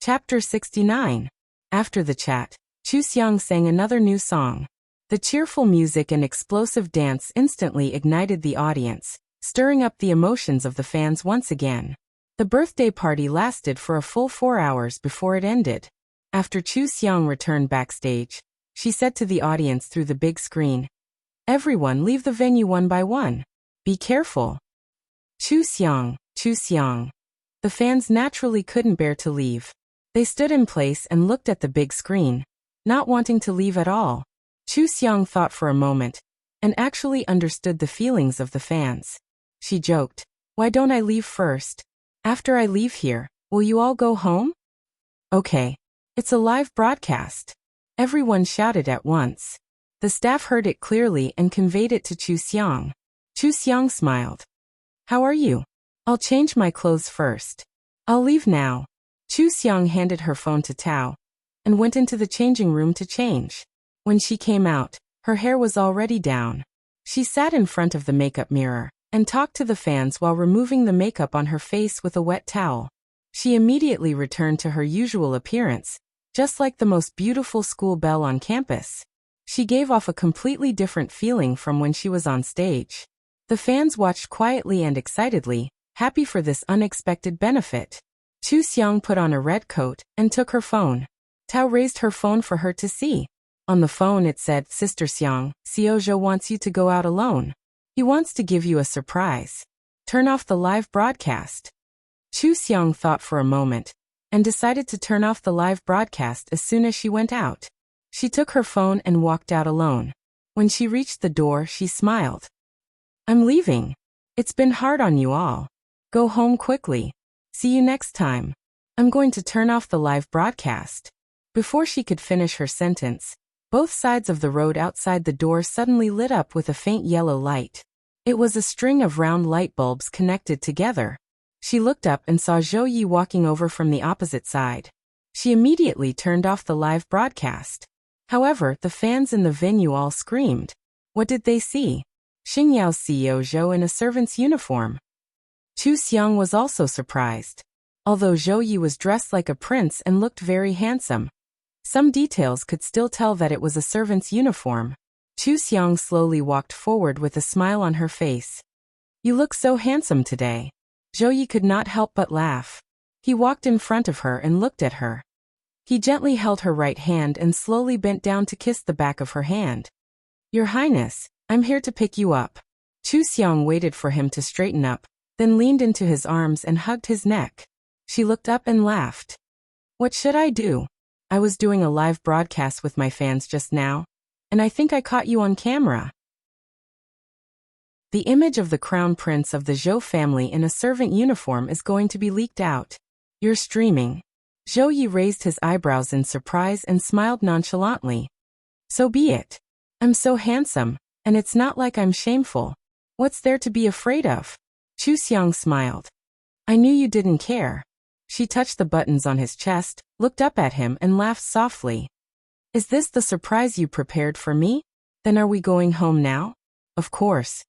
Chapter 69. After the chat, Chu Xiang sang another new song. The cheerful music and explosive dance instantly ignited the audience, stirring up the emotions of the fans once again. The birthday party lasted for a full 4 hours before it ended. After Chu Xiang returned backstage, she said to the audience through the big screen, "Everyone leave the venue one by one. Be careful." Chu Xiang, Chu Xiang. The fans naturally couldn't bear to leave. They stood in place and looked at the big screen, not wanting to leave at all. Chu Xiang thought for a moment, and actually understood the feelings of the fans. She joked, "Why don't I leave first? After I leave here, will you all go home?" "Okay. It's a live broadcast." Everyone shouted at once. The staff heard it clearly and conveyed it to Chu Xiang. Chu Xiang smiled. "How are you? I'll change my clothes first. I'll leave now." Chu Xiang handed her phone to Tao and went into the changing room to change. When she came out, her hair was already down. She sat in front of the makeup mirror and talked to the fans while removing the makeup on her face with a wet towel. She immediately returned to her usual appearance, just like the most beautiful school belle on campus. She gave off a completely different feeling from when she was on stage. The fans watched quietly and excitedly, happy for this unexpected benefit. Chu Xiang put on a red coat and took her phone. Tao raised her phone for her to see. On the phone it said, "Sister Xiang, Xiao Zhou wants you to go out alone. He wants to give you a surprise. Turn off the live broadcast." Chu Xiang thought for a moment and decided to turn off the live broadcast as soon as she went out. She took her phone and walked out alone. When she reached the door, she smiled. "I'm leaving. It's been hard on you all. Go home quickly. See you next time. I'm going to turn off the live broadcast." Before she could finish her sentence, both sides of the road outside the door suddenly lit up with a faint yellow light. It was a string of round light bulbs connected together. She looked up and saw Zhou Yi walking over from the opposite side. She immediately turned off the live broadcast. However, the fans in the venue all screamed. What did they see? Xingyao's CEO Zhou in a servant's uniform. Chu Xiang was also surprised. Although Zhou Yi was dressed like a prince and looked very handsome, some details could still tell that it was a servant's uniform. Chu Xiang slowly walked forward with a smile on her face. "You look so handsome today." Zhou Yi could not help but laugh. He walked in front of her and looked at her. He gently held her right hand and slowly bent down to kiss the back of her hand. "Your Highness, I'm here to pick you up." Chu Xiang waited for him to straighten up, then leaned into his arms and hugged his neck. She looked up and laughed. "What should I do? I was doing a live broadcast with my fans just now, and I think I caught you on camera." The image of the crown prince of the Zhou family in a servant uniform is going to be leaked out. "You're streaming." Zhou Yi raised his eyebrows in surprise and smiled nonchalantly. "So be it. I'm so handsome, and it's not like I'm shameful. What's there to be afraid of?" Chu Xiang smiled. "I knew you didn't care." She touched the buttons on his chest, looked up at him and laughed softly. "Is this the surprise you prepared for me? Then are we going home now?" "Of course."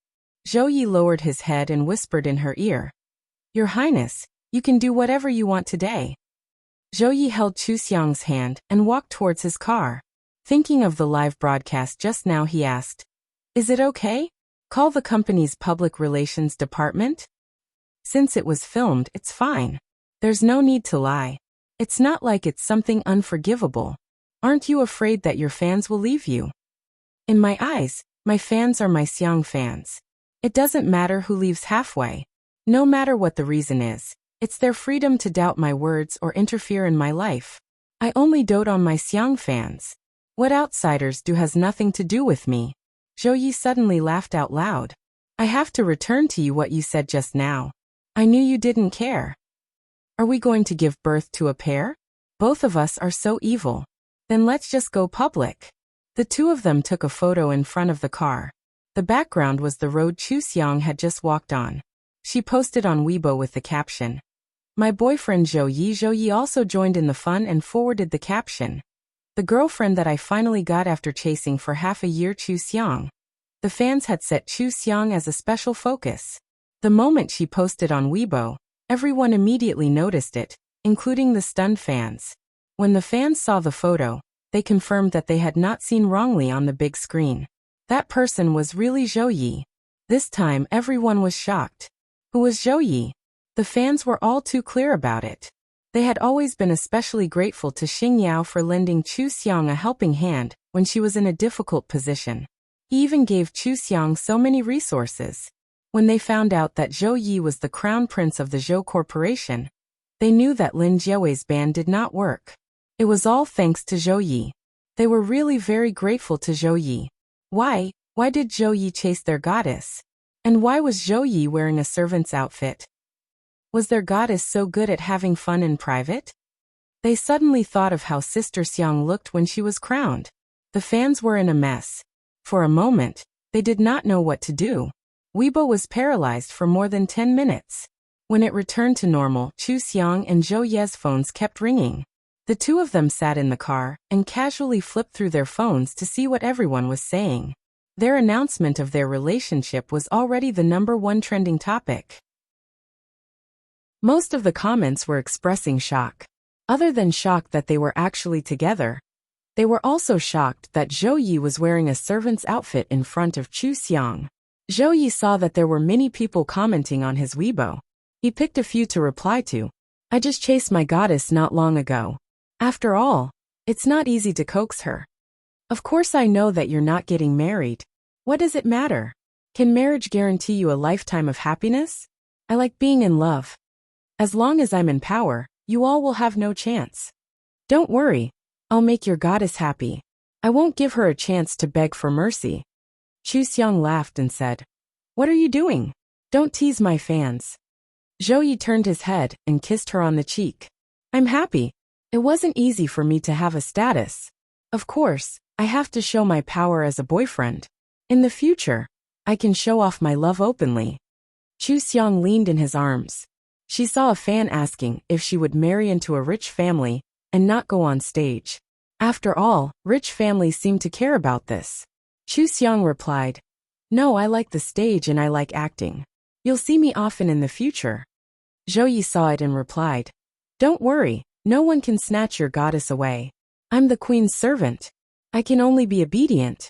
Zhou Yi lowered his head and whispered in her ear. "Your Highness, you can do whatever you want today." Zhou Yi held Chu Xiang's hand and walked towards his car. Thinking of the live broadcast just now, he asked, "Is it okay? Call the company's public relations department?" "Since it was filmed, it's fine. There's no need to lie. It's not like it's something unforgivable. Aren't you afraid that your fans will leave you?" "In my eyes, my fans are my Xiang fans. It doesn't matter who leaves halfway. No matter what the reason is, it's their freedom to doubt my words or interfere in my life. I only dote on my Xiang fans. What outsiders do has nothing to do with me." Zhou Yi suddenly laughed out loud. "I have to return to you what you said just now. I knew you didn't care. Are we going to give birth to a pair? Both of us are so evil. Then let's just go public." The two of them took a photo in front of the car. The background was the road Chu Xiang had just walked on. She posted on Weibo with the caption, "My boyfriend Zhou Yi." Zhou Yi also joined in the fun and forwarded the caption, "The girlfriend that I finally got after chasing for half a year, Chu Xiang." The fans had set Chu Xiang as a special focus. The moment she posted on Weibo, everyone immediately noticed it, including the stunned fans. When the fans saw the photo, they confirmed that they had not seen wrongly on the big screen. That person was really Zhou Yi. This time everyone was shocked. Who was Zhou Yi? The fans were all too clear about it. They had always been especially grateful to Xing Yao for lending Chu Xiang a helping hand when she was in a difficult position. He even gave Chu Xiang so many resources. When they found out that Zhou Yi was the crown prince of the Zhou Corporation, they knew that Lin Jiawei's ban did not work. It was all thanks to Zhou Yi. They were really very grateful to Zhou Yi. Why? Why did Zhou Yi chase their goddess? And why was Zhou Yi wearing a servant's outfit? Was their goddess so good at having fun in private? They suddenly thought of how Sister Xiang looked when she was crowned. The fans were in a mess. For a moment, they did not know what to do. Weibo was paralyzed for more than 10 minutes. When it returned to normal, Chu Xiang and Zhou Ye's phones kept ringing. The two of them sat in the car and casually flipped through their phones to see what everyone was saying. Their announcement of their relationship was already the #1 trending topic. Most of the comments were expressing shock. Other than shock that they were actually together, they were also shocked that Zhou Yi was wearing a servant's outfit in front of Chu Xiang. Zhou Yi saw that there were many people commenting on his Weibo. He picked a few to reply to. I just chased my goddess not long ago. After all, it's not easy to coax her. Of course I know that you're not getting married. What does it matter? Can marriage guarantee you a lifetime of happiness? I like being in love. As long as I'm in power, you all will have no chance. Don't worry, I'll make your goddess happy. I won't give her a chance to beg for mercy. Chu Xiang laughed and said, What are you doing? Don't tease my fans. Zhou Yi turned his head and kissed her on the cheek. I'm happy. It wasn't easy for me to have a status. Of course, I have to show my power as a boyfriend. In the future, I can show off my love openly. Chu Xiang leaned in his arms. She saw a fan asking if she would marry into a rich family and not go on stage. After all, rich families seem to care about this. Chu Xiang replied, No, I like the stage and I like acting. You'll see me often in the future. Zhou Yi saw it and replied, Don't worry, no one can snatch your goddess away. I'm the queen's servant. I can only be obedient.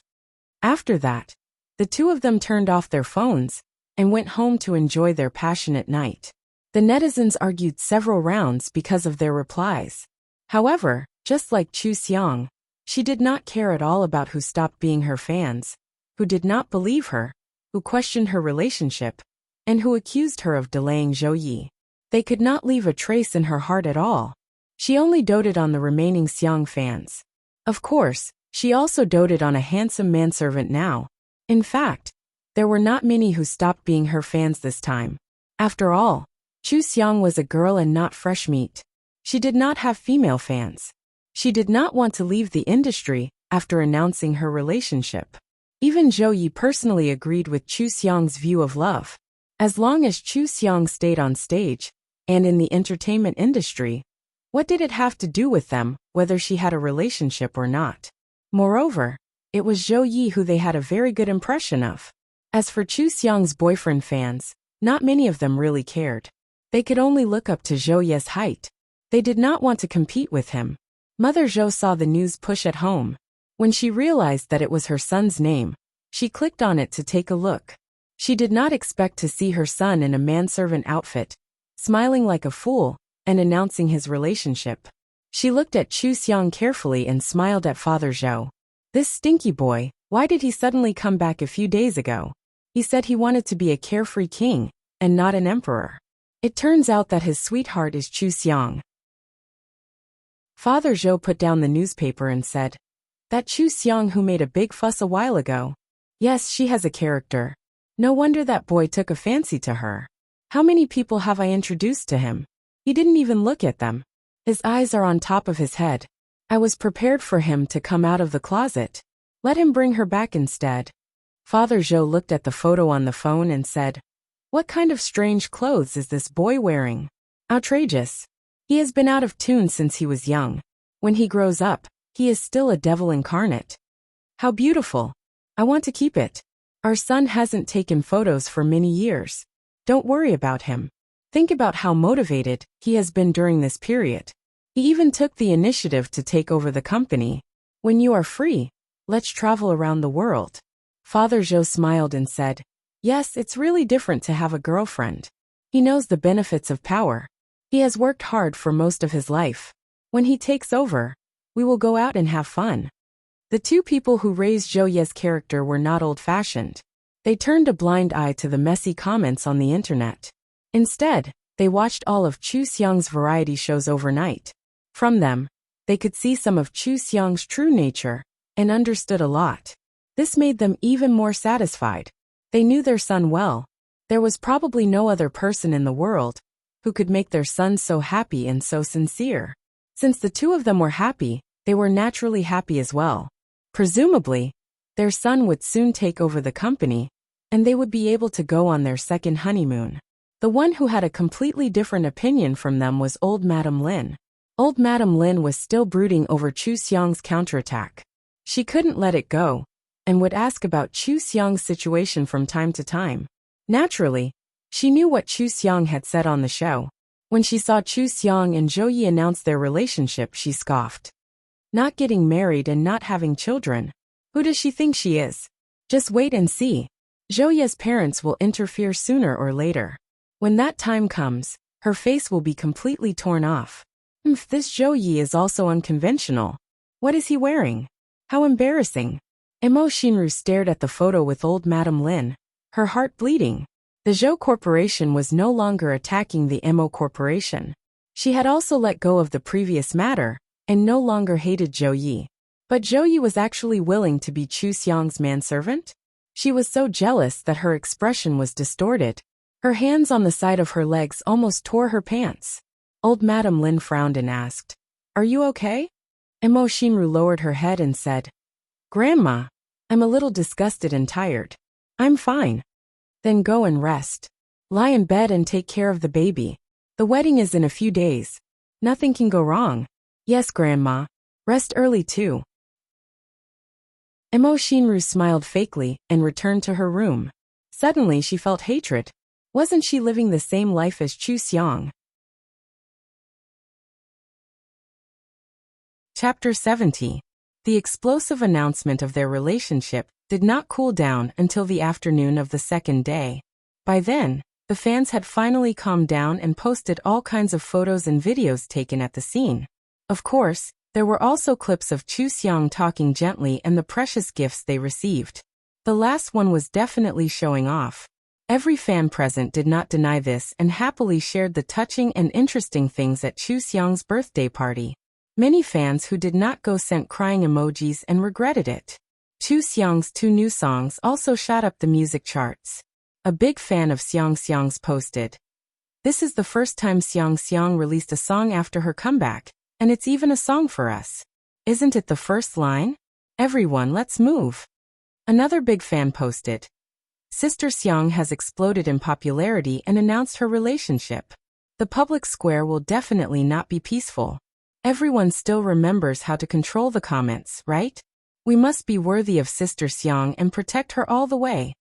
After that, the two of them turned off their phones and went home to enjoy their passionate night. The netizens argued several rounds because of their replies. However, just like Chu Xiang, she did not care at all about who stopped being her fans, who did not believe her, who questioned her relationship, and who accused her of delaying Zhou Yi. They could not leave a trace in her heart at all. She only doted on the remaining Xiang fans. Of course, she also doted on a handsome manservant now. In fact, there were not many who stopped being her fans this time. After all, Chu Xiang was a girl and not fresh meat. She did not have female fans. She did not want to leave the industry after announcing her relationship. Even Zhou Yi personally agreed with Chu Xiang's view of love. As long as Chu Xiang stayed on stage and in the entertainment industry, what did it have to do with them whether she had a relationship or not? Moreover, it was Zhou Yi who they had a very good impression of. As for Chu Xiang's boyfriend fans, not many of them really cared. They could only look up to Zhou Ye's height. They did not want to compete with him. Mother Zhou saw the news push at home. When she realized that it was her son's name, she clicked on it to take a look. She did not expect to see her son in a manservant outfit, smiling like a fool, and announcing his relationship. She looked at Chu Xiang carefully and smiled at Father Zhou. This stinky boy, why did he suddenly come back a few days ago? He said he wanted to be a carefree king, and not an emperor. It turns out that his sweetheart is Chu Xiang. Father Zhou put down the newspaper and said, That Chu Xiang who made a big fuss a while ago. Yes, she has a character. No wonder that boy took a fancy to her. How many people have I introduced to him? He didn't even look at them. His eyes are on top of his head. I was prepared for him to come out of the closet. Let him bring her back instead. Father Zhou looked at the photo on the phone and said, What kind of strange clothes is this boy wearing? Outrageous. He has been out of tune since he was young. When he grows up, he is still a devil incarnate. How beautiful. I want to keep it. Our son hasn't taken photos for many years. Don't worry about him. Think about how motivated he has been during this period. He even took the initiative to take over the company. When you are free, let's travel around the world. Father Zhou smiled and said, yes, it's really different to have a girlfriend. He knows the benefits of power. He has worked hard for most of his life. When he takes over, we will go out and have fun. The two people who raised Zhou Ye's character were not old-fashioned. They turned a blind eye to the messy comments on the internet. Instead, they watched all of Chu Xiang's variety shows overnight. From them, they could see some of Chu Xiang's true nature and understood a lot. This made them even more satisfied. They knew their son well. There was probably no other person in the world who could make their son so happy and so sincere. Since the two of them were happy, they were naturally happy as well. Presumably, their son would soon take over the company, and they would be able to go on their second honeymoon. The one who had a completely different opinion from them was old Madame Lin. Old Madame Lin was still brooding over Chu Xiang's counterattack. She couldn't let it go, and would ask about Chu Xiang's situation from time to time. Naturally, she knew what Chu Xiang had said on the show. When she saw Chu Xiang and Zhou Yi announce their relationship, she scoffed. Not getting married and not having children. Who does she think she is? Just wait and see. Zhou Yi's parents will interfere sooner or later. When that time comes, her face will be completely torn off. This Zhou Yi is also unconventional. What is he wearing? How embarrassing. Mo Xinru stared at the photo with old Madame Lin, her heart bleeding. The Zhou Corporation was no longer attacking the Mo Corporation. She had also let go of the previous matter, and no longer hated Zhou Yi. But Zhou Yi was actually willing to be Chu Xiang's manservant? She was so jealous that her expression was distorted. Her hands on the side of her legs almost tore her pants. Old Madame Lin frowned and asked, "Are you okay?" Mo Xinru lowered her head and said, "Grandma, I'm a little disgusted and tired. I'm fine." "Then go and rest. Lie in bed and take care of the baby. The wedding is in a few days. Nothing can go wrong." "Yes, Grandma. Rest early too." Mo Xinru smiled fakely and returned to her room. Suddenly she felt hatred. Wasn't she living the same life as Chu Xiang? Chapter 70. The explosive announcement of their relationship did not cool down until the afternoon of the second day. By then, the fans had finally calmed down and posted all kinds of photos and videos taken at the scene. Of course, there were also clips of Chu Xiang talking gently and the precious gifts they received. The last one was definitely showing off. Every fan present did not deny this and happily shared the touching and interesting things at Chu Xiang's birthday party. Many fans who did not go sent crying emojis and regretted it. Chu Xiang's two new songs also shot up the music charts. A big fan of Xiang's posted, "This is the first time Xiang released a song after her comeback, and it's even a song for us. Isn't it the first line? Everyone, let's move." Another big fan posted, "Sister Xiang has exploded in popularity and announced her relationship. The public square will definitely not be peaceful. Everyone still remembers how to control the comments, right? We must be worthy of Sister Xiang and protect her all the way."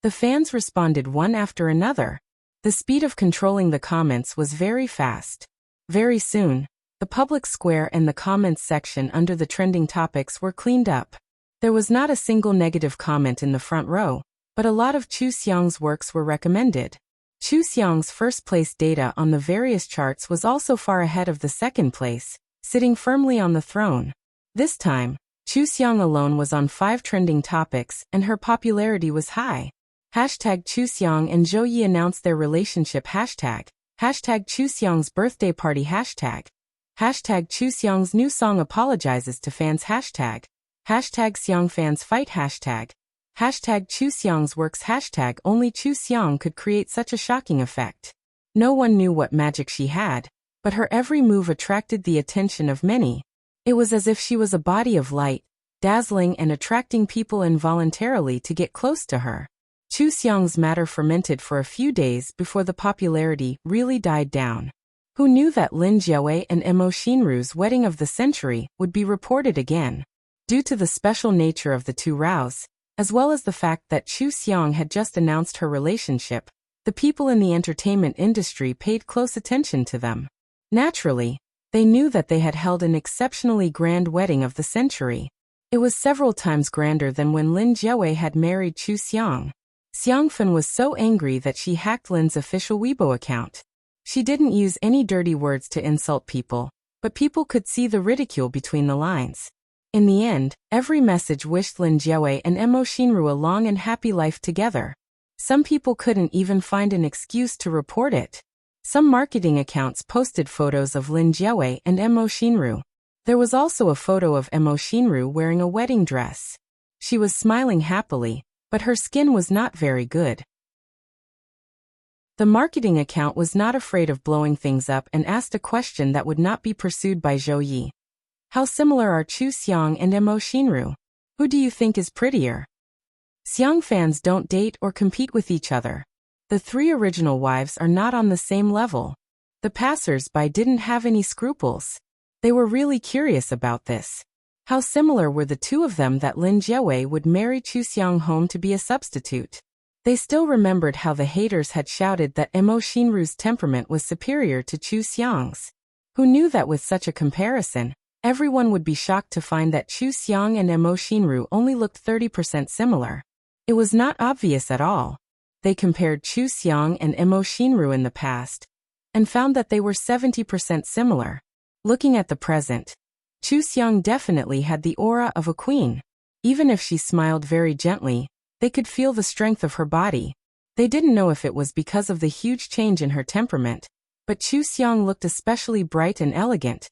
The fans responded one after another. The speed of controlling the comments was very fast. Very soon, the public square and the comments section under the trending topics were cleaned up. There was not a single negative comment in the front row, but a lot of Chu Xiang's works were recommended. Chu Xiang's first place data on the various charts was also far ahead of the second place, sitting firmly on the throne. This time, Chu Xiang alone was on 5 trending topics and her popularity was high. Hashtag Chu Xiang and Zhou Yi announced their relationship. Hashtag Chu Xiang's birthday party. Hashtag Chu Xiang's new song apologizes to fans. Hashtag Xiang fans fight. Hashtag Chu Xiang's works. Hashtag only Chu Xiang could create such a shocking effect. No one knew what magic she had, but her every move attracted the attention of many. It was as if she was a body of light, dazzling and attracting people involuntarily to get close to her. Chu Xiang's matter fermented for a few days before the popularity really died down. Who knew that Lin Jiawei and Mo Xinru's wedding of the century would be reported again? Due to the special nature of the two rows, as well as the fact that Chu Xiang had just announced her relationship, The people in the entertainment industry paid close attention to them. Naturally, they knew that they had held an exceptionally grand wedding of the century. It was several times grander than when Lin Jiawei had married Chu Xiang. Xiangfen was so angry that she hacked Lin's official Weibo account. She didn't use any dirty words to insult people, but people could see the ridicule between the lines. In the end, every message wished Lin Jiawei and Mo Xinru a long and happy life together. Some people couldn't even find an excuse to report it. Some marketing accounts posted photos of Lin Jiawei and Mo Xinru. There was also a photo of Mo Xinru wearing a wedding dress. She was smiling happily, but her skin was not very good. The marketing account was not afraid of blowing things up and asked a question that would not be pursued by Zhou Yi. How similar are Chu Xiang and Mo Xinru? Who do you think is prettier? Xiang fans don't date or compete with each other. The three original wives are not on the same level. The passers-by didn't have any scruples. They were really curious about this. How similar were the two of them that Lin Jiawei would marry Chu Xiang home to be a substitute? They still remembered how the haters had shouted that Mo Xinru's temperament was superior to Chu Xiang's. Who knew that with such a comparison, everyone would be shocked to find that Chu Xiang and Mo Xinru only looked 30% similar. It was not obvious at all. They compared Chu Xiang and Mo Xinru in the past, and found that they were 70% similar. Looking at the present, Chu Xiang definitely had the aura of a queen. Even if she smiled very gently, they could feel the strength of her body. They didn't know if it was because of the huge change in her temperament, but Chu Xiang looked especially bright and elegant,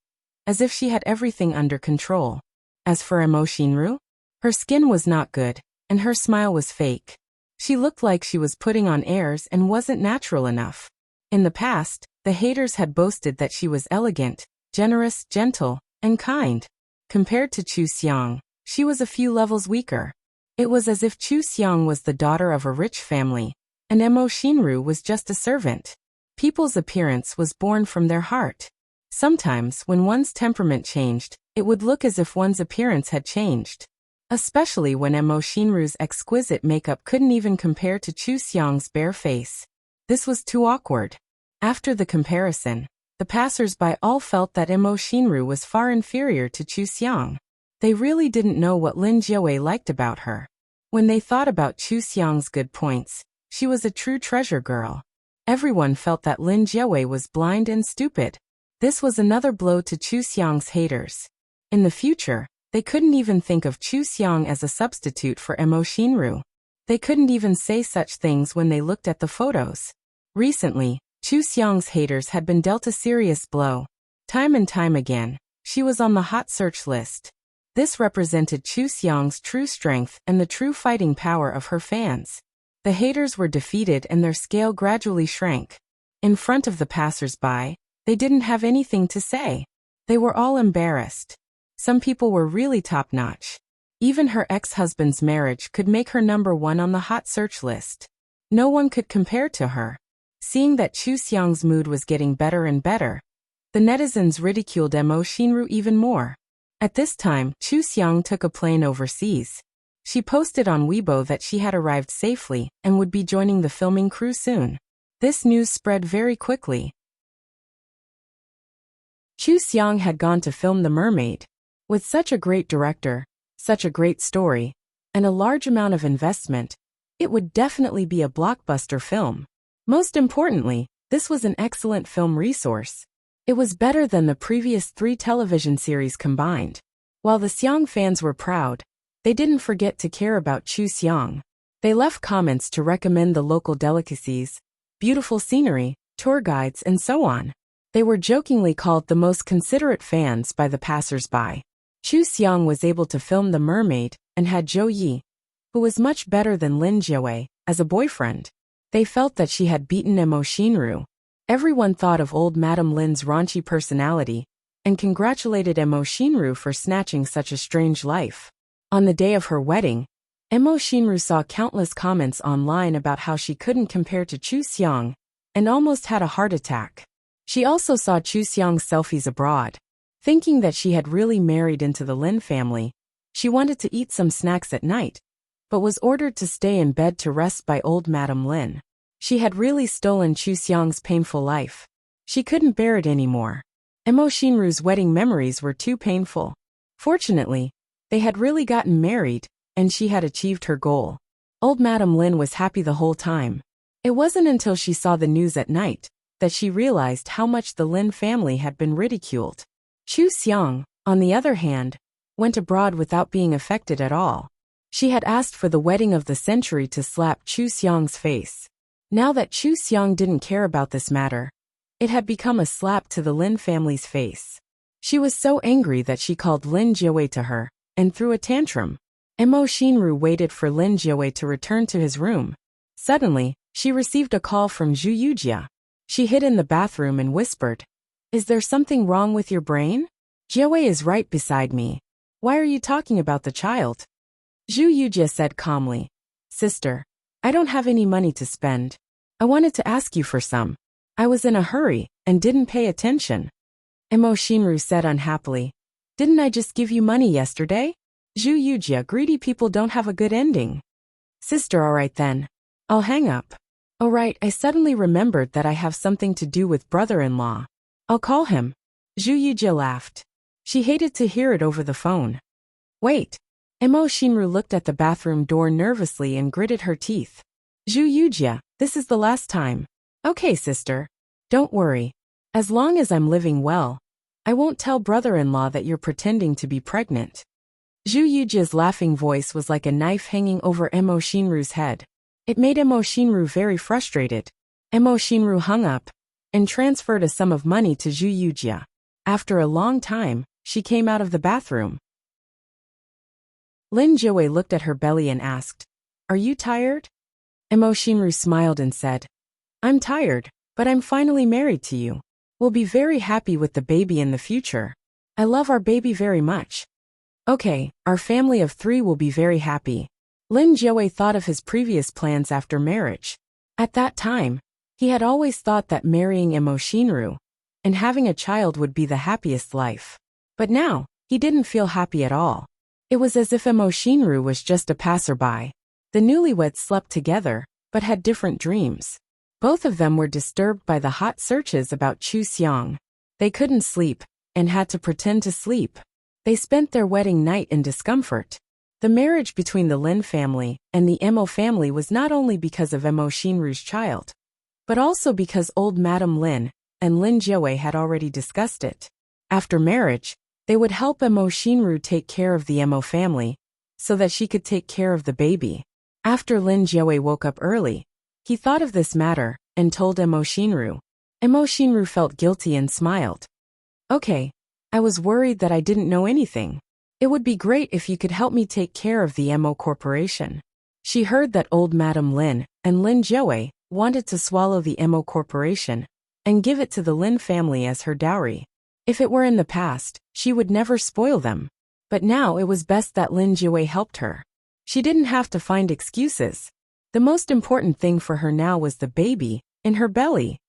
as if she had everything under control. As for Mo Xinru, her skin was not good, and her smile was fake. She looked like she was putting on airs and wasn't natural enough. In the past, the haters had boasted that she was elegant, generous, gentle, and kind. Compared to Chu Xiang, she was a few levels weaker. It was as if Chu Xiang was the daughter of a rich family, and Mo Xinru was just a servant. People's appearance was born from their heart. Sometimes, when one's temperament changed, it would look as if one's appearance had changed. Especially when Mo Xinru's exquisite makeup couldn't even compare to Chu Xiang's bare face. This was too awkward. After the comparison, the passers-by all felt that Mo Xinru was far inferior to Chu Xiang. They really didn't know what Lin Jiawei liked about her. When they thought about Chu Xiang's good points, she was a true treasure girl. Everyone felt that Lin Jiawei was blind and stupid. This was another blow to Chu Xiang's haters. In the future, they couldn't even think of Chu Xiang as a substitute for Mo Xinru. They couldn't even say such things when they looked at the photos. Recently, Chu Xiang's haters had been dealt a serious blow. Time and time again, she was on the hot search list. This represented Chu Xiang's true strength and the true fighting power of her fans. The haters were defeated and their scale gradually shrank. In front of the passers-by, they didn't have anything to say. They were all embarrassed. Some people were really top-notch. Even her ex-husband's marriage could make her #1 on the hot search list. No one could compare to her. Seeing that Chu Xiang's mood was getting better and better, the netizens ridiculed Mo Xinru even more. At this time, Chu Xiang took a plane overseas. She posted on Weibo that she had arrived safely and would be joining the filming crew soon. This news spread very quickly. Chu Xiang had gone to film The Mermaid. With such a great director, such a great story, and a large amount of investment, it would definitely be a blockbuster film. Most importantly, this was an excellent film resource. It was better than the previous 3 television series combined. While the Xiang fans were proud, they didn't forget to care about Chu Xiang. They left comments to recommend the local delicacies, beautiful scenery, tour guides, and so on. They were jokingly called the most considerate fans by the passers-by. Chu Xiang was able to film The Mermaid and had Zhou Yi, who was much better than Lin Jiawei, as a boyfriend. They felt that she had beaten Mo Xinru. Everyone thought of old Madame Lin's raunchy personality, and congratulated Mo Xinru for snatching such a strange life. On the day of her wedding, Mo Xinru saw countless comments online about how she couldn't compare to Chu Xiang, and almost had a heart attack. She also saw Chu Xiang's selfies abroad. Thinking that she had really married into the Lin family, she wanted to eat some snacks at night, but was ordered to stay in bed to rest by old Madame Lin. She had really stolen Chu Xiang's painful life. She couldn't bear it anymore. Emo Shinru's wedding memories were too painful. Fortunately, they had really gotten married, and she had achieved her goal. Old Madam Lin was happy the whole time. It wasn't until she saw the news at night that she realized how much the Lin family had been ridiculed. Chu Xiang, on the other hand, went abroad without being affected at all. She had asked for the wedding of the century to slap Chu Xiang's face. Now that Chu Xiang didn't care about this matter, it had become a slap to the Lin family's face. She was so angry that she called Lin Jiawei to her and threw a tantrum. Emo Shinru waited for Lin Jiawei to return to his room. Suddenly, she received a call from Zhu Yujia. She hid in the bathroom and whispered, "Is there something wrong with your brain? Jiawei is right beside me. Why are you talking about the child?" Zhu Yujia said calmly, "Sister, I don't have any money to spend. I wanted to ask you for some. I was in a hurry and didn't pay attention." Emo Shinru said unhappily, "Didn't I just give you money yesterday?" Zhu Yujia, greedy people don't have a good ending. "Sister, alright then. I'll hang up." "Oh right, I suddenly remembered that I have something to do with brother-in-law. I'll call him." Zhu Yujia laughed. She hated to hear it over the phone. "Wait." Emo Shinru looked at the bathroom door nervously and gritted her teeth. "Zhu Yujia, this is the last time." "Okay, sister. Don't worry. As long as I'm living well, I won't tell brother-in-law that you're pretending to be pregnant." Zhu Yujia's laughing voice was like a knife hanging over Emo Shinru's head. It made Emo Shinru very frustrated. Emo Shinru hung up and transferred a sum of money to Zhu Yujia. After a long time, she came out of the bathroom. Lin Jiawei looked at her belly and asked, "Are you tired?" Emo Shinru smiled and said, "I'm tired, but I'm finally married to you. We'll be very happy with the baby in the future. I love our baby very much." "Okay, our family of 3 will be very happy." Lin Jiawei thought of his previous plans after marriage. At that time, he had always thought that marrying Emo Shinru and having a child would be the happiest life. But now, he didn't feel happy at all. It was as if Emo Shinru was just a passerby. The newlyweds slept together, but had different dreams. Both of them were disturbed by the hot searches about Chu Xiang. They couldn't sleep, and had to pretend to sleep. They spent their wedding night in discomfort. The marriage between the Lin family and the Emo family was not only because of Emo Shinru's child, but also because old Madam Lin and Lin Jiawei had already discussed it. After marriage, they would help Emo Shinru take care of the Emo family, so that she could take care of the baby. After Lin Jiawei woke up early, he thought of this matter and told Emo Shinru. Emo Shinru felt guilty and smiled. "Okay, I was worried that I didn't know anything. It would be great if you could help me take care of the Emo Corporation." She heard that old Madam Lin and Lin Jiawei wanted to swallow the Emo Corporation and give it to the Lin family as her dowry. If it were in the past, she would never spoil them. But now it was best that Lin Jiawei helped her. She didn't have to find excuses. The most important thing for her now was the baby in her belly.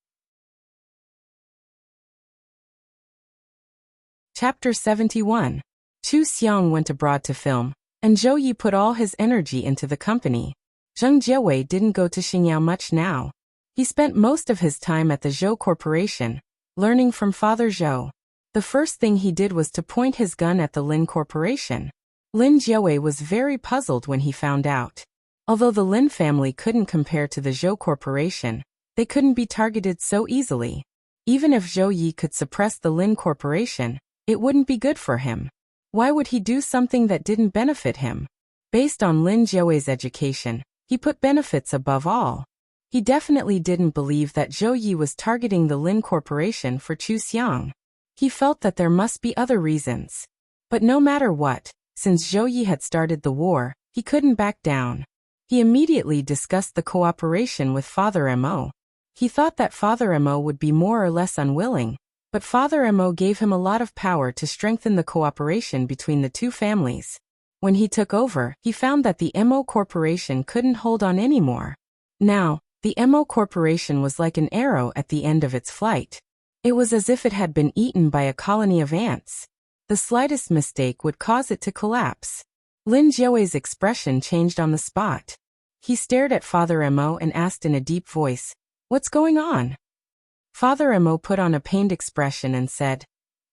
Chapter 71. Chu Xiang went abroad to film, and Zhou Yi put all his energy into the company. Zheng Jiawei didn't go to Xingyao much now. He spent most of his time at the Zhou Corporation, learning from Father Zhou. The first thing he did was to point his gun at the Lin Corporation. Lin Jiawei was very puzzled when he found out. Although the Lin family couldn't compare to the Zhou Corporation, they couldn't be targeted so easily. Even if Zhou Yi could suppress the Lin Corporation, it wouldn't be good for him. Why would he do something that didn't benefit him? Based on Lin Jiawei's education, he put benefits above all. He definitely didn't believe that Zhou Yi was targeting the Lin Corporation for Chu Xiang. He felt that there must be other reasons. But no matter what, since Zhou Yi had started the war, he couldn't back down. He immediately discussed the cooperation with Father Mo. He thought that Father Mo would be more or less unwilling, but Father Mo gave him a lot of power to strengthen the cooperation between the two families. When he took over, he found that the Mo Corporation couldn't hold on anymore. Now, the Mo Corporation was like an arrow at the end of its flight. It was as if it had been eaten by a colony of ants. The slightest mistake would cause it to collapse. Lin Jiawei's expression changed on the spot. He stared at Father Mo and asked in a deep voice, "What's going on?" Father Mo put on a pained expression and said,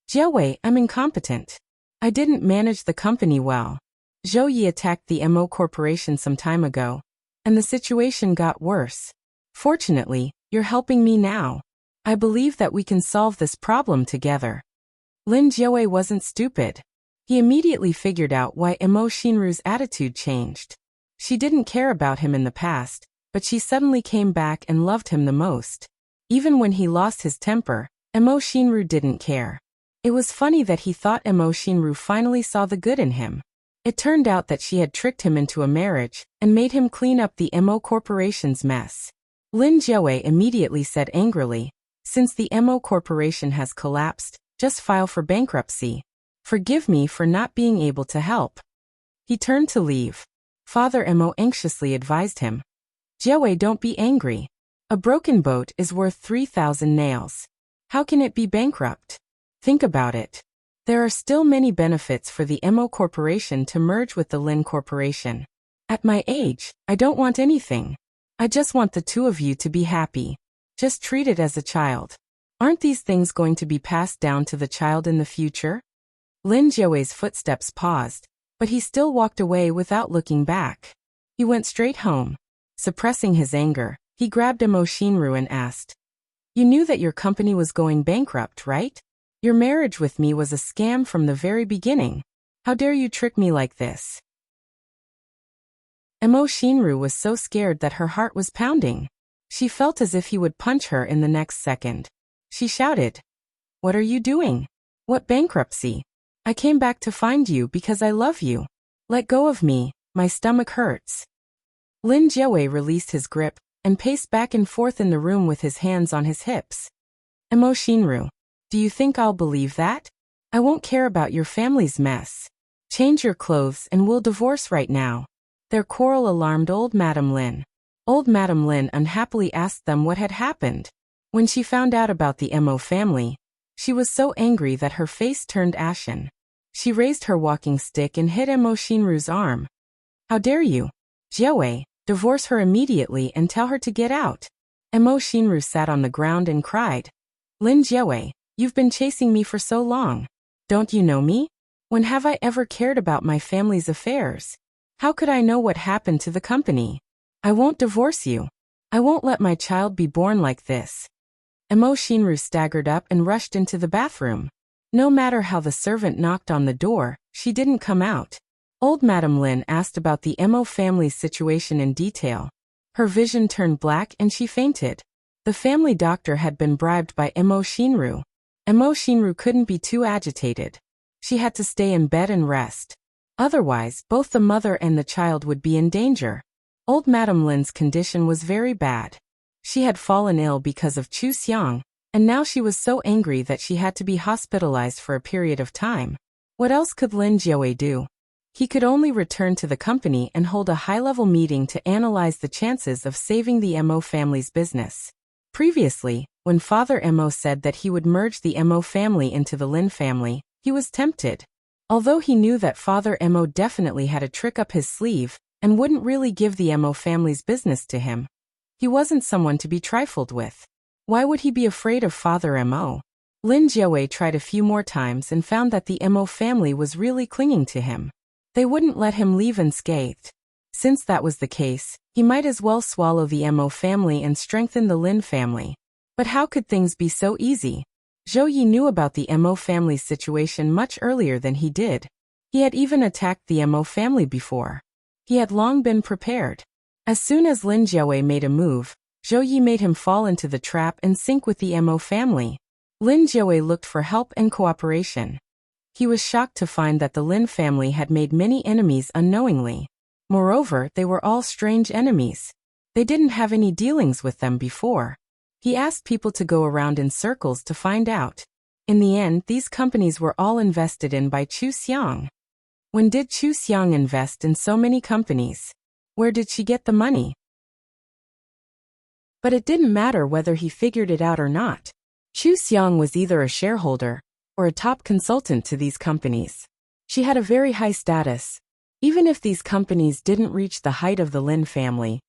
"Jiawei, I'm incompetent. I didn't manage the company well. Zhou Yi attacked the Mo Corporation some time ago, and the situation got worse. Fortunately, you're helping me now. I believe that we can solve this problem together." Lin Jiawei wasn't stupid. He immediately figured out why Mo Xinru's attitude changed. She didn't care about him in the past, but she suddenly came back and loved him the most. Even when he lost his temper, Mo Xinru didn't care. It was funny that he thought Mo Xinru finally saw the good in him. It turned out that she had tricked him into a marriage and made him clean up the Mo Corporation's mess. Lin Jiawei immediately said angrily, "Since the Mo Corporation has collapsed, just file for bankruptcy. Forgive me for not being able to help." He turned to leave. Father Mo anxiously advised him, "Jiawei, don't be angry. A broken boat is worth 3,000 nails. How can it be bankrupt? Think about it. There are still many benefits for the Mo Corporation to merge with the Lin Corporation. At my age, I don't want anything. I just want the two of you to be happy. Just treat it as a child. Aren't these things going to be passed down to the child in the future?" Lin Jiawei's footsteps paused, but he still walked away without looking back. He went straight home. Suppressing his anger, he grabbed Mo Xinru and asked, "You knew that your company was going bankrupt, right? Your marriage with me was a scam from the very beginning. How dare you trick me like this?" Mo Xinru was so scared that her heart was pounding. She felt as if he would punch her in the next second. She shouted, "What are you doing? What bankruptcy? I came back to find you because I love you. Let go of me, my stomach hurts." Lin Jiawei released his grip and paced back and forth in the room with his hands on his hips. "Mo Xinru, do you think I'll believe that? I won't care about your family's mess. Change your clothes and we'll divorce right now." Their quarrel alarmed old Madame Lin. Old Madame Lin unhappily asked them what had happened. When she found out about the Mo family, she was so angry that her face turned ashen. She raised her walking stick and hit Mo Xinru's arm. "How dare you? Jiawei, divorce her immediately and tell her to get out." Mo Xinru sat on the ground and cried, "Lin Jiawei, you've been chasing me for so long. Don't you know me? When have I ever cared about my family's affairs? How could I know what happened to the company? I won't divorce you. I won't let my child be born like this." Mo Xinru staggered up and rushed into the bathroom. No matter how the servant knocked on the door, she didn't come out. Old Madame Lin asked about the Mo family's situation in detail. Her vision turned black and she fainted. The family doctor had been bribed by Mo Xinru. Mo Xinru couldn't be too agitated. She had to stay in bed and rest. Otherwise, both the mother and the child would be in danger. Old Madame Lin's condition was very bad. She had fallen ill because of Chu Xiang, and now she was so angry that she had to be hospitalized for a period of time. What else could Lin Jiawei do? He could only return to the company and hold a high-level meeting to analyze the chances of saving the Mo family's business. Previously, when Father Mo said that he would merge the Mo family into the Lin family, he was tempted. Although he knew that Father Mo definitely had a trick up his sleeve and wouldn't really give the Mo family's business to him, he wasn't someone to be trifled with. Why would he be afraid of Father Mo? Lin Jiawei tried a few more times and found that the Mo family was really clinging to him. They wouldn't let him leave unscathed. Since that was the case, he might as well swallow the Mo family and strengthen the Lin family. But how could things be so easy? Zhou Yi knew about the Mo family's situation much earlier than he did. He had even attacked the Mo family before. He had long been prepared. As soon as Lin Jiawei made a move, Zhou Yi made him fall into the trap and sink with the Mo family. Lin Jiawei looked for help and cooperation. He was shocked to find that the Lin family had made many enemies unknowingly. Moreover, they were all strange enemies. They didn't have any dealings with them before. He asked people to go around in circles to find out. In the end, these companies were all invested in by Chu Xiang. When did Chu Xiang invest in so many companies? Where did she get the money? But it didn't matter whether he figured it out or not. Chu Xiang was either a shareholder or a top consultant to these companies. She had a very high status. Even if these companies didn't reach the height of the Lin family,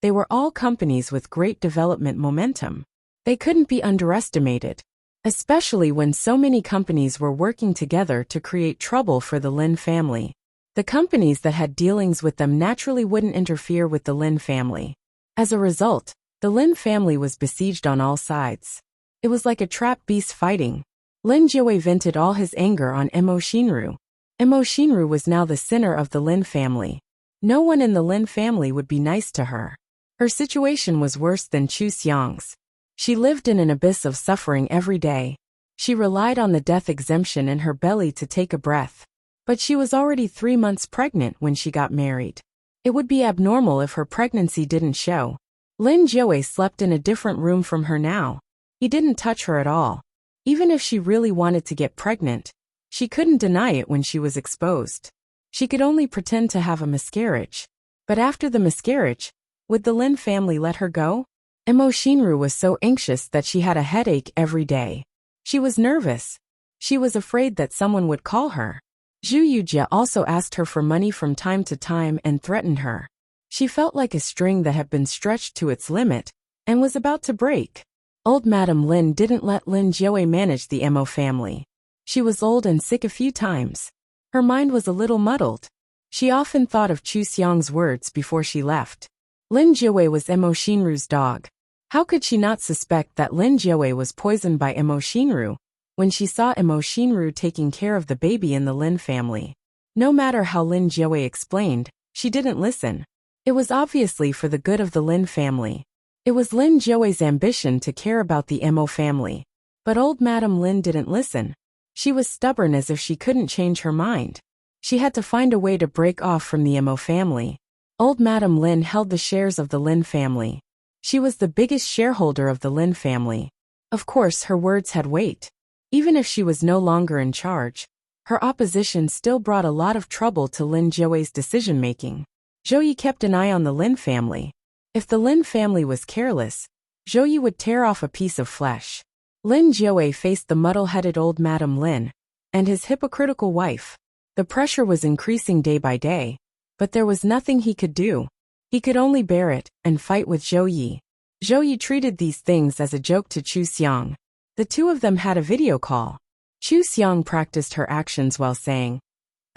they were all companies with great development momentum. They couldn't be underestimated, especially when so many companies were working together to create trouble for the Lin family. The companies that had dealings with them naturally wouldn't interfere with the Lin family. As a result, the Lin family was besieged on all sides. It was like a trapped beast fighting. Lin Jiawei vented all his anger on Emo Shinru. Emo Shinru was now the sinner of the Lin family. No one in the Lin family would be nice to her. Her situation was worse than Chu Xiang's. She lived in an abyss of suffering every day. She relied on the death exemption in her belly to take a breath. But she was already 3 months pregnant when she got married. It would be abnormal if her pregnancy didn't show. Lin Jiawei slept in a different room from her now. He didn't touch her at all. Even if she really wanted to get pregnant, she couldn't deny it when she was exposed. She could only pretend to have a miscarriage. But after the miscarriage, would the Lin family let her go? Emo Shinru was so anxious that she had a headache every day. She was nervous. She was afraid that someone would call her. Zhu Yujia also asked her for money from time to time and threatened her. She felt like a string that had been stretched to its limit and was about to break. Old Madam Lin didn't let Lin Jiawei manage the Emo family. She was old and sick a few times. Her mind was a little muddled. She often thought of Chu Xiang's words before she left. Lin Jiawei was Emo Shinru's dog. How could she not suspect that Lin Jiawei was poisoned by Emo Shinru when she saw Emo Shinru taking care of the baby in the Lin family? No matter how Lin Jiawei explained, she didn't listen. It was obviously for the good of the Lin family. It was Lin Jiawei's ambition to care about the Emo family. But old Madam Lin didn't listen. She was stubborn as if she couldn't change her mind. She had to find a way to break off from the Emo family. Old Madam Lin held the shares of the Lin family. She was the biggest shareholder of the Lin family. Of course, her words had weight. Even if she was no longer in charge, her opposition still brought a lot of trouble to Lin Jiawei's decision-making. Zhou Yi kept an eye on the Lin family. If the Lin family was careless, Zhou Yi would tear off a piece of flesh. Lin Jiawei faced the muddle-headed old Madam Lin and his hypocritical wife. The pressure was increasing day by day, but there was nothing he could do. He could only bear it and fight with Zhou Yi. Zhou Yi treated these things as a joke to Chu Xiang. The two of them had a video call. Chu Xiang practiced her actions while saying,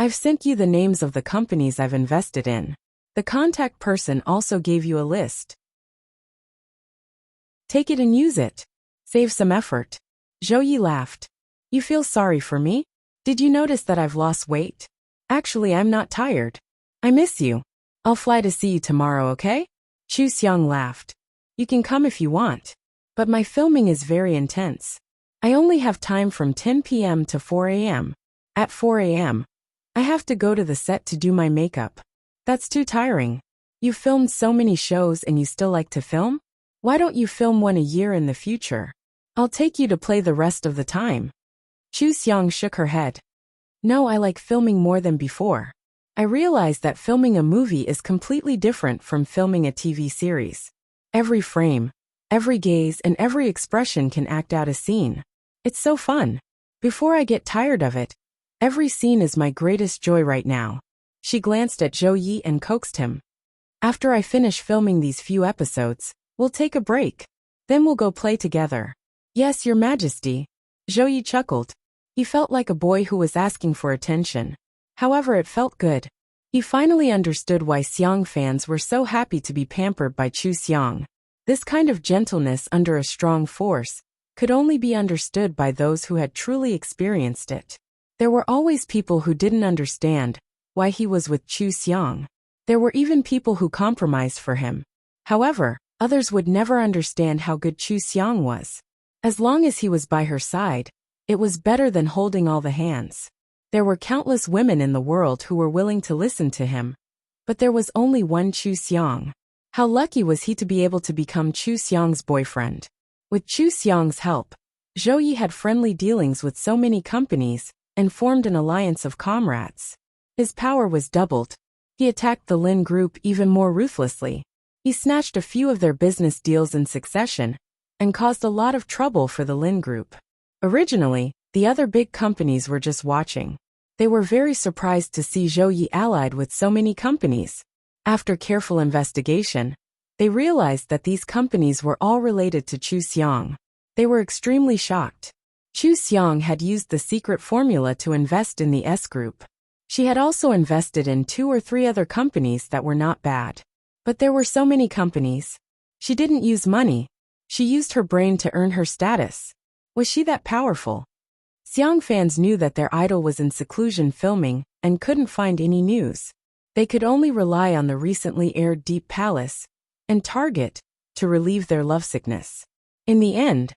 "I've sent you the names of the companies I've invested in. The contact person also gave you a list. Take it and use it. Save some effort." Zhou Yi laughed. "You feel sorry for me? Did you notice that I've lost weight? Actually, I'm not tired. I miss you. I'll fly to see you tomorrow, okay?" Chu Xiang laughed. "You can come if you want. But my filming is very intense. I only have time from 10 p.m. to 4 a.m. At 4 a.m., I have to go to the set to do my makeup. That's too tiring. You've filmed so many shows and you still like to film? Why don't you film one a year in the future? I'll take you to play the rest of the time." Chu Xiang shook her head. "No, I like filming more than before. I realized that filming a movie is completely different from filming a TV series. Every frame, every gaze, and every expression can act out a scene. It's so fun. Before I get tired of it, every scene is my greatest joy right now." She glanced at Zhou Yi and coaxed him. "After I finish filming these few episodes, we'll take a break. Then we'll go play together." "Yes, Your Majesty." Zhou Yi chuckled. He felt like a boy who was asking for attention. However, it felt good. He finally understood why Xiang fans were so happy to be pampered by Chu Xiang. This kind of gentleness under a strong force could only be understood by those who had truly experienced it. There were always people who didn't understand why he was with Chu Xiang. There were even people who compromised for him. However, others would never understand how good Chu Xiang was. As long as he was by her side, it was better than holding all the hands. There were countless women in the world who were willing to listen to him, but there was only one Chu Xiang. How lucky was he to be able to become Chu Xiang's boyfriend? With Chu Xiang's help, Zhou Yi had friendly dealings with so many companies and formed an alliance of comrades. His power was doubled. He attacked the Lin Group even more ruthlessly. He snatched a few of their business deals in succession and caused a lot of trouble for the Lin Group. Originally, the other big companies were just watching. They were very surprised to see Zhou Yi allied with so many companies. After careful investigation, they realized that these companies were all related to Chu Xiang. They were extremely shocked. Chu Xiang had used the secret formula to invest in the S Group. She had also invested in 2 or 3 other companies that were not bad. But there were so many companies. She didn't use money. She used her brain to earn her status. Was she that powerful? Xiang fans knew that their idol was in seclusion filming and couldn't find any news. They could only rely on the recently aired Deep Palace and Target to relieve their lovesickness. In the end,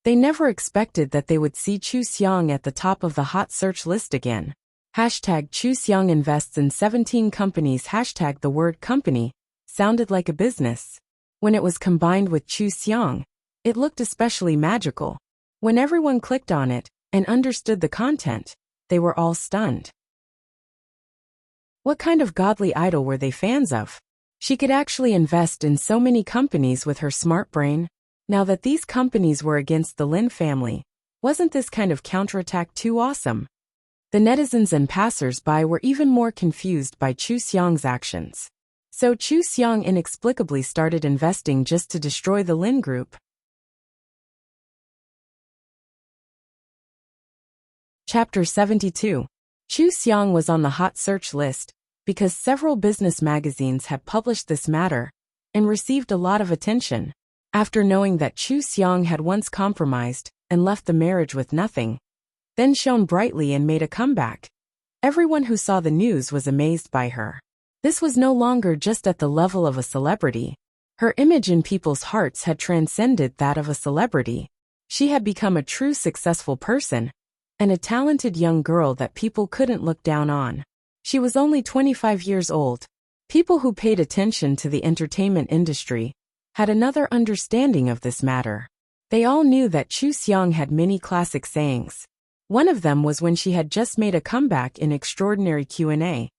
they never expected that they would see Chu Xiang at the top of the hot search list again. Hashtag Chu Xiang invests in 17 companies. Hashtag the word company sounded like a business. When it was combined with Chu Xiang, it looked especially magical. When everyone clicked on it and understood the content, they were all stunned. What kind of godly idol were they fans of? She could actually invest in so many companies with her smart brain. Now that these companies were against the Lin family, wasn't this kind of counterattack too awesome? The netizens and passers-by were even more confused by Chu Xiang's actions. So Chu Xiang inexplicably started investing just to destroy the Lin Group. Chapter 72. Chu Xiang was on the hot search list because several business magazines had published this matter and received a lot of attention. After knowing that Chu Xiang had once compromised and left the marriage with nothing, then shone brightly and made a comeback, everyone who saw the news was amazed by her. This was no longer just at the level of a celebrity. Her image in people's hearts had transcended that of a celebrity. She had become a true successful person and a talented young girl that people couldn't look down on. She was only 25 years old. People who paid attention to the entertainment industry had another understanding of this matter. They all knew that Chu Xiang had many classic sayings. One of them was when she had just made a comeback in Extraordinary Q&A.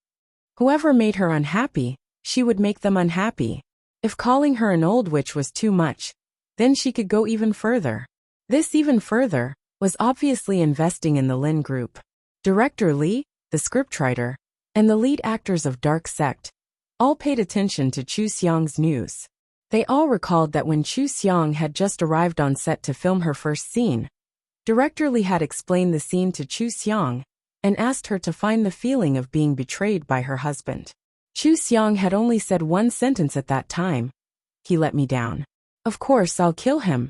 Whoever made her unhappy, she would make them unhappy. If calling her an old witch was too much, then she could go even further. This even further was obviously investing in the Lin Group. Director Li, the scriptwriter, and the lead actors of Dark Sect all paid attention to Chu Xiang's news. They all recalled that when Chu Xiang had just arrived on set to film her first scene, Director Li had explained the scene to Chu Xiang and asked her to find the feeling of being betrayed by her husband. Chu Xiang had only said one sentence at that time. He let me down. Of course I'll kill him.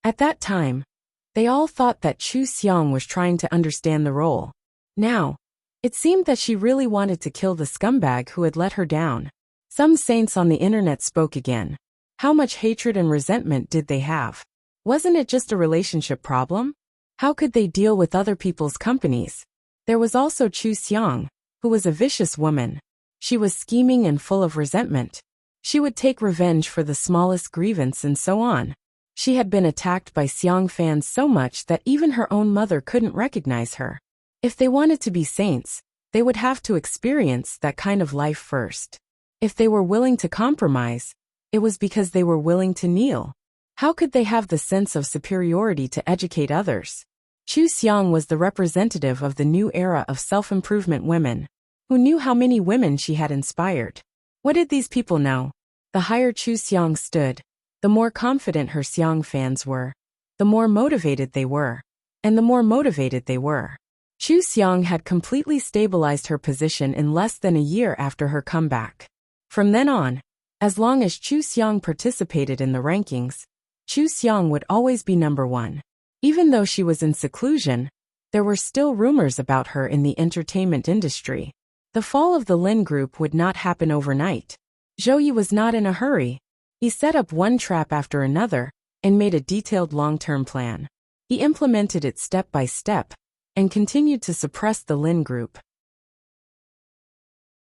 At that time, they all thought that Chu Xiang was trying to understand the role. Now, it seemed that she really wanted to kill the scumbag who had let her down. Some saints on the internet spoke again. How much hatred and resentment did they have? Wasn't it just a relationship problem? How could they deal with other people's companies? There was also Chu Xiang, who was a vicious woman. She was scheming and full of resentment. She would take revenge for the smallest grievance and so on. She had been attacked by Xiang fans so much that even her own mother couldn't recognize her. If they wanted to be saints, they would have to experience that kind of life first. If they were willing to compromise, it was because they were willing to kneel. How could they have the sense of superiority to educate others? Chu Xiang was the representative of the new era of self-improvement women, who knew how many women she had inspired. What did these people know? The higher Chu Xiang stood, the more confident her Xiang fans were, the more motivated they were, and the more motivated they were. Chu Xiang had completely stabilized her position in less than a year after her comeback. From then on, as long as Chu Xiang participated in the rankings, Chu Xiang would always be number 1. Even though she was in seclusion, there were still rumors about her in the entertainment industry. The fall of the Lin Group would not happen overnight. Zhou Yi was not in a hurry. He set up one trap after another and made a detailed long-term plan. He implemented it step by step and continued to suppress the Lin Group.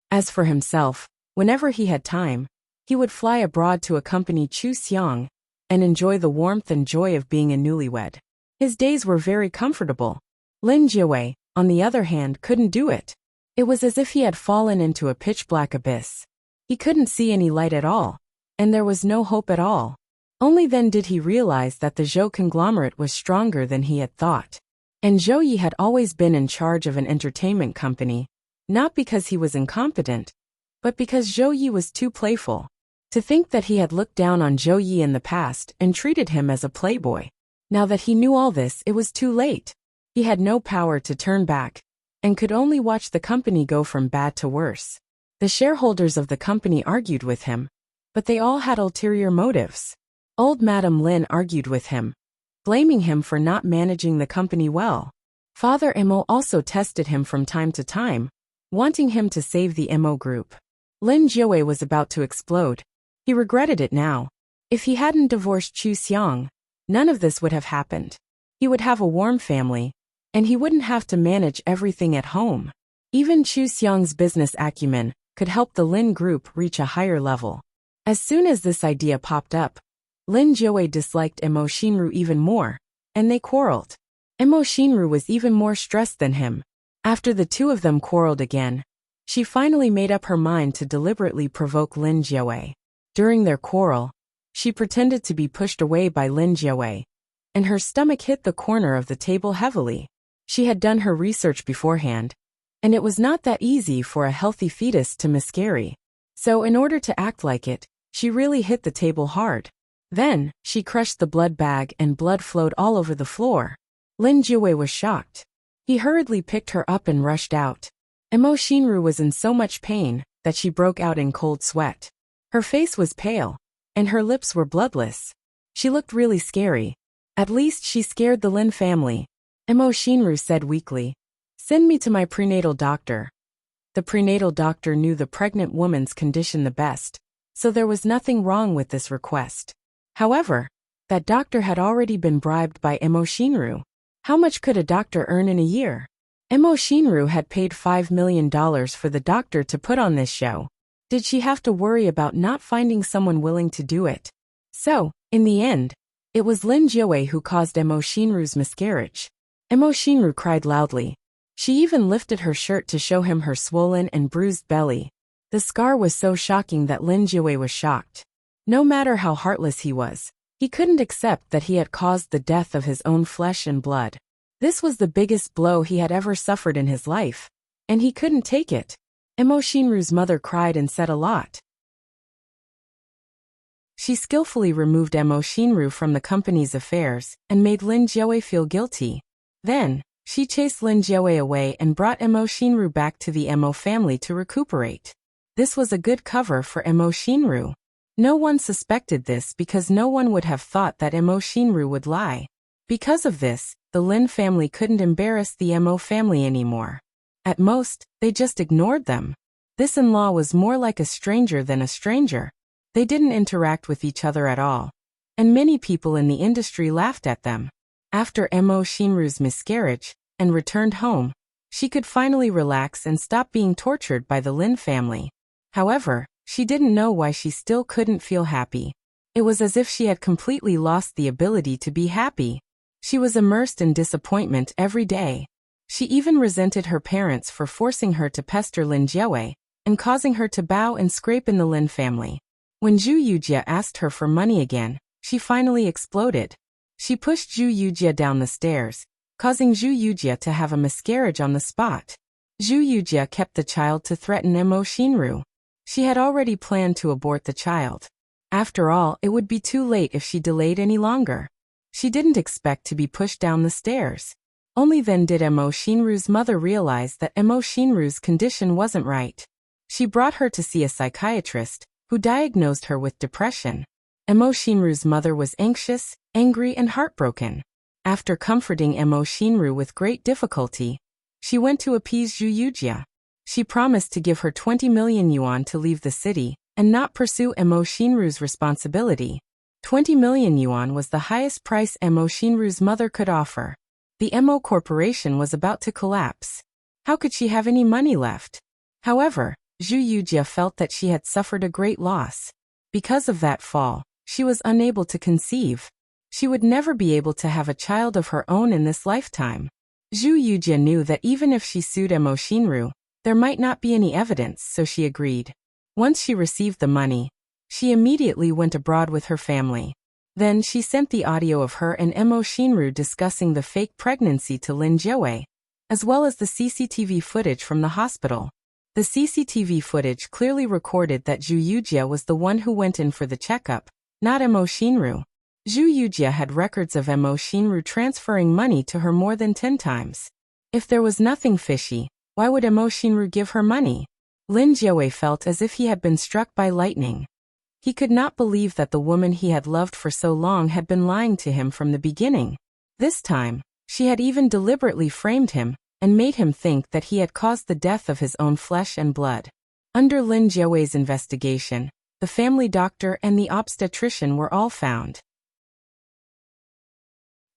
As for himself, whenever he had time, he would fly abroad to accompany Chu Xiang and enjoy the warmth and joy of being a newlywed. His days were very comfortable. Lin Jiawei, on the other hand, couldn't do it. It was as if he had fallen into a pitch-black abyss. He couldn't see any light at all, and there was no hope at all. Only then did he realize that the Zhou conglomerate was stronger than he had thought. And Zhou Yi had always been in charge of an entertainment company, not because he was incompetent, but because Zhou Yi was too playful. To think that he had looked down on Zhou Yi in the past and treated him as a playboy. Now that he knew all this, it was too late. He had no power to turn back, and could only watch the company go from bad to worse. The shareholders of the company argued with him, but they all had ulterior motives. Old Madame Lin argued with him, blaming him for not managing the company well. Father Mo also tested him from time to time, wanting him to save the Mo group. Lin Jiawei was about to explode. He regretted it now. If he hadn't divorced Chu Xiang, none of this would have happened. He would have a warm family, and he wouldn't have to manage everything at home. Even Chu Xiang's business acumen could help the Lin group reach a higher level. As soon as this idea popped up, Lin Jiawei disliked Mo Xinru even more, and they quarreled. Mo Xinru was even more stressed than him. After the two of them quarreled again, she finally made up her mind to deliberately provoke Lin Jiawei. During their quarrel, she pretended to be pushed away by Lin Jiawei, and her stomach hit the corner of the table heavily. She had done her research beforehand, and it was not that easy for a healthy fetus to miscarry. So in order to act like it, she really hit the table hard. Then, she crushed the blood bag and blood flowed all over the floor. Lin Jiawei was shocked. He hurriedly picked her up and rushed out. Mo Xinru was in so much pain that she broke out in cold sweat. Her face was pale, and her lips were bloodless. She looked really scary. At least she scared the Lin family. Mo Xinru said weakly, "Send me to my prenatal doctor." The prenatal doctor knew the pregnant woman's condition the best, so there was nothing wrong with this request. However, that doctor had already been bribed by Mo Xinru. How much could a doctor earn in a year? Mo Xinru had paid $5 million for the doctor to put on this show. Did she have to worry about not finding someone willing to do it? So, in the end, it was Lin Jiawei who caused Mo Xinru's miscarriage. Mo Xinru cried loudly. She even lifted her shirt to show him her swollen and bruised belly. The scar was so shocking that Lin Jiawei was shocked. No matter how heartless he was, he couldn't accept that he had caused the death of his own flesh and blood. This was the biggest blow he had ever suffered in his life, and he couldn't take it. Mo Xinru's mother cried and said a lot. She skillfully removed Mo Xinru from the company's affairs and made Lin Jiawei feel guilty. Then, she chased Lin Jiawei away and brought Mo Xinru back to the Mo family to recuperate. This was a good cover for Mo Xinru. No one suspected this because no one would have thought that Mo Xinru would lie. Because of this, the Lin family couldn't embarrass the Mo family anymore. At most, they just ignored them. This in-law was more like a stranger than a stranger. They didn't interact with each other at all. And many people in the industry laughed at them. After Mo Xinru's miscarriage, and returned home, she could finally relax and stop being tortured by the Lin family. However, she didn't know why she still couldn't feel happy. It was as if she had completely lost the ability to be happy. She was immersed in disappointment every day. She even resented her parents for forcing her to pester Lin Jiawei, and causing her to bow and scrape in the Lin family. When Zhu Yujie asked her for money again, she finally exploded. She pushed Zhu Yujie down the stairs, causing Zhu Yujie to have a miscarriage on the spot. Zhu Yujie kept the child to threaten Mo Xinru. She had already planned to abort the child. After all, it would be too late if she delayed any longer. She didn't expect to be pushed down the stairs. Only then did Mo Xinru's mother realize that Mo Xinru's condition wasn't right. She brought her to see a psychiatrist, who diagnosed her with depression. Mo Xinru's mother was anxious, angry and heartbroken. After comforting Mo Xinru with great difficulty, she went to appease Zhu Yujie. She promised to give her 20 million yuan to leave the city, and not pursue Mo Xinru's responsibility. 20 million yuan was the highest price Mo Xinru's mother could offer. The Mo Corporation was about to collapse. How could she have any money left? However, Zhu Yujie felt that she had suffered a great loss. Because of that fall, she was unable to conceive. She would never be able to have a child of her own in this lifetime. Zhu Yujie knew that even if she sued Mo Xinru, there might not be any evidence, so she agreed. Once she received the money, she immediately went abroad with her family. Then she sent the audio of her and Emo Shinru discussing the fake pregnancy to Lin Jiawei, as well as the CCTV footage from the hospital. The CCTV footage clearly recorded that Zhu Yujia was the one who went in for the checkup, not Emo Shinru. Zhu Yujia had records of Emo Shinru transferring money to her more than 10 times. If there was nothing fishy, why would Emo Shinru give her money? Lin Jiawei felt as if he had been struck by lightning. He could not believe that the woman he had loved for so long had been lying to him from the beginning. This time, she had even deliberately framed him and made him think that he had caused the death of his own flesh and blood. Under Lin Jiawei's investigation, the family doctor and the obstetrician were all found.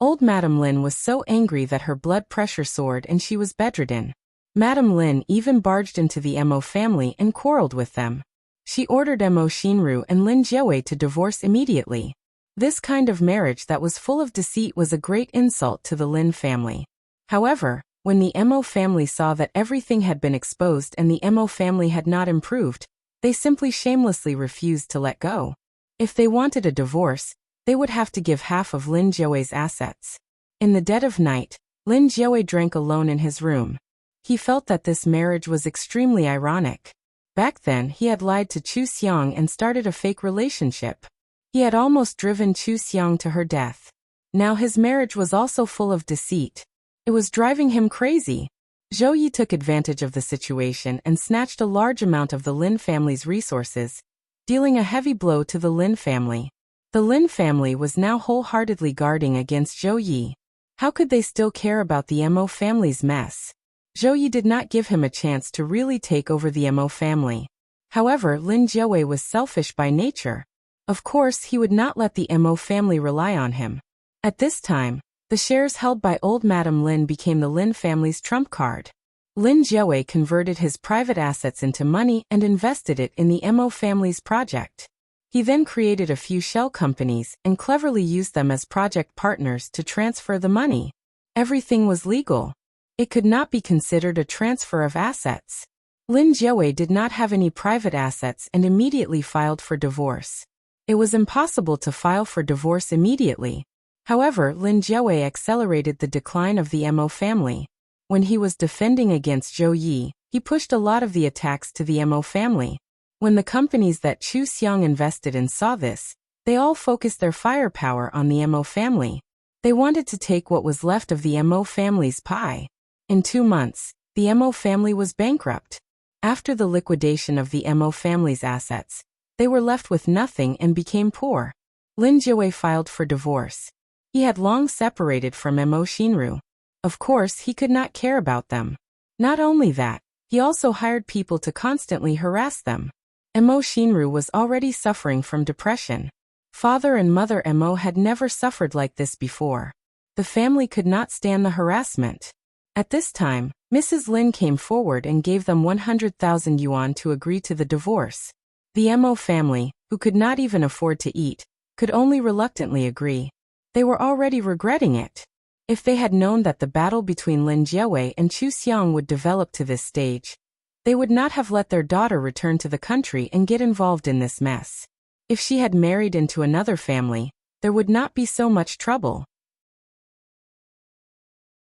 Old Madame Lin was so angry that her blood pressure soared and she was bedridden. Madame Lin even barged into the Emo family and quarreled with them. She ordered Emo Shinru and Lin Jiawei to divorce immediately. This kind of marriage that was full of deceit was a great insult to the Lin family. However, when the Emo family saw that everything had been exposed and the Emo family had not improved, they simply shamelessly refused to let go. If they wanted a divorce, they would have to give half of Lin Jiawei's assets. In the dead of night, Lin Jiawei drank alone in his room. He felt that this marriage was extremely ironic. Back then, he had lied to Chu Xiang and started a fake relationship. He had almost driven Chu Xiang to her death. Now his marriage was also full of deceit. It was driving him crazy. Zhou Yi took advantage of the situation and snatched a large amount of the Lin family's resources, dealing a heavy blow to the Lin family. The Lin family was now wholeheartedly guarding against Zhou Yi. How could they still care about the Emo family's mess? Zhou Yi did not give him a chance to really take over the Emo family. However, Lin Jiawei was selfish by nature. Of course, he would not let the Emo family rely on him. At this time, the shares held by old Madame Lin became the Lin family's trump card. Lin Jiawei converted his private assets into money and invested it in the Emo family's project. He then created a few shell companies and cleverly used them as project partners to transfer the money. Everything was legal. It could not be considered a transfer of assets. Lin Jiawei did not have any private assets and immediately filed for divorce. It was impossible to file for divorce immediately. However, Lin Jiawei accelerated the decline of the Emo family. When he was defending against Zhou Yi, he pushed a lot of the attacks to the Emo family. When the companies that Chu Xiang invested in saw this, they all focused their firepower on the Emo family. They wanted to take what was left of the Emo family's pie. In 2 months, the Emo family was bankrupt. After the liquidation of the Emo family's assets, they were left with nothing and became poor. Lin Jiawei filed for divorce. He had long separated from Emo Shinru. Of course, he could not care about them. Not only that, he also hired people to constantly harass them. Emo Shinru was already suffering from depression. Father and Mother Emo had never suffered like this before. The family could not stand the harassment. At this time, Mrs. Lin came forward and gave them 100,000 yuan to agree to the divorce. The Emo family, who could not even afford to eat, could only reluctantly agree. They were already regretting it. If they had known that the battle between Lin Jiawei and Chu Xiang would develop to this stage, they would not have let their daughter return to the country and get involved in this mess. If she had married into another family, there would not be so much trouble.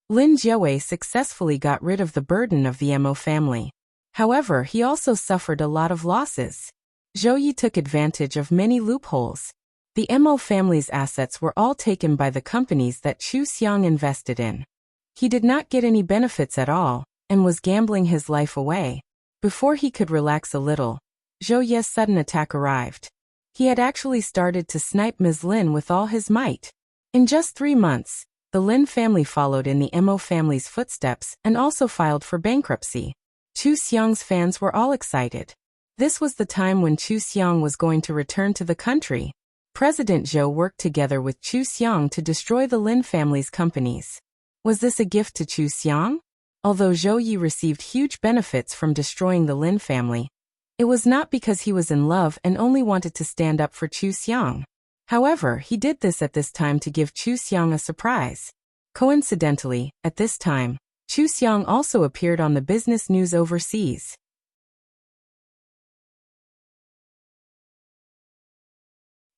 Lin Jiawei successfully got rid of the burden of the Emo family. However, he also suffered a lot of losses. Zhou Yi took advantage of many loopholes. The Emo family's assets were all taken by the companies that Chu Xiang invested in. He did not get any benefits at all, and was gambling his life away. Before he could relax a little, Zhou Yi's sudden attack arrived. He had actually started to snipe Ms. Lin with all his might. In just 3 months, the Lin family followed in the Emo family's footsteps and also filed for bankruptcy. Chu Xiang's fans were all excited. This was the time when Chu Xiang was going to return to the country. President Zhou worked together with Chu Xiang to destroy the Lin family's companies. Was this a gift to Chu Xiang? Although Zhou Yi received huge benefits from destroying the Lin family, it was not because he was in love and only wanted to stand up for Chu Xiang. However, he did this at this time to give Chu Xiang a surprise. Coincidentally, at this time, Chu Xiang also appeared on the business news overseas.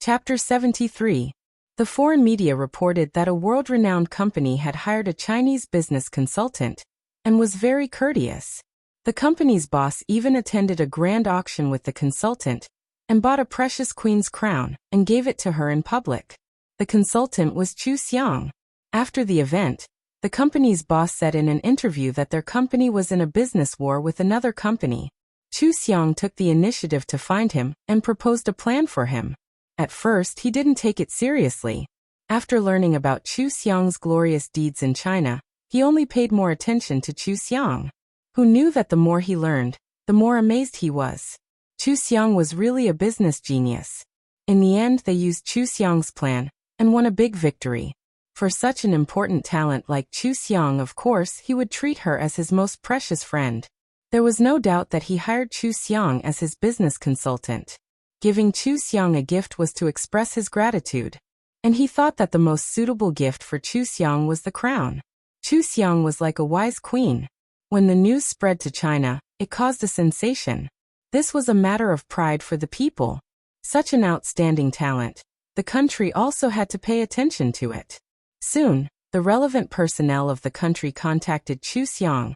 Chapter 73. The foreign media reported that a world-renowned company had hired a Chinese business consultant and was very courteous. The company's boss even attended a grand auction with the consultant and bought a precious queen's crown and gave it to her in public. The consultant was Chu Xiang. After the event, the company's boss said in an interview that their company was in a business war with another company. Chu Xiang took the initiative to find him and proposed a plan for him. At first, he didn't take it seriously. After learning about Chu Xiang's glorious deeds in China, he only paid more attention to Chu Xiang, who knew that the more he learned, the more amazed he was. Chu Xiang was really a business genius. In the end, they used Chu Xiang's plan and won a big victory. For such an important talent like Chu Xiang, of course, he would treat her as his most precious friend. There was no doubt that he hired Chu Xiang as his business consultant. Giving Chu Xiang a gift was to express his gratitude. And he thought that the most suitable gift for Chu Xiang was the crown. Chu Xiang was like a wise queen. When the news spread to China, it caused a sensation. This was a matter of pride for the people. Such an outstanding talent. The country also had to pay attention to it. Soon, the relevant personnel of the country contacted Chu Xiang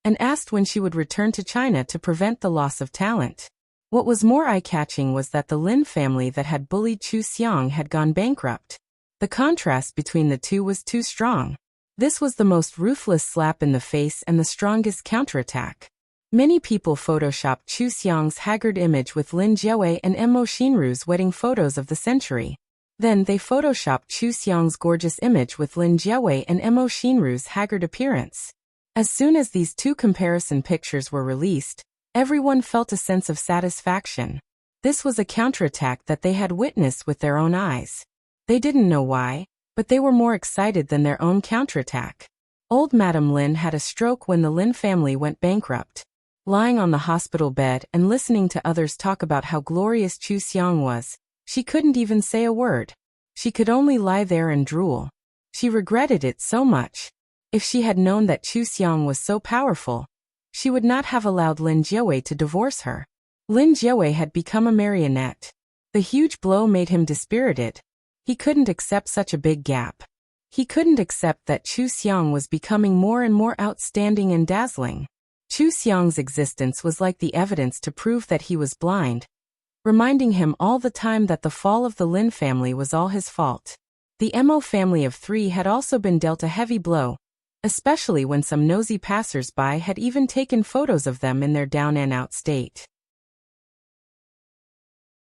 and asked when she would return to China to prevent the loss of talent. What was more eye-catching was that the Lin family that had bullied Chu Xiang had gone bankrupt. The contrast between the two was too strong. This was the most ruthless slap in the face and the strongest counterattack. Many people photoshopped Chu Xiang's haggard image with Lin Jiawei and Mo Xinru's wedding photos of the century. Then they photoshopped Chu Xiang's gorgeous image with Lin Jiawei and Mo Xinru's haggard appearance. As soon as these two comparison pictures were released, everyone felt a sense of satisfaction. This was a counterattack that they had witnessed with their own eyes. They didn't know why, but they were more excited than their own counterattack. Old Madame Lin had a stroke when the Lin family went bankrupt. Lying on the hospital bed and listening to others talk about how glorious Chu Xiang was, she couldn't even say a word. She could only lie there and drool. She regretted it so much. If she had known that Chu Xiang was so powerful, she would not have allowed Lin Jiawei to divorce her. Lin Jiawei had become a marionette. The huge blow made him dispirited. He couldn't accept such a big gap. He couldn't accept that Chu Xiang was becoming more and more outstanding and dazzling. Chu Xiang's existence was like the evidence to prove that he was blind, reminding him all the time that the fall of the Lin family was all his fault. The Mo family of three had also been dealt a heavy blow, especially when some nosy passers-by had even taken photos of them in their down and out state.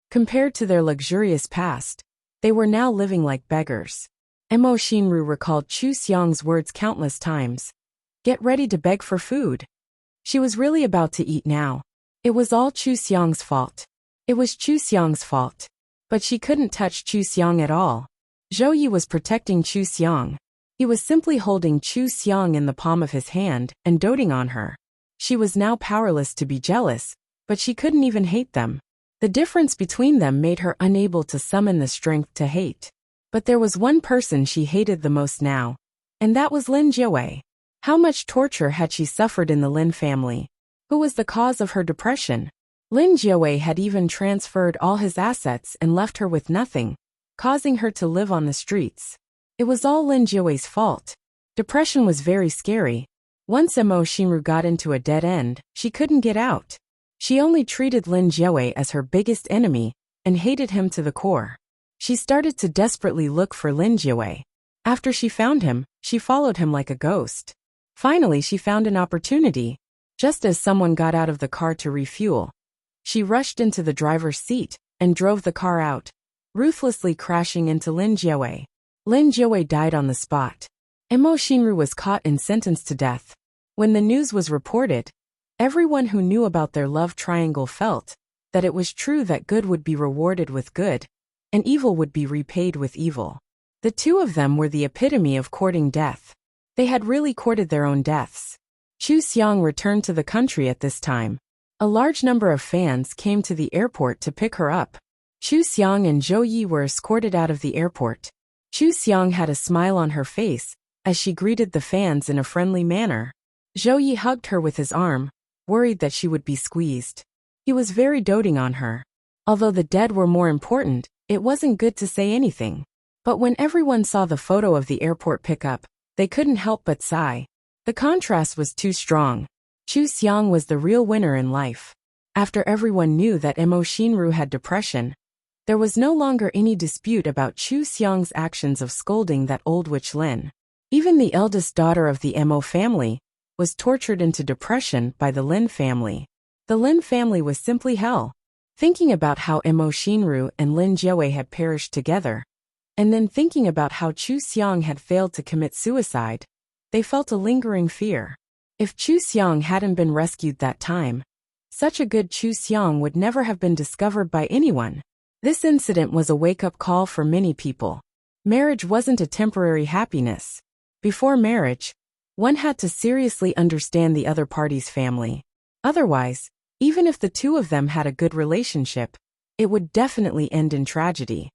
Compared to their luxurious past, they were now living like beggars. Mo Xinru recalled Chu Xiang's words countless times. Get ready to beg for food. She was really about to eat now. It was all Chu Xiang's fault. It was Chu Xiang's fault. But she couldn't touch Chu Xiang at all. Zhou Yi was protecting Chu Xiang. He was simply holding Chu Xiang in the palm of his hand and doting on her. She was now powerless to be jealous, but she couldn't even hate them. The difference between them made her unable to summon the strength to hate. But there was one person she hated the most now, and that was Lin Jiawei. How much torture had she suffered in the Lin family? Who was the cause of her depression? Lin Jiawei had even transferred all his assets and left her with nothing, causing her to live on the streets. It was all Lin Jiawei's fault. Depression was very scary. Once Mo Xinru got into a dead end, she couldn't get out. She only treated Lin Jiawei as her biggest enemy and hated him to the core. She started to desperately look for Lin Jiawei. After she found him, she followed him like a ghost. Finally, she found an opportunity. Just as someone got out of the car to refuel, she rushed into the driver's seat and drove the car out, ruthlessly crashing into Lin Jiawei. Lin Jiawei died on the spot. Mo Xinru was caught and sentenced to death. When the news was reported, everyone who knew about their love triangle felt that it was true that good would be rewarded with good, and evil would be repaid with evil. The two of them were the epitome of courting death. They had really courted their own deaths. Chu Xiang returned to the country at this time. A large number of fans came to the airport to pick her up. Chu Xiang and Zhou Yi were escorted out of the airport. Chu Xiang had a smile on her face as she greeted the fans in a friendly manner. Zhou Yi hugged her with his arm, worried that she would be squeezed. He was very doting on her. Although the dead were more important, it wasn't good to say anything. But when everyone saw the photo of the airport pickup, they couldn't help but sigh. The contrast was too strong. Chu Xiang was the real winner in life. After everyone knew that Mo Xinru had depression, there was no longer any dispute about Chu Xiang's actions of scolding that old witch Lin. Even the eldest daughter of the Mo family was tortured into depression by the Lin family. The Lin family was simply hell. Thinking about how Mo Xinru and Lin Jiawei had perished together, and then thinking about how Chu Xiang had failed to commit suicide, they felt a lingering fear. If Chu Xiang hadn't been rescued that time, such a good Chu Xiang would never have been discovered by anyone. This incident was a wake-up call for many people. Marriage wasn't a temporary happiness. Before marriage, one had to seriously understand the other party's family. Otherwise, even if the two of them had a good relationship, it would definitely end in tragedy.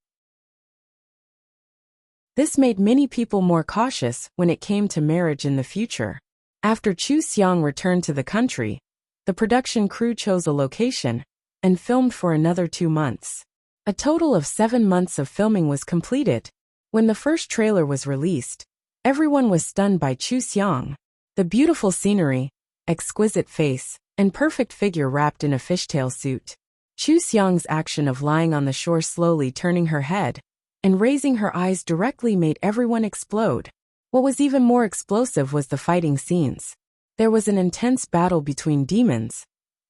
This made many people more cautious when it came to marriage in the future. After Chu Xiang returned to the country, the production crew chose a location and filmed for another 2 months. A total of 7 months of filming was completed. When the first trailer was released, everyone was stunned by Chu Xiang. The beautiful scenery, exquisite face, and perfect figure wrapped in a fishtail suit. Chu Xiang's action of lying on the shore slowly turning her head and raising her eyes directly made everyone explode. What was even more explosive was the fighting scenes. There was an intense battle between demons,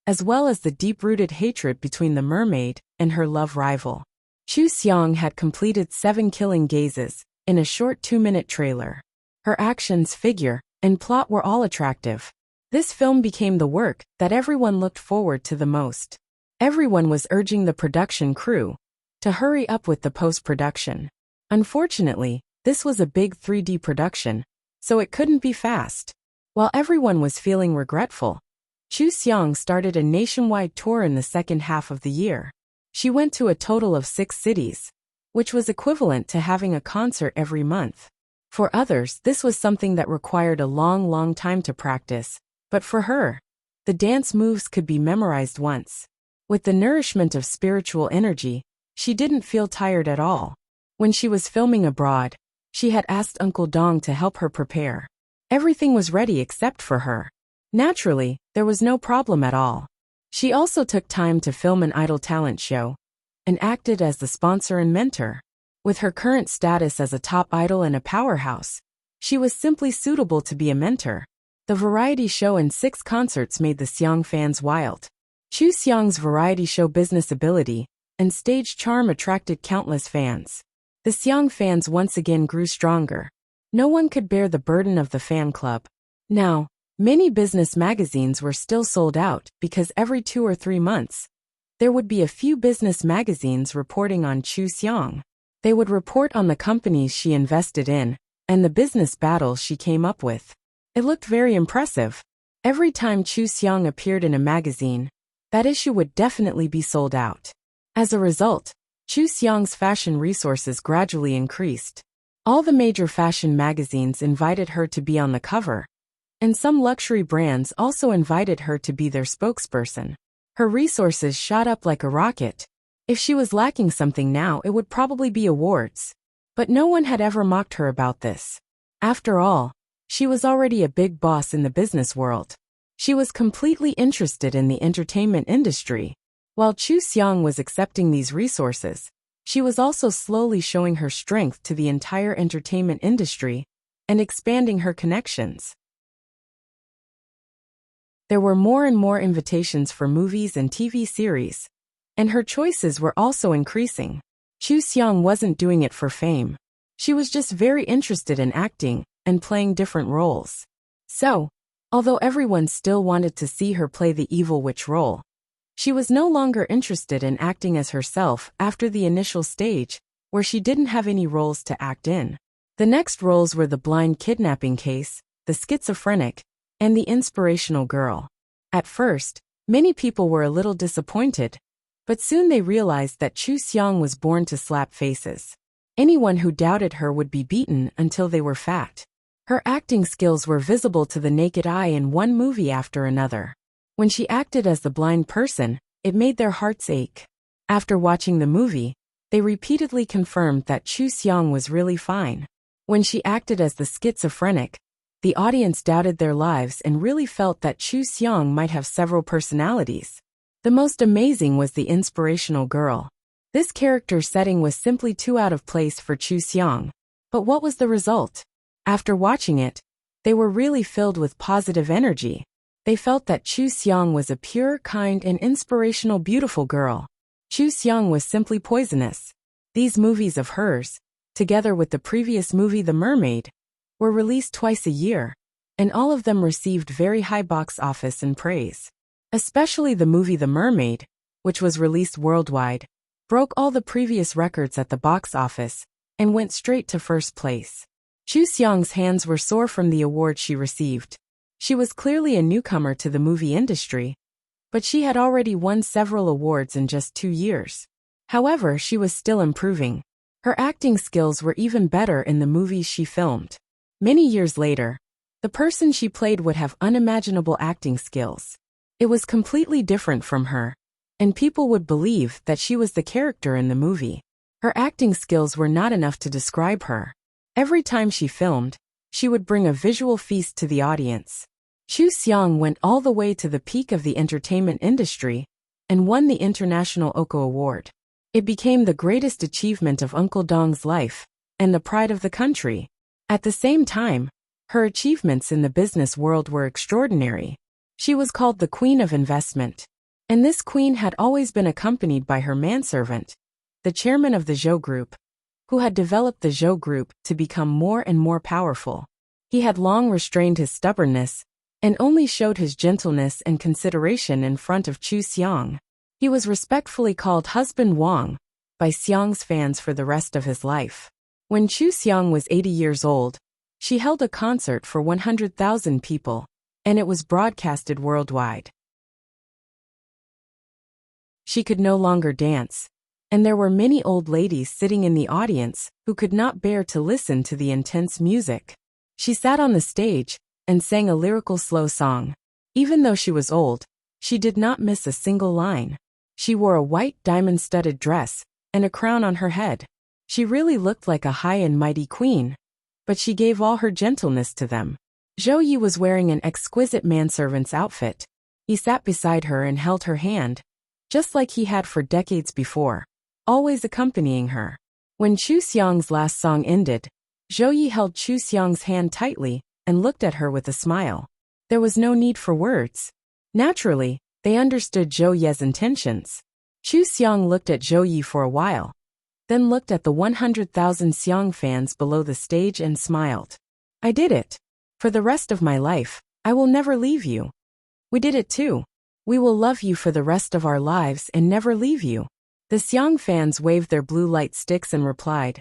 as well as the deep-rooted hatred between the mermaid and her love rival. Chu Xiang had completed 7 killing gazes in a short 2-minute trailer. Her actions, figure, and plot were all attractive. This film became the work that everyone looked forward to the most. Everyone was urging the production crew to hurry up with the post-production. Unfortunately, this was a big 3D production, so it couldn't be fast. While everyone was feeling regretful, Chu Xiang started a nationwide tour in the second half of the year. She went to a total of 6 cities, which was equivalent to having a concert every month. For others, this was something that required a long time to practice, but for her, the dance moves could be memorized once. With the nourishment of spiritual energy, she didn't feel tired at all. When she was filming abroad, she had asked Uncle Dong to help her prepare. Everything was ready except for her. Naturally, there was no problem at all. She also took time to film an idol talent show and acted as the sponsor and mentor. With her current status as a top idol and a powerhouse, she was simply suitable to be a mentor. The variety show and 6 concerts made the Xiang fans wild. Chu Xiang's variety show business ability and stage charm attracted countless fans. The Xiang fans once again grew stronger. No one could bear the burden of the fan club. Now, many business magazines were still sold out because every 2 or 3 months, there would be a few business magazines reporting on Chu Xiang. They would report on the companies she invested in and the business battles she came up with. It looked very impressive. Every time Chu Xiang appeared in a magazine, that issue would definitely be sold out. As a result, Chu Xiang's fashion resources gradually increased. All the major fashion magazines invited her to be on the cover, and some luxury brands also invited her to be their spokesperson. Her resources shot up like a rocket. If she was lacking something now, it would probably be awards. But no one had ever mocked her about this. After all, she was already a big boss in the business world. She was completely interested in the entertainment industry. While Chu Xiang was accepting these resources, she was also slowly showing her strength to the entire entertainment industry and expanding her connections. There were more and more invitations for movies and TV series, and her choices were also increasing. Chu Xiang wasn't doing it for fame. She was just very interested in acting and playing different roles. So, although everyone still wanted to see her play the evil witch role, she was no longer interested in acting as herself after the initial stage, where she didn't have any roles to act in. The next roles were the blind kidnapping case, the schizophrenic, and the inspirational girl. At first, many people were a little disappointed, but soon they realized that Chu Xiang was born to slap faces. Anyone who doubted her would be beaten until they were fat. Her acting skills were visible to the naked eye in one movie after another. When she acted as the blind person, it made their hearts ache. After watching the movie, They repeatedly confirmed that Chu Xiang was really fine. When she acted as the schizophrenic, the audience doubted their lives and really felt that Chu Xiang might have several personalities. The most amazing was the inspirational girl. This character setting was simply too out of place for Chu Xiang. But what was the result? After watching it, they were really filled with positive energy. They felt that Chu Xiang was a pure, kind, and inspirational beautiful girl. Chu Xiang was simply poisonous. These movies of hers, together with the previous movie The Mermaid, were released twice a year, and all of them received very high box office and praise. Especially the movie The Mermaid, which was released worldwide, broke all the previous records at the box office, and went straight to first place. Chu Xiang's hands were sore from the award she received. She was clearly a newcomer to the movie industry, but she had already won several awards in just 2 years. However, she was still improving. Her acting skills were even better in the movies she filmed. Many years later, the person she played would have unimaginable acting skills. It was completely different from her, and people would believe that she was the character in the movie. Her acting skills were not enough to describe her. Every time she filmed, she would bring a visual feast to the audience. Chu Xiang went all the way to the peak of the entertainment industry and won the International Oko Award. It became the greatest achievement of Uncle Dong's life and the pride of the country. At the same time, her achievements in the business world were extraordinary. She was called the Queen of Investment, and this queen had always been accompanied by her manservant, the chairman of the Zhou Group, who had developed the Zhou Group to become more and more powerful. He had long restrained his stubbornness and only showed his gentleness and consideration in front of Chu Xiang. He was respectfully called Husband Wang by Xiang's fans for the rest of his life. When Chu Xiang was 80 years old, she held a concert for 100,000 people, and it was broadcasted worldwide. She could no longer dance, and there were many old ladies sitting in the audience who could not bear to listen to the intense music. She sat on the stage and sang a lyrical slow song. Even though she was old, she did not miss a single line. She wore a white diamond-studded dress and a crown on her head. She really looked like a high and mighty queen, but she gave all her gentleness to them. Zhou Yi was wearing an exquisite manservant's outfit. He sat beside her and held her hand, just like he had for decades before, always accompanying her. When Chu Xiang's last song ended, Zhou Yi held Chu Xiang's hand tightly and looked at her with a smile. There was no need for words. Naturally, they understood Zhou Ye's intentions. Chu Xiang looked at Zhou Yi for a while, then looked at the 100,000 Xiang fans below the stage and smiled. I did it. For the rest of my life, I will never leave you. We did it too. We will love you for the rest of our lives and never leave you. The Xiang fans waved their blue light sticks and replied,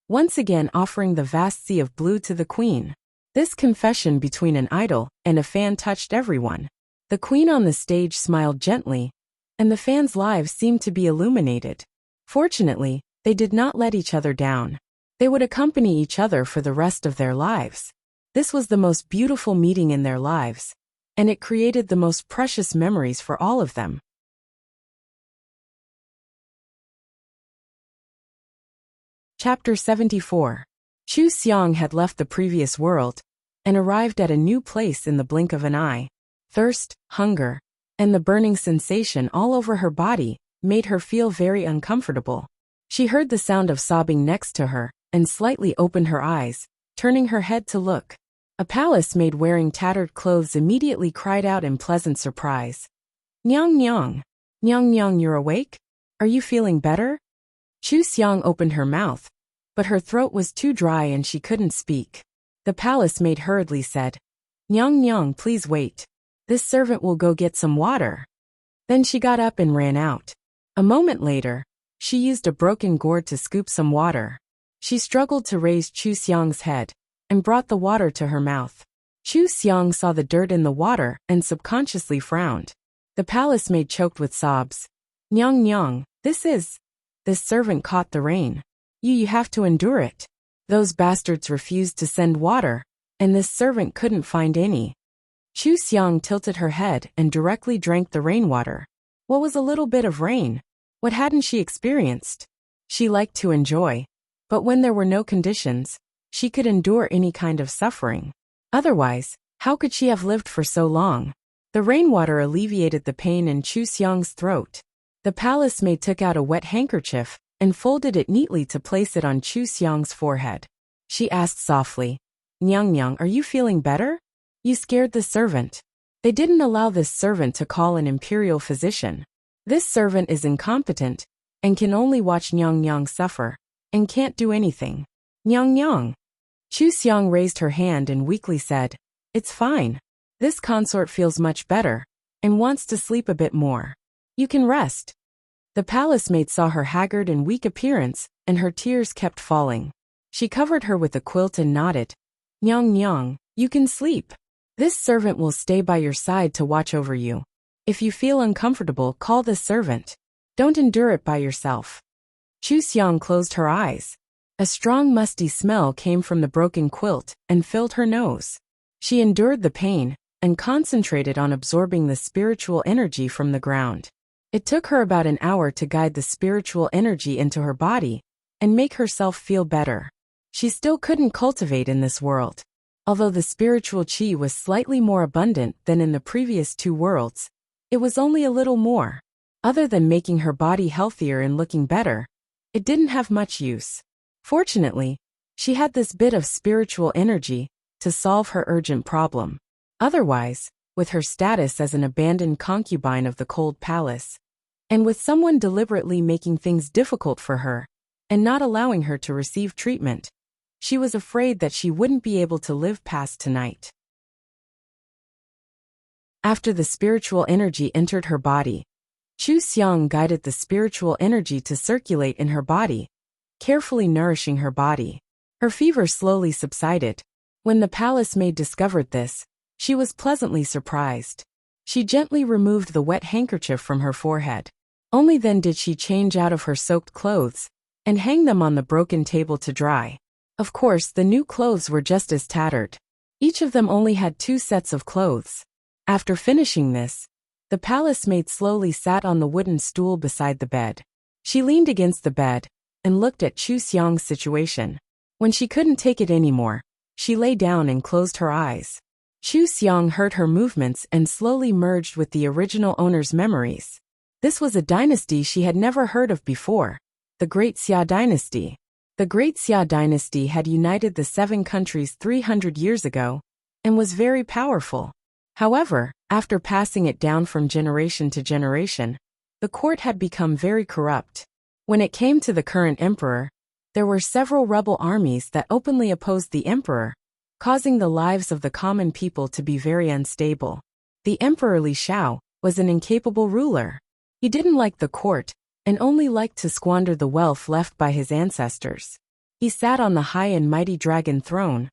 once again offering the vast sea of blue to the queen. This confession between an idol and a fan touched everyone. The queen on the stage smiled gently, and the fans' lives seemed to be illuminated. Fortunately, they did not let each other down. They would accompany each other for the rest of their lives. This was the most beautiful meeting in their lives, and it created the most precious memories for all of them. Chapter 74. Chu Xiang had left the previous world and arrived at a new place in the blink of an eye. Thirst, hunger, and the burning sensation all over her body made her feel very uncomfortable. She heard the sound of sobbing next to her and slightly opened her eyes, turning her head to look. A palace maid wearing tattered clothes immediately cried out in pleasant surprise. Nyang Nyang! Nyang Nyang, you're awake? Are you feeling better? Chu Xiang opened her mouth, but her throat was too dry and she couldn't speak. The palace maid hurriedly said, Nyang Nyang, please wait. This servant will go get some water. Then she got up and ran out. A moment later, she used a broken gourd to scoop some water. She struggled to raise Chu Xiang's head and brought the water to her mouth. Chu Xiang saw the dirt in the water and subconsciously frowned. The palace maid choked with sobs. Nyang Nyang, this servant caught the rain. You have to endure it. Those bastards refused to send water, and this servant couldn't find any. Chu Xiang tilted her head and directly drank the rainwater. What was a little bit of rain? What hadn't she experienced? She liked to enjoy. But when there were no conditions, she could endure any kind of suffering. Otherwise, how could she have lived for so long? The rainwater alleviated the pain in Chu Xiang's throat. The palace maid took out a wet handkerchief and folded it neatly to place it on Chu Xiang's forehead. She asked softly, "Nyang Nyang, are you feeling better? You scared the servant." They didn't allow this servant to call an imperial physician. This servant is incompetent and can only watch Nyang Nyang suffer and can't do anything. Nyang Nyang. Chu Xiang raised her hand and weakly said, "It's fine. This consort feels much better and wants to sleep a bit more. You can rest." The palace maid saw her haggard and weak appearance, and her tears kept falling. She covered her with a quilt and nodded. "Nyang Nyang, you can sleep. This servant will stay by your side to watch over you. If you feel uncomfortable, call this servant. Don't endure it by yourself." Chu Xiang closed her eyes. A strong musty smell came from the broken quilt and filled her nose. She endured the pain and concentrated on absorbing the spiritual energy from the ground. It took her about an hour to guide the spiritual energy into her body and make herself feel better. She still couldn't cultivate in this world. Although the spiritual qi was slightly more abundant than in the previous two worlds, it was only a little more. Other than making her body healthier and looking better, it didn't have much use. Fortunately, she had this bit of spiritual energy to solve her urgent problem. Otherwise, with her status as an abandoned concubine of the cold palace, and with someone deliberately making things difficult for her and not allowing her to receive treatment, she was afraid that she wouldn't be able to live past tonight. After the spiritual energy entered her body, Chu Xiang guided the spiritual energy to circulate in her body, carefully nourishing her body. Her fever slowly subsided. When the palace maid discovered this, she was pleasantly surprised. She gently removed the wet handkerchief from her forehead. Only then did she change out of her soaked clothes and hang them on the broken table to dry. Of course, the new clothes were just as tattered. Each of them only had 2 sets of clothes. After finishing this, the palace maid slowly sat on the wooden stool beside the bed. She leaned against the bed and looked at Chu Xiang's situation. When she couldn't take it anymore, she lay down and closed her eyes. Chu Xiang heard her movements and slowly merged with the original owner's memories. This was a dynasty she had never heard of before, the Great Xia Dynasty. The Great Xia Dynasty had united the 7 countries 300 years ago and was very powerful. However, after passing it down from generation to generation, the court had become very corrupt. When it came to the current emperor, there were several rebel armies that openly opposed the emperor, causing the lives of the common people to be very unstable. The Emperor Li Shao was an incapable ruler. He didn't like the court and only liked to squander the wealth left by his ancestors. He sat on the high and mighty dragon throne,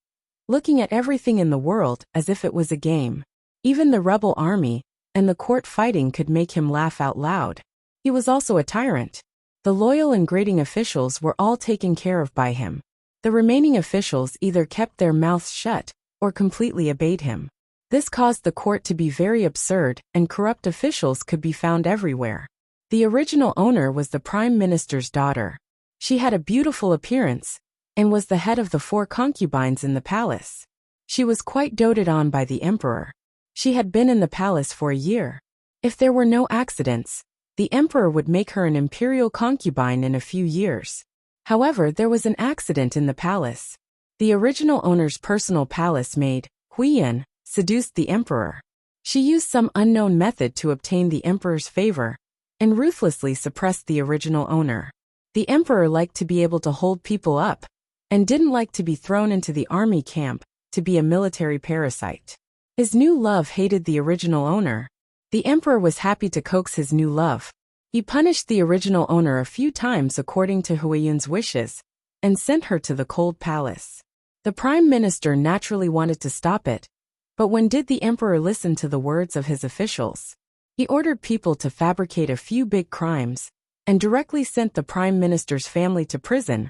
looking at everything in the world as if it was a game. Even the rebel army and the court fighting could make him laugh out loud. He was also a tyrant. The loyal and grading officials were all taken care of by him. The remaining officials either kept their mouths shut or completely obeyed him. This caused the court to be very absurd, and corrupt officials could be found everywhere. The original owner was the prime minister's daughter. She had a beautiful appearance and was the head of the 4 concubines in the palace. She was quite doted on by the emperor. She had been in the palace for a year. If there were no accidents, the emperor would make her an imperial concubine in a few years. However, there was an accident in the palace. The original owner's personal palace maid, Huiyan, seduced the emperor. She used some unknown method to obtain the emperor's favor and ruthlessly suppressed the original owner. The emperor liked to be able to hold people up and didn't like to be thrown into the army camp to be a military parasite. His new love hated the original owner. The emperor was happy to coax his new love. He punished the original owner a few times according to Huiyun's wishes and sent her to the cold palace. The prime minister naturally wanted to stop it, but when did the emperor listen to the words of his officials? He ordered people to fabricate a few big crimes and directly sent the prime minister's family to prison,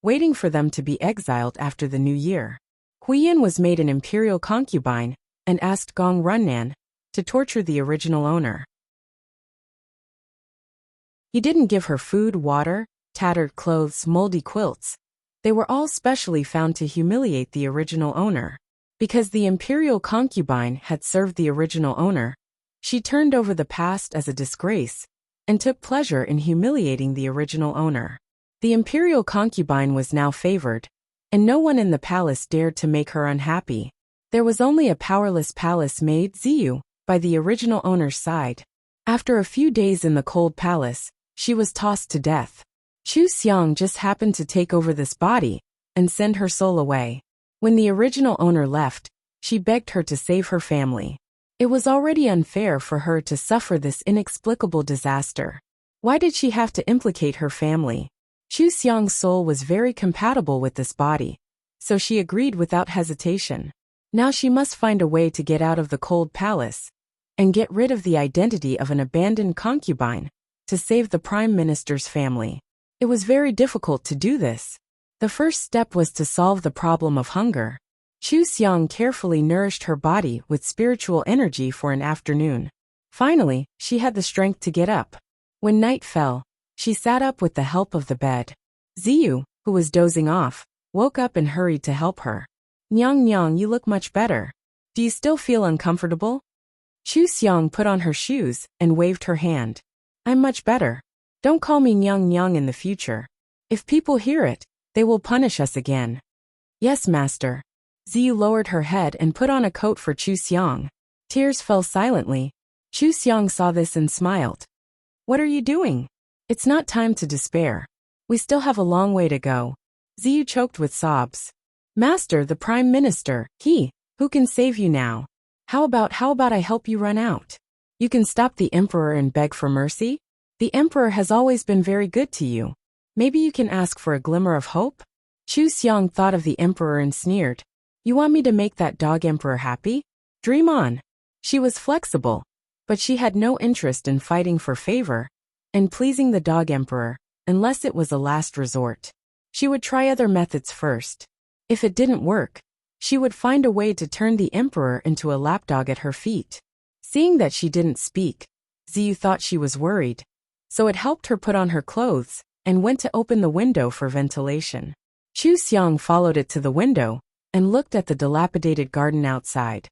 waiting for them to be exiled after the new year. Huiyan was made an imperial concubine and asked Gong Runnan to torture the original owner. He didn't give her food, water, tattered clothes, moldy quilts. They were all specially found to humiliate the original owner. Because the imperial concubine had served the original owner, she turned over the past as a disgrace and took pleasure in humiliating the original owner. The imperial concubine was now favored, and no one in the palace dared to make her unhappy. There was only a powerless palace maid, Ziyu, by the original owner's side. After a few days in the cold palace, she was tossed to death. Chu Xiang just happened to take over this body and send her soul away. When the original owner left, she begged her to save her family. It was already unfair for her to suffer this inexplicable disaster. Why did she have to implicate her family? Chu Xiang's soul was very compatible with this body, so she agreed without hesitation. Now she must find a way to get out of the cold palace and get rid of the identity of an abandoned concubine to save the prime minister's family. It was very difficult to do this. The first step was to solve the problem of hunger. Chu Xiang carefully nourished her body with spiritual energy for an afternoon. Finally, she had the strength to get up. When night fell, she sat up with the help of the bed. Ziyu, who was dozing off, woke up and hurried to help her. Nyang Nyang, you look much better. Do you still feel uncomfortable? Chu Xiang put on her shoes and waved her hand. I'm much better. Don't call me Nyang Nyang in the future. If people hear it, they will punish us again. Yes, master. Ziyu lowered her head and put on a coat for Chu Xiang. Tears fell silently. Chu Xiang saw this and smiled. What are you doing? It's not time to despair. We still have a long way to go. Ziyu choked with sobs. Master, the Prime Minister, who can save you now? How about I help you run out? You can stop the Emperor and beg for mercy? The Emperor has always been very good to you. Maybe you can ask for a glimmer of hope? Chu Xiang thought of the Emperor and sneered. You want me to make that dog Emperor happy? Dream on. She was flexible, but she had no interest in fighting for favor and pleasing the dog Emperor, unless it was a last resort. She would try other methods first. If it didn't work, she would find a way to turn the Emperor into a lapdog at her feet. Seeing that she didn't speak, Ziyu thought she was worried, so it helped her put on her clothes and went to open the window for ventilation. Chu Xiang followed it to the window and looked at the dilapidated garden outside.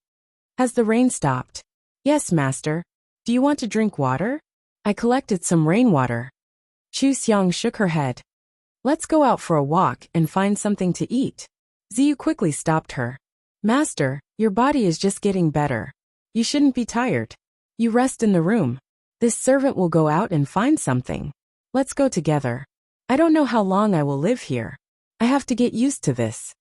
Has the rain stopped? Yes, master. Do you want to drink water? I collected some rainwater. Chu Xiang shook her head. Let's go out for a walk and find something to eat. Ziyu quickly stopped her. Master, your body is just getting better. You shouldn't be tired. You rest in the room. This servant will go out and find something. Let's go together. I don't know how long I will live here. I have to get used to this.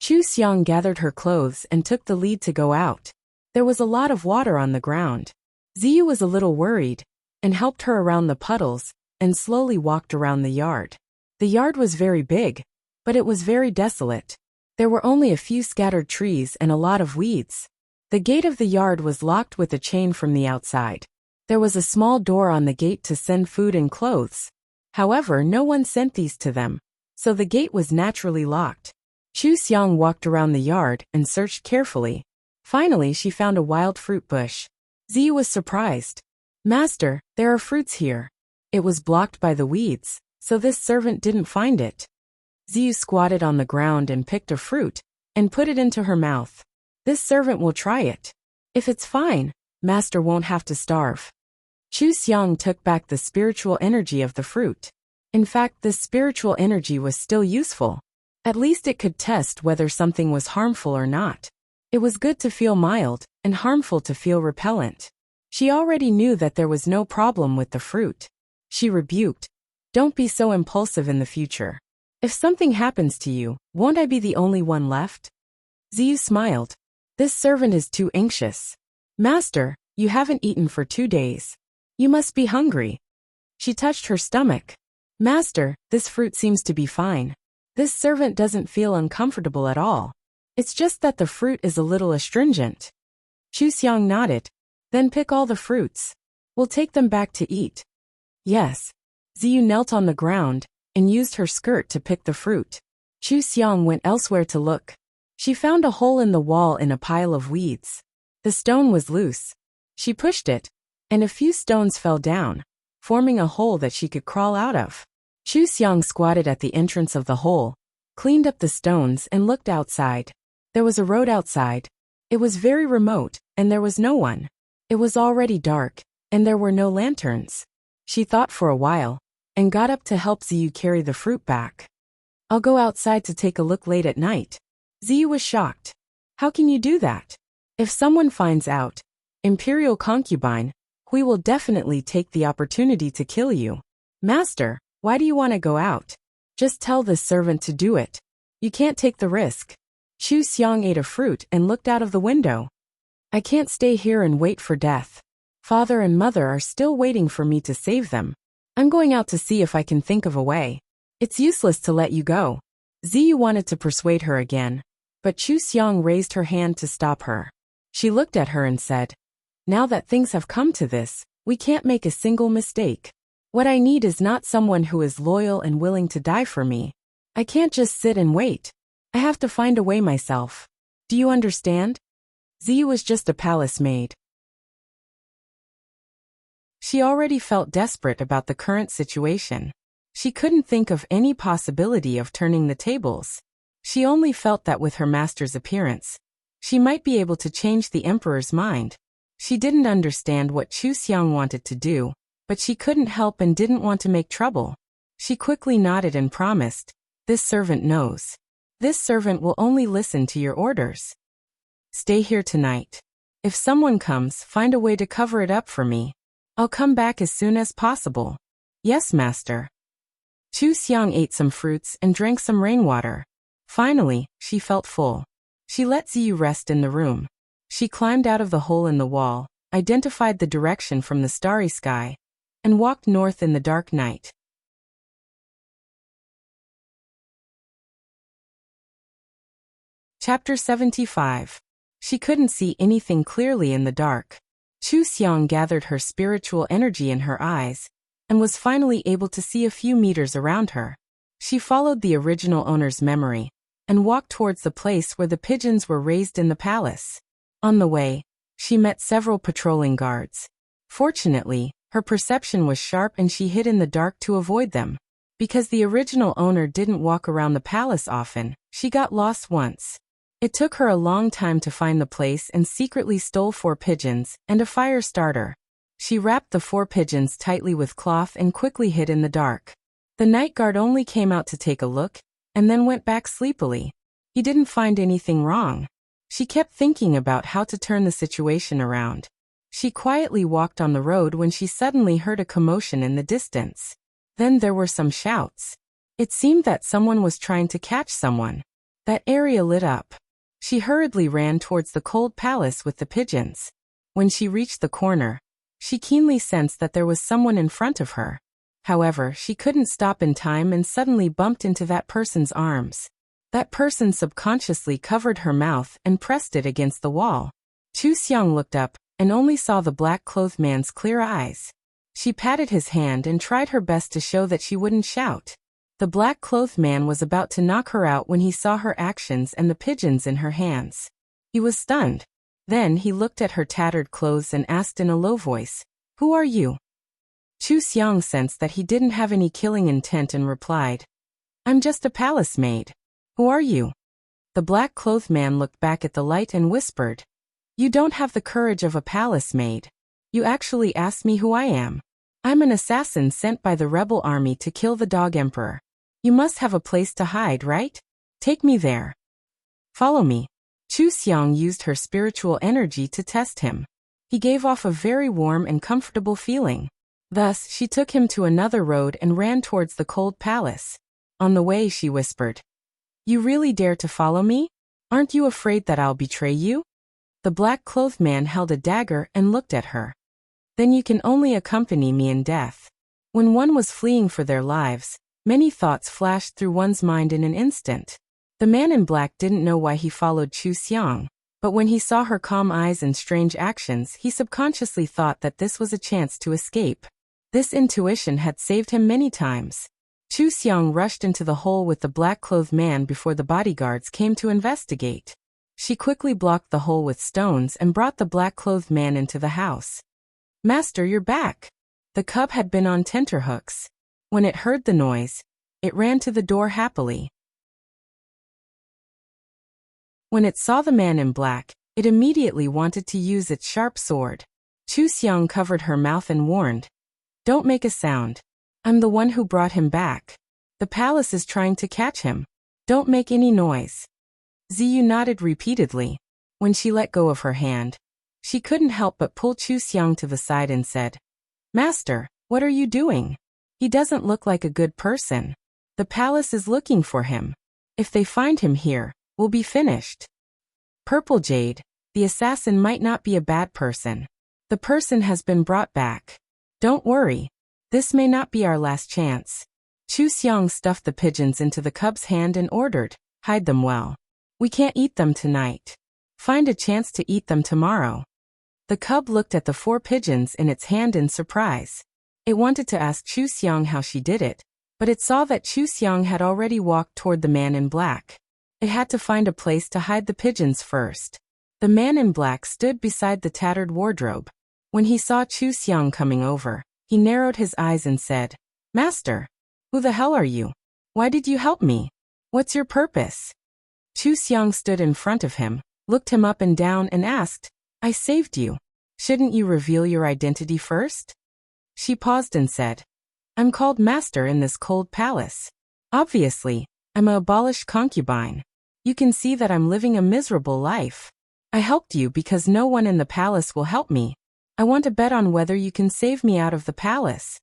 Chu Xiang gathered her clothes and took the lead to go out. There was a lot of water on the ground. Ziyu was a little worried and helped her around the puddles and slowly walked around the yard. The yard was very big, but it was very desolate. There were only a few scattered trees and a lot of weeds. The gate of the yard was locked with a chain from the outside. There was a small door on the gate to send food and clothes. However, no one sent these to them, so the gate was naturally locked. Chu Xiang walked around the yard and searched carefully. Finally, she found a wild fruit bush. Ziyu was surprised. Master, there are fruits here. It was blocked by the weeds, so this servant didn't find it. Ziyu squatted on the ground and picked a fruit and put it into her mouth. This servant will try it. If it's fine, master won't have to starve. Chu Xiang took back the spiritual energy of the fruit. In fact, this spiritual energy was still useful. At least it could test whether something was harmful or not. It was good to feel mild and harmful to feel repellent. She already knew that there was no problem with the fruit. She rebuked, "Don't be so impulsive in the future. If something happens to you, won't I be the only one left?" Ziyu smiled. This servant is too anxious. Master, you haven't eaten for 2 days. You must be hungry. She touched her stomach. Master, this fruit seems to be fine. This servant doesn't feel uncomfortable at all. It's just that the fruit is a little astringent. Chu Xiang nodded. Then pick all the fruits. We'll take them back to eat. Yes. Ziyu knelt on the ground and used her skirt to pick the fruit. Chu Xiang went elsewhere to look. She found a hole in the wall in a pile of weeds. The stone was loose. She pushed it, and a few stones fell down. forming a hole that she could crawl out of. Chu Xiang squatted at the entrance of the hole, cleaned up the stones and looked outside. There was a road outside. It was very remote, and there was no one. It was already dark, and there were no lanterns. She thought for a while, and got up to help Ziyu carry the fruit back. I'll go outside to take a look late at night. Ziyu was shocked. How can you do that? If someone finds out, Imperial concubine, we will definitely take the opportunity to kill you. Master, why do you want to go out? Just tell this servant to do it. You can't take the risk. Chu Xiang ate a fruit and looked out of the window. I can't stay here and wait for death. Father and mother are still waiting for me to save them. I'm going out to see if I can think of a way. It's useless to let you go. Ziyu wanted to persuade her again, but Chu Xiang raised her hand to stop her. She looked at her and said, now that things have come to this, we can't make a single mistake. What I need is not someone who is loyal and willing to die for me. I can't just sit and wait. I have to find a way myself. Do you understand? Ziyu was just a palace maid. She already felt desperate about the current situation. She couldn't think of any possibility of turning the tables. She only felt that with her master's appearance, she might be able to change the emperor's mind. She didn't understand what Chu Xiang wanted to do, but she couldn't help and didn't want to make trouble. She quickly nodded and promised, this servant knows. This servant will only listen to your orders. Stay here tonight. If someone comes, find a way to cover it up for me. I'll come back as soon as possible. Yes, master. Chu Xiang ate some fruits and drank some rainwater. Finally, she felt full. She let Ziyu rest in the room. She climbed out of the hole in the wall, identified the direction from the starry sky, and walked north in the dark night. Chapter 75. She couldn't see anything clearly in the dark. Chu Xiang gathered her spiritual energy in her eyes, and was finally able to see a few meters around her. She followed the original owner's memory, and walked towards the place where the pigeons were raised in the palace. On the way, she met several patrolling guards. Fortunately, her perception was sharp and she hid in the dark to avoid them. Because the original owner didn't walk around the palace often, she got lost once. It took her a long time to find the place and secretly stole 4 pigeons and a fire starter. She wrapped the 4 pigeons tightly with cloth and quickly hid in the dark. The night guard only came out to take a look, and then went back sleepily. He didn't find anything wrong. She kept thinking about how to turn the situation around. She quietly walked on the road when she suddenly heard a commotion in the distance. Then there were some shouts. It seemed that someone was trying to catch someone. That area lit up. She hurriedly ran towards the cold palace with the pigeons. When she reached the corner, she keenly sensed that there was someone in front of her. However, she couldn't stop in time and suddenly bumped into that person's arms. That person subconsciously covered her mouth and pressed it against the wall. Chu Xiang looked up and only saw the black-clothed man's clear eyes. She patted his hand and tried her best to show that she wouldn't shout. The black-clothed man was about to knock her out when he saw her actions and the pigeons in her hands. He was stunned. Then he looked at her tattered clothes and asked in a low voice, "Who are you?" Chu Xiang sensed that he didn't have any killing intent and replied, "I'm just a palace maid. Who are you?" The black-clothed man looked back at the light and whispered, "You don't have the courage of a palace maid. You actually asked me who I am. I'm an assassin sent by the rebel army to kill the dog emperor. You must have a place to hide, right? Take me there. Follow me." Chu Xiang used her spiritual energy to test him. He gave off a very warm and comfortable feeling. Thus, she took him to another road and ran towards the cold palace. On the way, she whispered, "You really dare to follow me? Aren't you afraid that I'll betray you?" The black-clothed man held a dagger and looked at her. "Then you can only accompany me in death." When one was fleeing for their lives, many thoughts flashed through one's mind in an instant. The man in black didn't know why he followed Chu Xiang, but when he saw her calm eyes and strange actions, he subconsciously thought that this was a chance to escape. This intuition had saved him many times. Chu Xiang rushed into the hole with the black-clothed man before the bodyguards came to investigate. She quickly blocked the hole with stones and brought the black-clothed man into the house. "Master, you're back. The cub had been on tenterhooks. When it heard the noise, it ran to the door happily. When it saw the man in black, it immediately wanted to use its sharp sword. Chu Xiang covered her mouth and warned, "Don't make a sound. I'm the one who brought him back. The palace is trying to catch him. Don't make any noise." Ziyu nodded repeatedly. When she let go of her hand, she couldn't help but pull Chu Xiang to the side and said, "Master, what are you doing? He doesn't look like a good person. The palace is looking for him. If they find him here, we'll be finished." Purple Jade, the assassin might not be a bad person. The person has been brought back. Don't worry. This may not be our last chance. Chu Xiang stuffed the pigeons into the cub's hand and ordered, "Hide them well. We can't eat them tonight. Find a chance to eat them tomorrow." The cub looked at the 4 pigeons in its hand in surprise. It wanted to ask Chu Xiang how she did it, but it saw that Chu Xiang had already walked toward the man in black. It had to find a place to hide the pigeons first. The man in black stood beside the tattered wardrobe. When he saw Chu Xiang coming over, he narrowed his eyes and said, "Master, who the hell are you? Why did you help me? What's your purpose?" Chu Xiang stood in front of him, looked him up and down and asked, "I saved you. Shouldn't you reveal your identity first?" She paused and said, "I'm called Master in this cold palace. Obviously, I'm an abolished concubine. You can see that I'm living a miserable life. I helped you because no one in the palace will help me. I want to bet on whether you can save me out of the palace."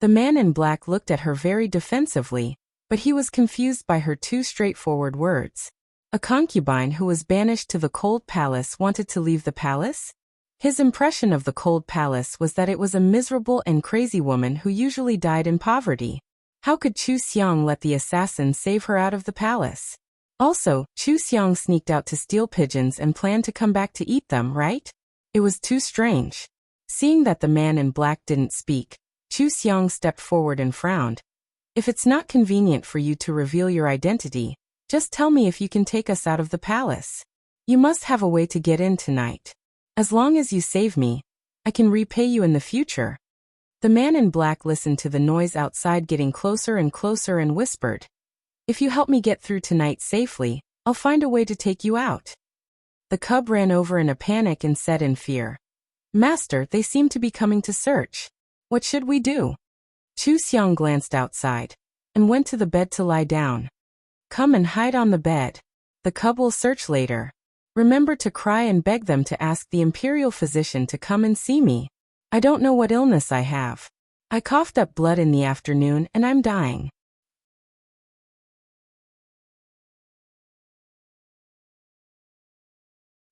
The man in black looked at her very defensively, but he was confused by her 2 straightforward words. A concubine who was banished to the cold palace wanted to leave the palace? His impression of the cold palace was that it was a miserable and crazy woman who usually died in poverty. How could Chu Xiang let the assassin save her out of the palace? Also, Chu Xiang sneaked out to steal pigeons and planned to come back to eat them, right? It was too strange. Seeing that the man in black didn't speak, Chu Xiang stepped forward and frowned. "If it's not convenient for you to reveal your identity, just tell me if you can take us out of the palace. You must have a way to get in tonight. As long as you save me, I can repay you in the future." The man in black listened to the noise outside getting closer and closer and whispered, "If you help me get through tonight safely, I'll find a way to take you out." The cub ran over in a panic and said in fear, "Master, they seem to be coming to search. What should we do?" Chu Xiang glanced outside and went to the bed to lie down. "Come and hide on the bed. The cub will search later. Remember to cry and beg them to ask the imperial physician to come and see me. I don't know what illness I have. I coughed up blood in the afternoon and I'm dying."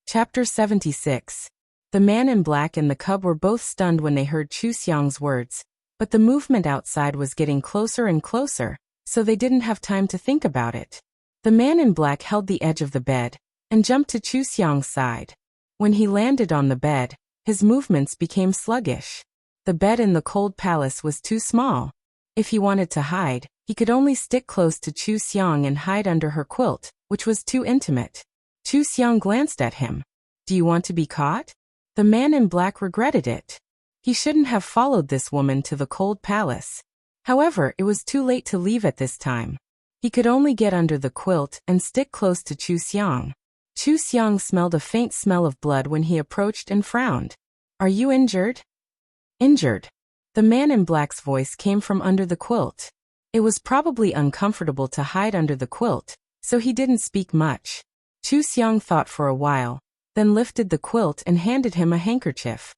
Chapter 76. The man in black and the cub were both stunned when they heard Chu Xiang's words, but the movement outside was getting closer and closer, so they didn't have time to think about it. The man in black held the edge of the bed and jumped to Chu Xiang's side. When he landed on the bed, his movements became sluggish. The bed in the cold palace was too small. If he wanted to hide, he could only stick close to Chu Xiang and hide under her quilt, which was too intimate. Chu Xiang glanced at him. "Do you want to be caught?" The man in black regretted it. He shouldn't have followed this woman to the cold palace. However, it was too late to leave at this time. He could only get under the quilt and stick close to Chu Xiang. Chu Xiang smelled a faint smell of blood when he approached and frowned. "Are you injured?" "Injured?" The man in black's voice came from under the quilt. It was probably uncomfortable to hide under the quilt, so he didn't speak much. Chu Xiang thought for a while, then lifted the quilt and handed him a handkerchief.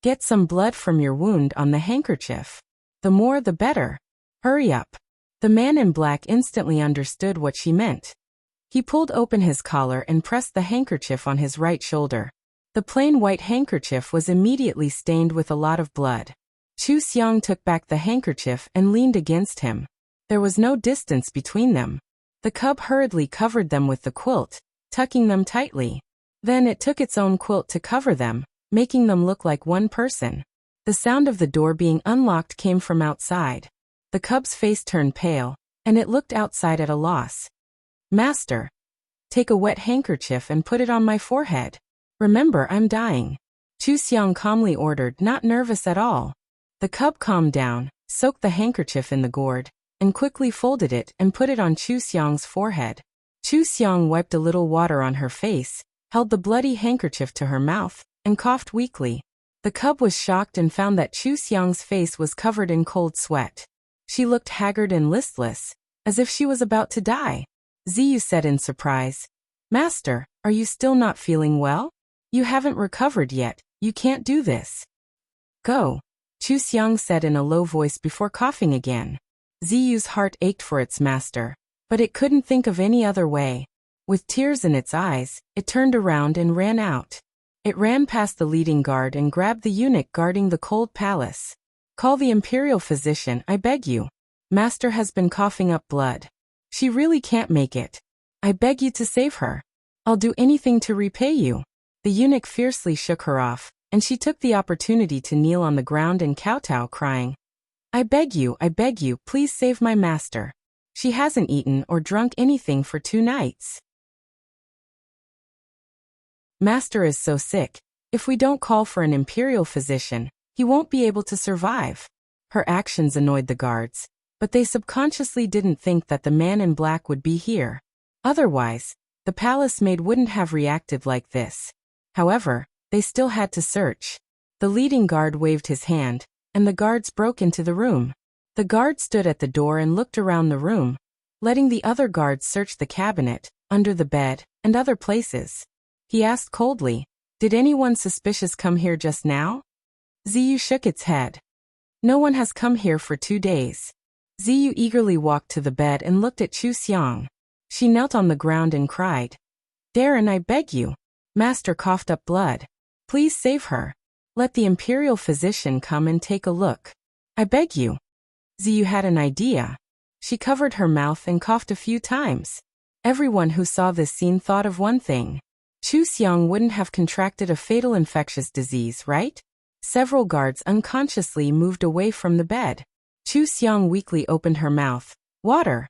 "Get some blood from your wound on the handkerchief. The more the better. Hurry up." The man in black instantly understood what she meant. He pulled open his collar and pressed the handkerchief on his right shoulder. The plain white handkerchief was immediately stained with a lot of blood. Chu Xiang took back the handkerchief and leaned against him. There was no distance between them. The cub hurriedly covered them with the quilt, tucking them tightly. Then it took its own quilt to cover them, making them look like one person. The sound of the door being unlocked came from outside. The cub's face turned pale, and it looked outside at a loss. "Master, take a wet handkerchief and put it on my forehead. Remember, I'm dying," Chu Xiang calmly ordered, not nervous at all. The cub calmed down, soaked the handkerchief in the gourd, and quickly folded it and put it on Chu Xiang's forehead. Chu Xiang wiped a little water on her face, held the bloody handkerchief to her mouth, and coughed weakly. The cub was shocked and found that Chu Xiang's face was covered in cold sweat. She looked haggard and listless, as if she was about to die. Ziyu said in surprise, "Master, are you still not feeling well? You haven't recovered yet, you can't do this." "Go," Chu Xiang said in a low voice before coughing again. Ziyu's heart ached for its master, but it couldn't think of any other way. With tears in its eyes, it turned around and ran out. It ran past the leading guard and grabbed the eunuch guarding the cold palace. "Call the imperial physician, I beg you. Master has been coughing up blood. She really can't make it. I beg you to save her. I'll do anything to repay you." The eunuch fiercely shook her off, and she took the opportunity to kneel on the ground and kowtow, crying, I beg you, please save my master. She hasn't eaten or drunk anything for 2 nights. Master is so sick. If we don't call for an imperial physician, he won't be able to survive." Her actions annoyed the guards, but they subconsciously didn't think that the man in black would be here. Otherwise, the palace maid wouldn't have reacted like this. However, they still had to search. The leading guard waved his hand, and the guards broke into the room. The guard stood at the door and looked around the room, letting the other guards search the cabinet, under the bed, and other places. He asked coldly, "Did anyone suspicious come here just now?" Ziyu shook its head. "No one has come here for 2 days." Ziyu eagerly walked to the bed and looked at Chu Xiang. She knelt on the ground and cried, "Darren, I beg you. Master coughed up blood. Please save her. Let the imperial physician come and take a look. I beg you." Ziyu had an idea. She covered her mouth and coughed a few times. Everyone who saw this scene thought of one thing. Chu Xiang wouldn't have contracted a fatal infectious disease, right? Several guards unconsciously moved away from the bed. Chu Xiang weakly opened her mouth. Water!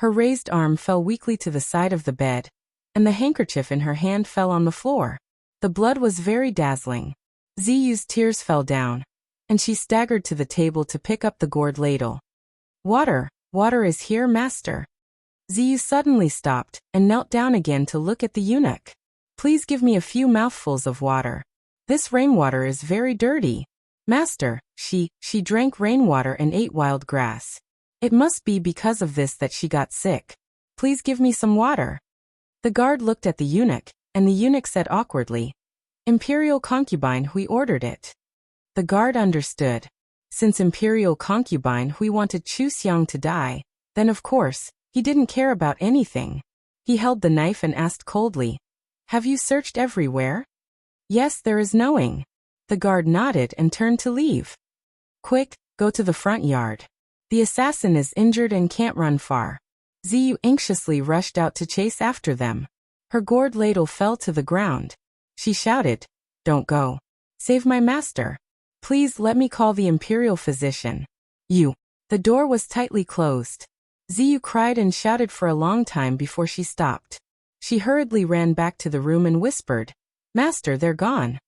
Her raised arm fell weakly to the side of the bed, and the handkerchief in her hand fell on the floor. The blood was very dazzling. Ziyu's tears fell down, and she staggered to the table to pick up the gourd ladle. Water is here, master." Ziyu suddenly stopped and knelt down again to look at the eunuch. "Please give me a few mouthfuls of water. This rainwater is very dirty." "Master, she drank rainwater and ate wild grass. It must be because of this that she got sick. Please give me some water." The guard looked at the eunuch, and the eunuch said awkwardly, "Imperial concubine Hui ordered it." The guard understood. Since Imperial concubine Hui wanted Chu Xiang to die, then of course, he didn't care about anything. He held the knife and asked coldly, "Have you searched everywhere?" "Yes, there is knowing." The guard nodded and turned to leave. "Quick, go to the front yard. The assassin is injured and can't run far." Ziyu anxiously rushed out to chase after them. Her gourd ladle fell to the ground. She shouted, "Don't go. Save my master. Please let me call the imperial physician." "You." The door was tightly closed. Ziyu cried and shouted for a long time before she stopped. She hurriedly ran back to the room and whispered, "Master, they're gone."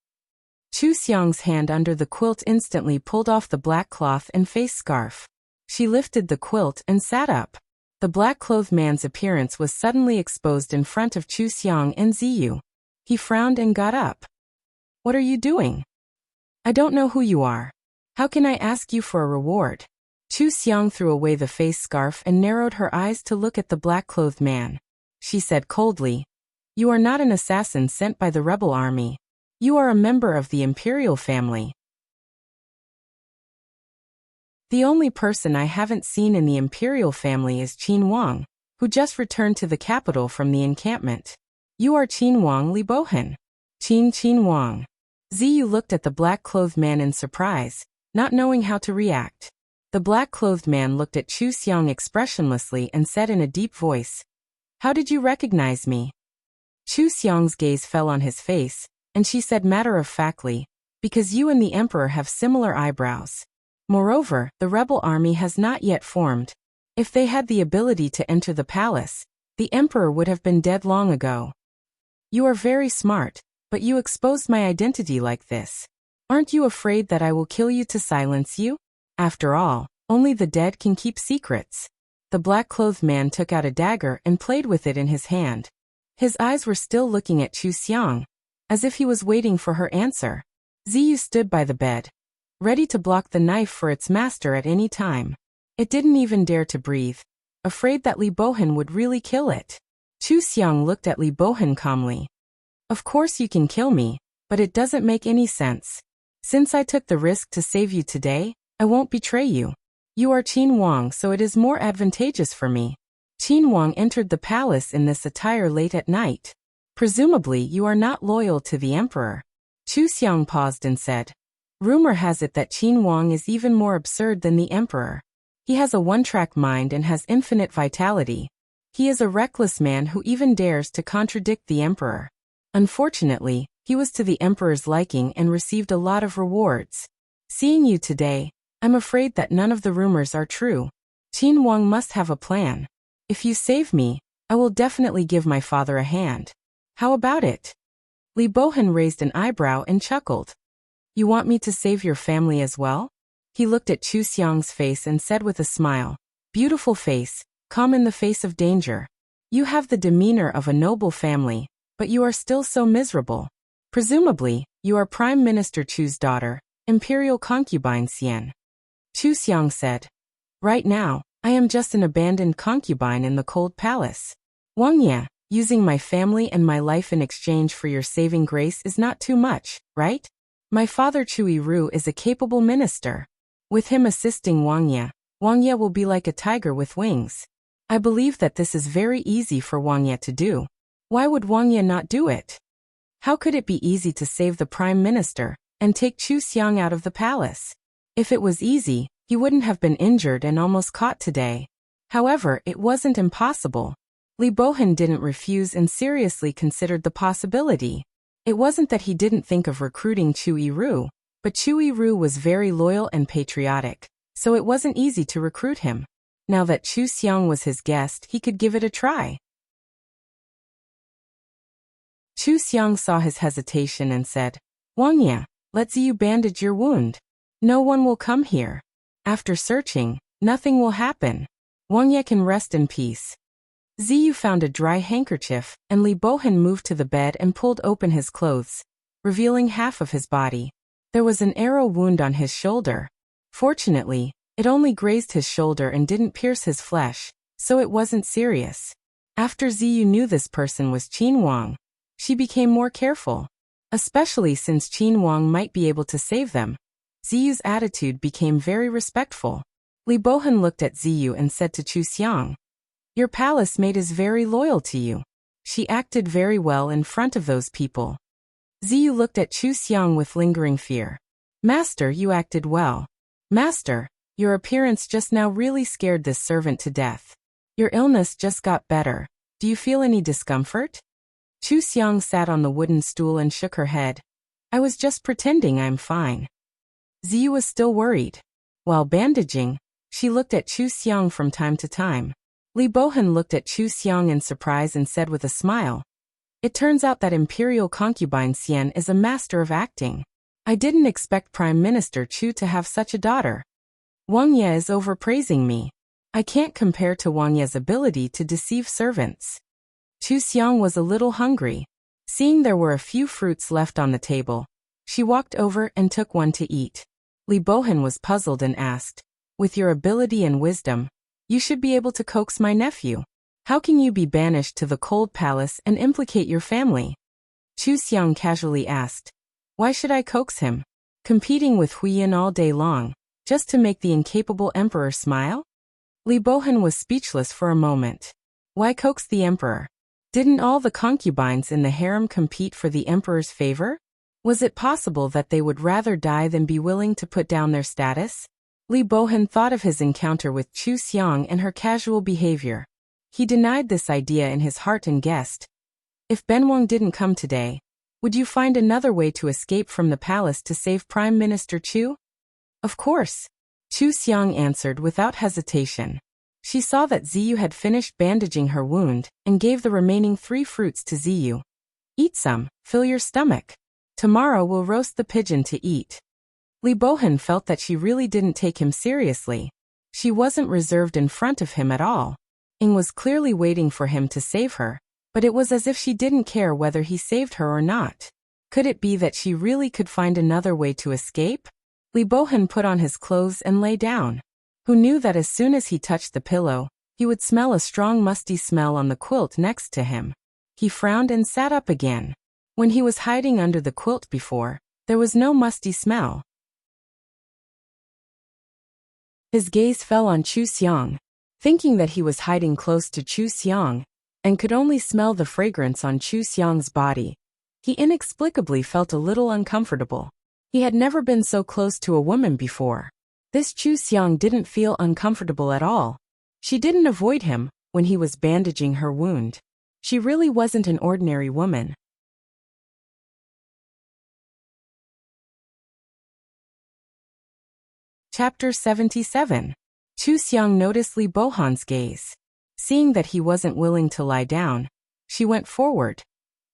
Chu Xiang's hand under the quilt instantly pulled off the black cloth and face scarf. She lifted the quilt and sat up. The black-clothed man's appearance was suddenly exposed in front of Chu Xiang and Ziyu. He frowned and got up. "What are you doing?" "I don't know who you are. How can I ask you for a reward?" Chu Xiang threw away the face scarf and narrowed her eyes to look at the black-clothed man. She said coldly, "You are not an assassin sent by the rebel army. You are a member of the imperial family." "The only person I haven't seen in the imperial family is Qin Wang, who just returned to the capital from the encampment. You are Qin Wang Li Bohan." Qin Wang. Ziyu looked at the black-clothed man in surprise, not knowing how to react. The black-clothed man looked at Chu Xiang expressionlessly and said in a deep voice, "How did you recognize me?" Chu Xiang's gaze fell on his face, and she said matter-of-factly, "Because you and the emperor have similar eyebrows. Moreover, the rebel army has not yet formed. If they had the ability to enter the palace, the emperor would have been dead long ago. You are very smart, but you exposed my identity like this. Aren't you afraid that I will kill you to silence you?" After all, only the dead can keep secrets. The black-clothed man took out a dagger and played with it in his hand. His eyes were still looking at Chu Xiang, as if he was waiting for her answer. Ziyu stood by the bed, ready to block the knife for its master at any time. It didn't even dare to breathe, afraid that Li Bohan would really kill it. Chu Xiang looked at Li Bohan calmly. Of course you can kill me, but it doesn't make any sense. Since I took the risk to save you today, I won't betray you. You are Qin Wang, so it is more advantageous for me. Qin Wang entered the palace in this attire late at night. Presumably you are not loyal to the emperor. Chu Xiang paused and said, Rumor has it that Qin Wang is even more absurd than the emperor. He has a one-track mind and has infinite vitality. He is a reckless man who even dares to contradict the emperor. Unfortunately, he was to the emperor's liking and received a lot of rewards. Seeing you today, I'm afraid that none of the rumors are true. Qin Wang must have a plan. If you save me, I will definitely give my father a hand. How about it? Li Bohan raised an eyebrow and chuckled. You want me to save your family as well? He looked at Chu Xiang's face and said with a smile, Beautiful face, calm in the face of danger. You have the demeanor of a noble family, but you are still so miserable. Presumably, you are Prime Minister Chu's daughter, Imperial concubine Xian. Chu Xiang said, Right now, I am just an abandoned concubine in the cold palace. Wang Ye, using my family and my life in exchange for your saving grace is not too much, right? My father Chu Yiru is a capable minister. With him assisting Wang Ye will be like a tiger with wings. I believe that this is very easy for Wang Ye to do. Why would Wang Ye not do it? How could it be easy to save the prime minister and take Chu Xiang out of the palace? If it was easy, he wouldn't have been injured and almost caught today. However, it wasn't impossible. Li Bohan didn't refuse and seriously considered the possibility. It wasn't that he didn't think of recruiting Chu Yiru, but Chu Yiru was very loyal and patriotic, so it wasn't easy to recruit him. Now that Chu Xiang was his guest, he could give it a try. Chu Xiang saw his hesitation and said, Wang Ye, let Ziyu bandage your wound. No one will come here. After searching, nothing will happen. Wang Ye can rest in peace. Ziyu found a dry handkerchief, and Li Bohan moved to the bed and pulled open his clothes, revealing half of his body. There was an arrow wound on his shoulder. Fortunately, it only grazed his shoulder and didn't pierce his flesh, so it wasn't serious. After Ziyu knew this person was Qin Wang, she became more careful. Especially since Qin Wang might be able to save them. Ziyu's attitude became very respectful. Li Bohan looked at Ziyu and said to Chu Xiang, Your palace mate is very loyal to you. She acted very well in front of those people. Ziyu looked at Chu Xiang with lingering fear. Master, you acted well. Master, your appearance just now really scared this servant to death. Your illness just got better. Do you feel any discomfort? Chu Xiang sat on the wooden stool and shook her head. I was just pretending I'm fine. Ziyu was still worried. While bandaging, she looked at Chu Xiang from time to time. Li Bohan looked at Chu Xiang in surprise and said with a smile, It turns out that Imperial concubine Xian is a master of acting. I didn't expect Prime Minister Chu to have such a daughter. Wang Ye is overpraising me. I can't compare to Wang Ye's ability to deceive servants. Chu Xiang was a little hungry. Seeing there were a few fruits left on the table, she walked over and took one to eat. Li Bohan was puzzled and asked, With your ability and wisdom, you should be able to coax my nephew. How can you be banished to the cold palace and implicate your family? Chu Xiang casually asked, Why should I coax him? Competing with Huiyin all day long, just to make the incapable emperor smile? Li Bohan was speechless for a moment. Why coax the emperor? Didn't all the concubines in the harem compete for the emperor's favor? Was it possible that they would rather die than be willing to put down their status? Li Bohan thought of his encounter with Chu Xiang and her casual behavior. He denied this idea in his heart and guessed, If Benwang didn't come today, would you find another way to escape from the palace to save Prime Minister Chu? Of course. Chu Xiang answered without hesitation. She saw that Ziyu had finished bandaging her wound and gave the remaining 3 fruits to Ziyu. Eat some, fill your stomach. Tomorrow we'll roast the pigeon to eat. Li Bohan felt that she really didn't take him seriously. She wasn't reserved in front of him at all. Ing was clearly waiting for him to save her, but it was as if she didn't care whether he saved her or not. Could it be that she really could find another way to escape? Li Bohan put on his clothes and lay down. Who knew that as soon as he touched the pillow, he would smell a strong musty smell on the quilt next to him. He frowned and sat up again. When he was hiding under the quilt before, there was no musty smell. His gaze fell on Chu Xiang. Thinking that he was hiding close to Chu Xiang, and could only smell the fragrance on Chu Xiang's body, he inexplicably felt a little uncomfortable. He had never been so close to a woman before. This Chu Xiang didn't feel uncomfortable at all. She didn't avoid him when he was bandaging her wound. She really wasn't an ordinary woman. Chapter 77. Chu Xiang noticed Li Bohan's gaze. Seeing that he wasn't willing to lie down, she went forward.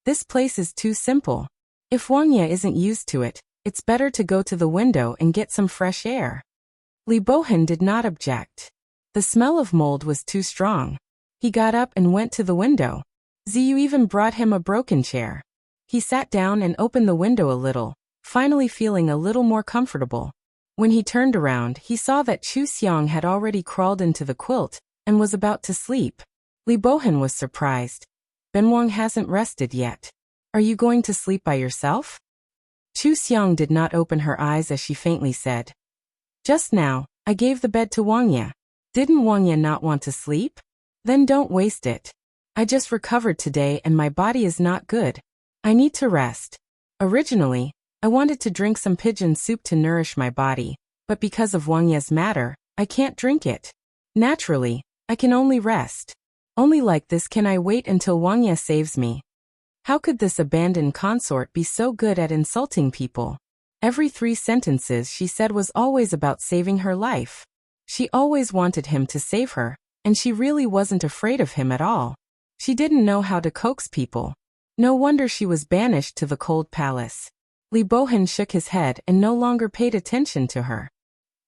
This place is too simple. If Wang Ye isn't used to it, it's better to go to the window and get some fresh air. Li Bohan did not object. The smell of mold was too strong. He got up and went to the window. Ziyu even brought him a broken chair. He sat down and opened the window a little, finally feeling a little more comfortable. When he turned around, he saw that Chu Xiang had already crawled into the quilt and was about to sleep. Li Bohan was surprised. Benwang hasn't rested yet. Are you going to sleep by yourself? Chu Xiang did not open her eyes as she faintly said. Just now, I gave the bed to Wang Ye. Didn't Wang Ye not want to sleep? Then don't waste it. I just recovered today and my body is not good. I need to rest. Originally, I wanted to drink some pigeon soup to nourish my body, but because of Wang Ye's matter, I can't drink it. Naturally, I can only rest. Only like this can I wait until Wang Ye saves me. How could this abandoned consort be so good at insulting people? Every 3 sentences she said was always about saving her life. She always wanted him to save her, and she really wasn't afraid of him at all. She didn't know how to coax people. No wonder she was banished to the cold palace. Li Bohan shook his head and no longer paid attention to her.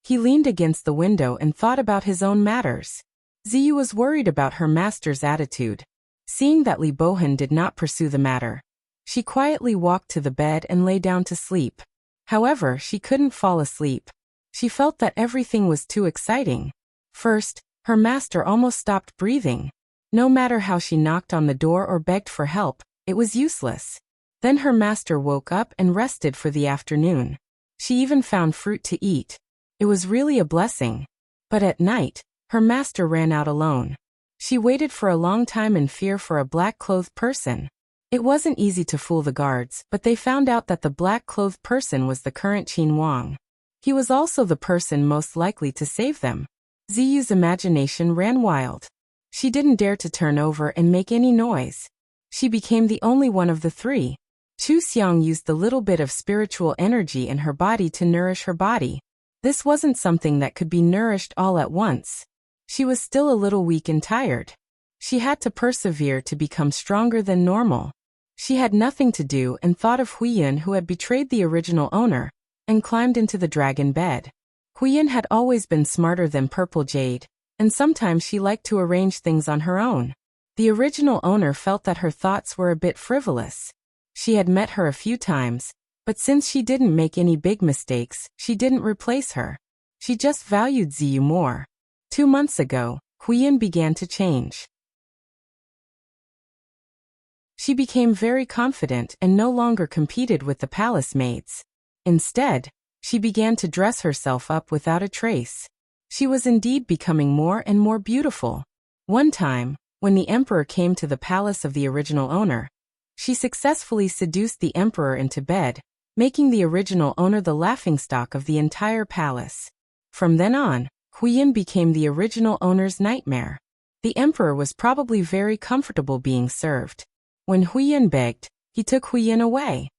He leaned against the window and thought about his own matters. Ziyu was worried about her master's attitude. Seeing that Li Bohan did not pursue the matter, she quietly walked to the bed and lay down to sleep. However, she couldn't fall asleep. She felt that everything was too exciting. First, her master almost stopped breathing. No matter how she knocked on the door or begged for help, it was useless. Then her master woke up and rested for the afternoon. She even found fruit to eat. It was really a blessing. But at night, her master ran out alone. She waited for a long time in fear for a black-clothed person. It wasn't easy to fool the guards, but they found out that the black-clothed person was the current Qin Wang. He was also the person most likely to save them. Ziyu's imagination ran wild. She didn't dare to turn over and make any noise. She became the only one of the 3. Chu Xiang used the little bit of spiritual energy in her body to nourish her body. This wasn't something that could be nourished all at once. She was still a little weak and tired. She had to persevere to become stronger than normal. She had nothing to do and thought of Huiyun, who had betrayed the original owner, and climbed into the dragon bed. Huiyun had always been smarter than Purple Jade, and sometimes she liked to arrange things on her own. The original owner felt that her thoughts were a bit frivolous. She had met her a few times, but since she didn't make any big mistakes, she didn't replace her. She just valued Ziyu more. 2 months ago, Huiyun began to change. She became very confident and no longer competed with the palace maids. Instead, she began to dress herself up without a trace. She was indeed becoming more and more beautiful. One time, when the emperor came to the palace of the original owner, she successfully seduced the emperor into bed, making the original owner the laughingstock of the entire palace. From then on, Huiyun became the original owner's nightmare. The emperor was probably very comfortable being served. When Huiyun begged, he took Huiyun away.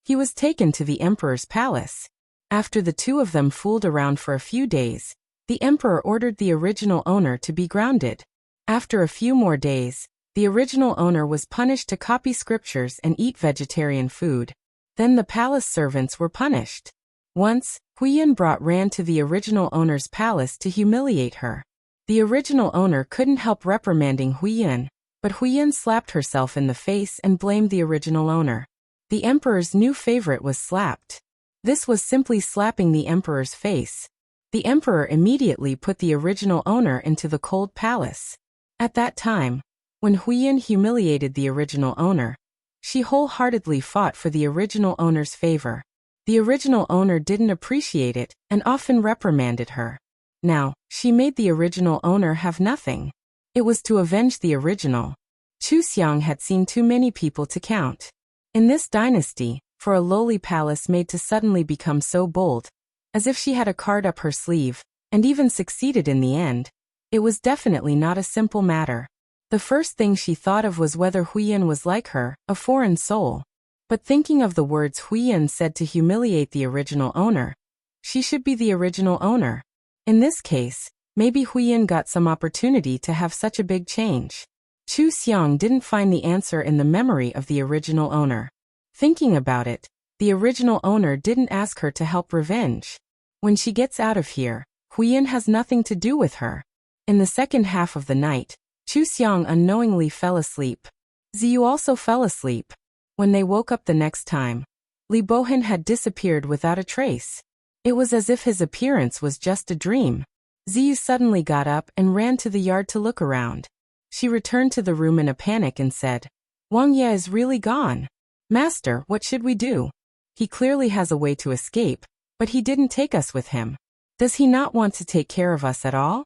He was taken to the emperor's palace. After the 2 of them fooled around for a few days, the emperor ordered the original owner to be grounded. After a few more days, the original owner was punished to copy scriptures and eat vegetarian food. Then the palace servants were punished. Once, Huiyin brought Ran to the original owner's palace to humiliate her. The original owner couldn't help reprimanding Huiyin, but Huiyin slapped herself in the face and blamed the original owner. The emperor's new favorite was slapped. This was simply slapping the emperor's face. The emperor immediately put the original owner into the cold palace. At that time, when Huiyin humiliated the original owner, she wholeheartedly fought for the original owner's favor. The original owner didn't appreciate it and often reprimanded her. Now, she made the original owner have nothing. It was to avenge the original. Chu Xiang had seen too many people to count. In this dynasty, for a lowly palace maid to suddenly become so bold, as if she had a card up her sleeve, and even succeeded in the end, it was definitely not a simple matter. The first thing she thought of was whether Huiyin was like her, a foreign soul. But thinking of the words Huiyin said to humiliate the original owner, she should be the original owner. In this case, maybe Huiyin got some opportunity to have such a big change. Chu Xiang didn't find the answer in the memory of the original owner. Thinking about it, the original owner didn't ask her to help revenge. When she gets out of here, Huiyin has nothing to do with her. In the second half of the night, Chu Xiang unknowingly fell asleep. Ziyu also fell asleep. When they woke up the next time, Li Bohan had disappeared without a trace. It was as if his appearance was just a dream. Ziyu suddenly got up and ran to the yard to look around. She returned to the room in a panic and said, "Wang Ye is really gone. Master, what should we do? He clearly has a way to escape, but he didn't take us with him. Does he not want to take care of us at all?"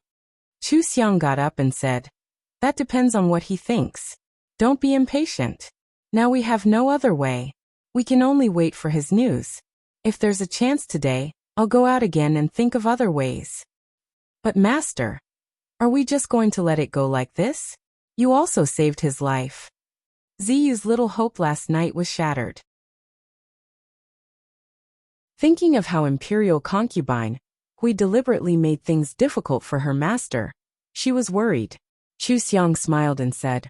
Chu Xiang got up and said, "That depends on what he thinks. Don't be impatient. Now we have no other way. We can only wait for his news. If there's a chance today, I'll go out again and think of other ways." "But master, are we just going to let it go like this? You also saved his life." Ziyu's little hope last night was shattered. Thinking of how imperial concubine, Hui deliberately made things difficult for her master, she was worried. Chu Xiang smiled and said,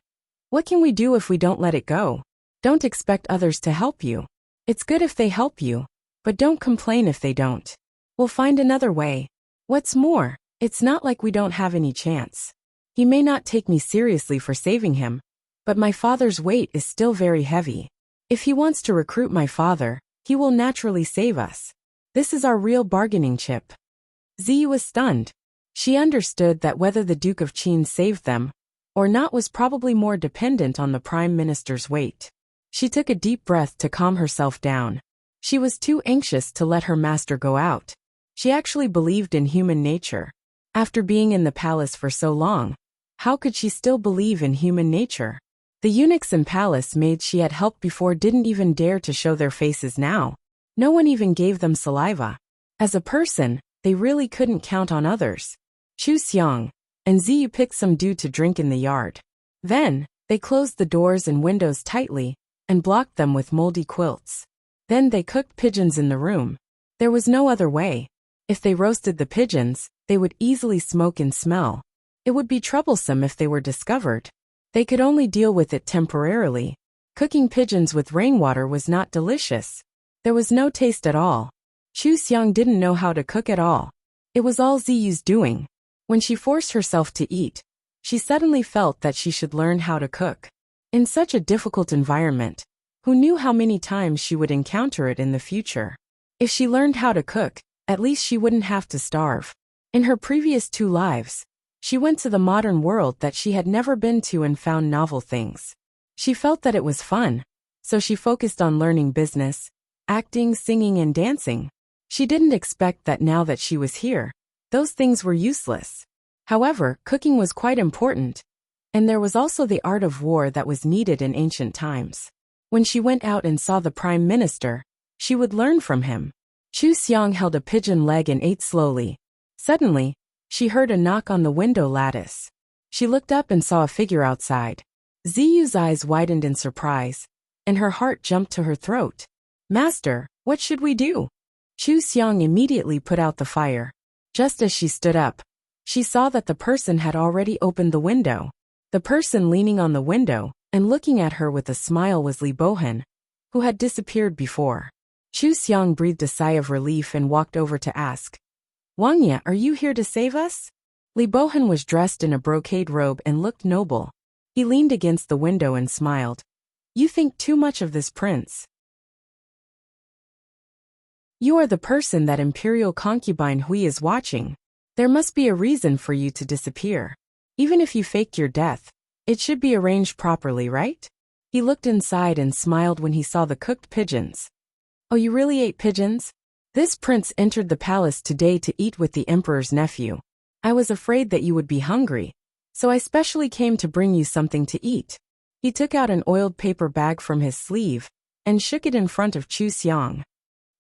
"What can we do if we don't let it go? Don't expect others to help you. It's good if they help you, but don't complain if they don't. We'll find another way. What's more, it's not like we don't have any chance. He may not take me seriously for saving him, but my father's weight is still very heavy. If he wants to recruit my father, he will naturally save us. This is our real bargaining chip." Ziyu was stunned. She understood that whether the Duke of Qin saved them or not was probably more dependent on the Prime Minister's weight. She took a deep breath to calm herself down. She was too anxious to let her master go out. She actually believed in human nature. After being in the palace for so long, how could she still believe in human nature? The eunuchs and palace maids she had helped before didn't even dare to show their faces now. No one even gave them saliva. As a person, they really couldn't count on others. Chu Xiang and Ziyu picked some dew to drink in the yard. Then, they closed the doors and windows tightly and blocked them with moldy quilts. Then they cooked pigeons in the room. There was no other way. If they roasted the pigeons, they would easily smoke and smell. It would be troublesome if they were discovered. They could only deal with it temporarily. Cooking pigeons with rainwater was not delicious. There was no taste at all. Chu Xiang didn't know how to cook at all. It was all Ziyu's doing. When she forced herself to eat, she suddenly felt that she should learn how to cook. In such a difficult environment, who knew how many times she would encounter it in the future? If she learned how to cook, at least she wouldn't have to starve. In her previous 2 lives, she went to the modern world that she had never been to and found novel things. She felt that it was fun, so she focused on learning business, acting, singing, and dancing. She didn't expect that now that she was here, those things were useless. However, cooking was quite important, and there was also the art of war that was needed in ancient times. When she went out and saw the Prime Minister, she would learn from him. Chu Xiang held a pigeon leg and ate slowly. Suddenly, she heard a knock on the window lattice. She looked up and saw a figure outside. Ziyu's eyes widened in surprise, and her heart jumped to her throat. "Master, what should we do?" Chu Xiang immediately put out the fire. Just as she stood up, she saw that the person had already opened the window. The person leaning on the window and looking at her with a smile was Li Bohan, who had disappeared before. Chu Xiang breathed a sigh of relief and walked over to ask, Wang Ye, are you here to save us? Li Bohan was dressed in a brocade robe and looked noble. He leaned against the window and smiled. You think too much of this prince. You are the person that imperial concubine Hui is watching. There must be a reason for you to disappear. Even if you faked your death, it should be arranged properly, right? He looked inside and smiled when he saw the cooked pigeons. Oh, you really ate pigeons? This prince entered the palace today to eat with the emperor's nephew. I was afraid that you would be hungry, so I specially came to bring you something to eat. He took out an oiled paper bag from his sleeve and shook it in front of Chu Xiang.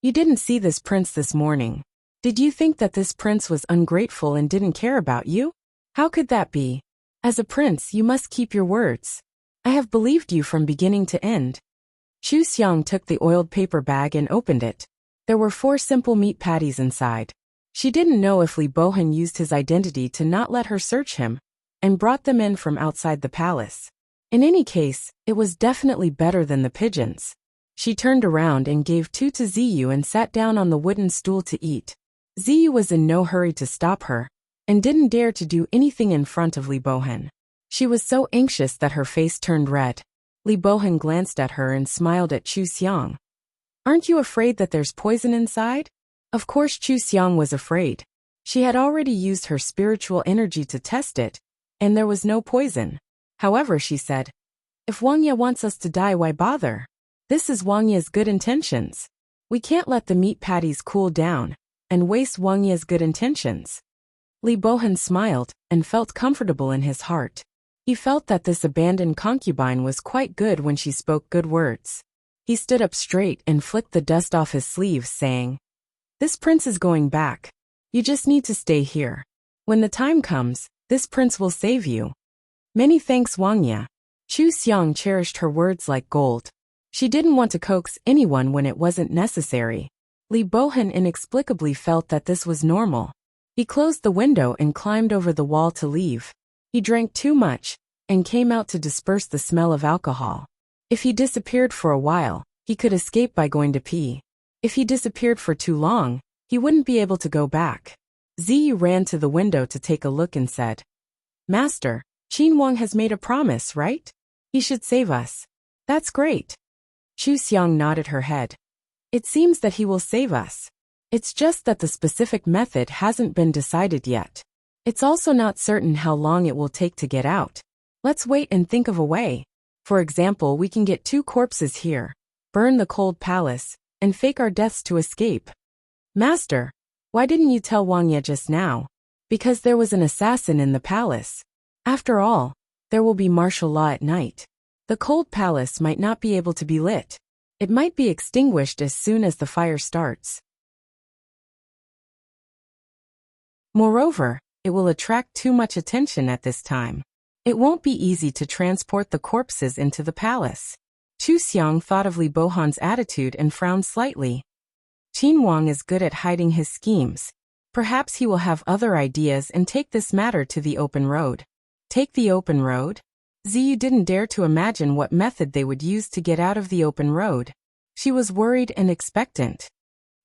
You didn't see this prince this morning. Did you think that this prince was ungrateful and didn't care about you? How could that be? As a prince, you must keep your words. I have believed you from beginning to end. Chu Xiang took the oiled paper bag and opened it. There were 4 simple meat patties inside. She didn't know if Li Bohan used his identity to not let her search him, and brought them in from outside the palace. In any case, it was definitely better than the pigeons. She turned around and gave 2 to Ziyu and sat down on the wooden stool to eat. Ziyu was in no hurry to stop her, and didn't dare to do anything in front of Li Bohan. She was so anxious that her face turned red. Li Bohan glanced at her and smiled at Chu Xiang. Aren't you afraid that there's poison inside? Of course Chu Xiang was afraid. She had already used her spiritual energy to test it, and there was no poison. However, she said, if Wang Ye wants us to die, why bother? This is Wang Ye's good intentions. We can't let the meat patties cool down and waste Wang Ye's good intentions. Li Bohan smiled and felt comfortable in his heart. He felt that this abandoned concubine was quite good when she spoke good words. He stood up straight and flicked the dust off his sleeves, saying, This prince is going back. You just need to stay here. When the time comes, this prince will save you. Many thanks, Wang Ye. Chu Xiang cherished her words like gold. She didn't want to coax anyone when it wasn't necessary. Li Bohan inexplicably felt that this was normal. He closed the window and climbed over the wall to leave. He drank too much and came out to disperse the smell of alcohol. If he disappeared for a while, he could escape by going to pee. If he disappeared for too long, he wouldn't be able to go back. Ziyu ran to the window to take a look and said, Master, Qin Wang has made a promise, right? He should save us. That's great. Chu Xiang nodded her head. It seems that he will save us. It's just that the specific method hasn't been decided yet. It's also not certain how long it will take to get out. Let's wait and think of a way. For example, we can get 2 corpses here, burn the cold palace, and fake our deaths to escape. Master, why didn't you tell Wang Ye just now? Because there was an assassin in the palace. After all, there will be martial law at night. The cold palace might not be able to be lit. It might be extinguished as soon as the fire starts. Moreover, it will attract too much attention at this time. It won't be easy to transport the corpses into the palace. Chu Xiang thought of Li Bohan's attitude and frowned slightly. Qin Wang is good at hiding his schemes. Perhaps he will have other ideas and take this matter to the open road. Take the open road? Ziyu didn't dare to imagine what method they would use to get out of the open road. She was worried and expectant.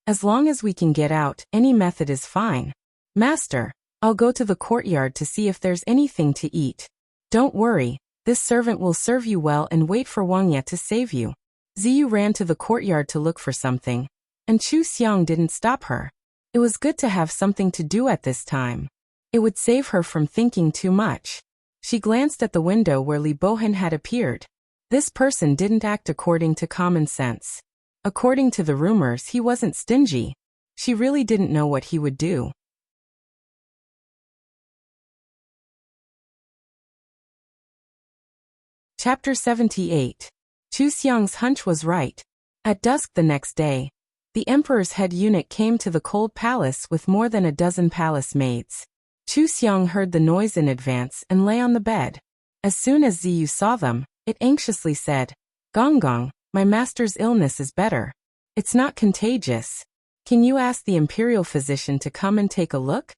As long as we can get out, any method is fine. Master, I'll go to the courtyard to see if there's anything to eat. Don't worry, this servant will serve you well and wait for Wang Ye to save you. Ziyu ran to the courtyard to look for something, and Chu Xiang didn't stop her. It was good to have something to do at this time. It would save her from thinking too much. She glanced at the window where Li Bohan had appeared. This person didn't act according to common sense. According to the rumors, he wasn't stingy. She really didn't know what he would do. Chapter 78. Chu Xiang's hunch was right. At dusk the next day, the emperor's head eunuch came to the cold palace with more than a dozen palace maids. Chu Xiang heard the noise in advance and lay on the bed. As soon as Ziyu saw them, it anxiously said, Gong Gong, my master's illness is better. It's not contagious. Can you ask the imperial physician to come and take a look?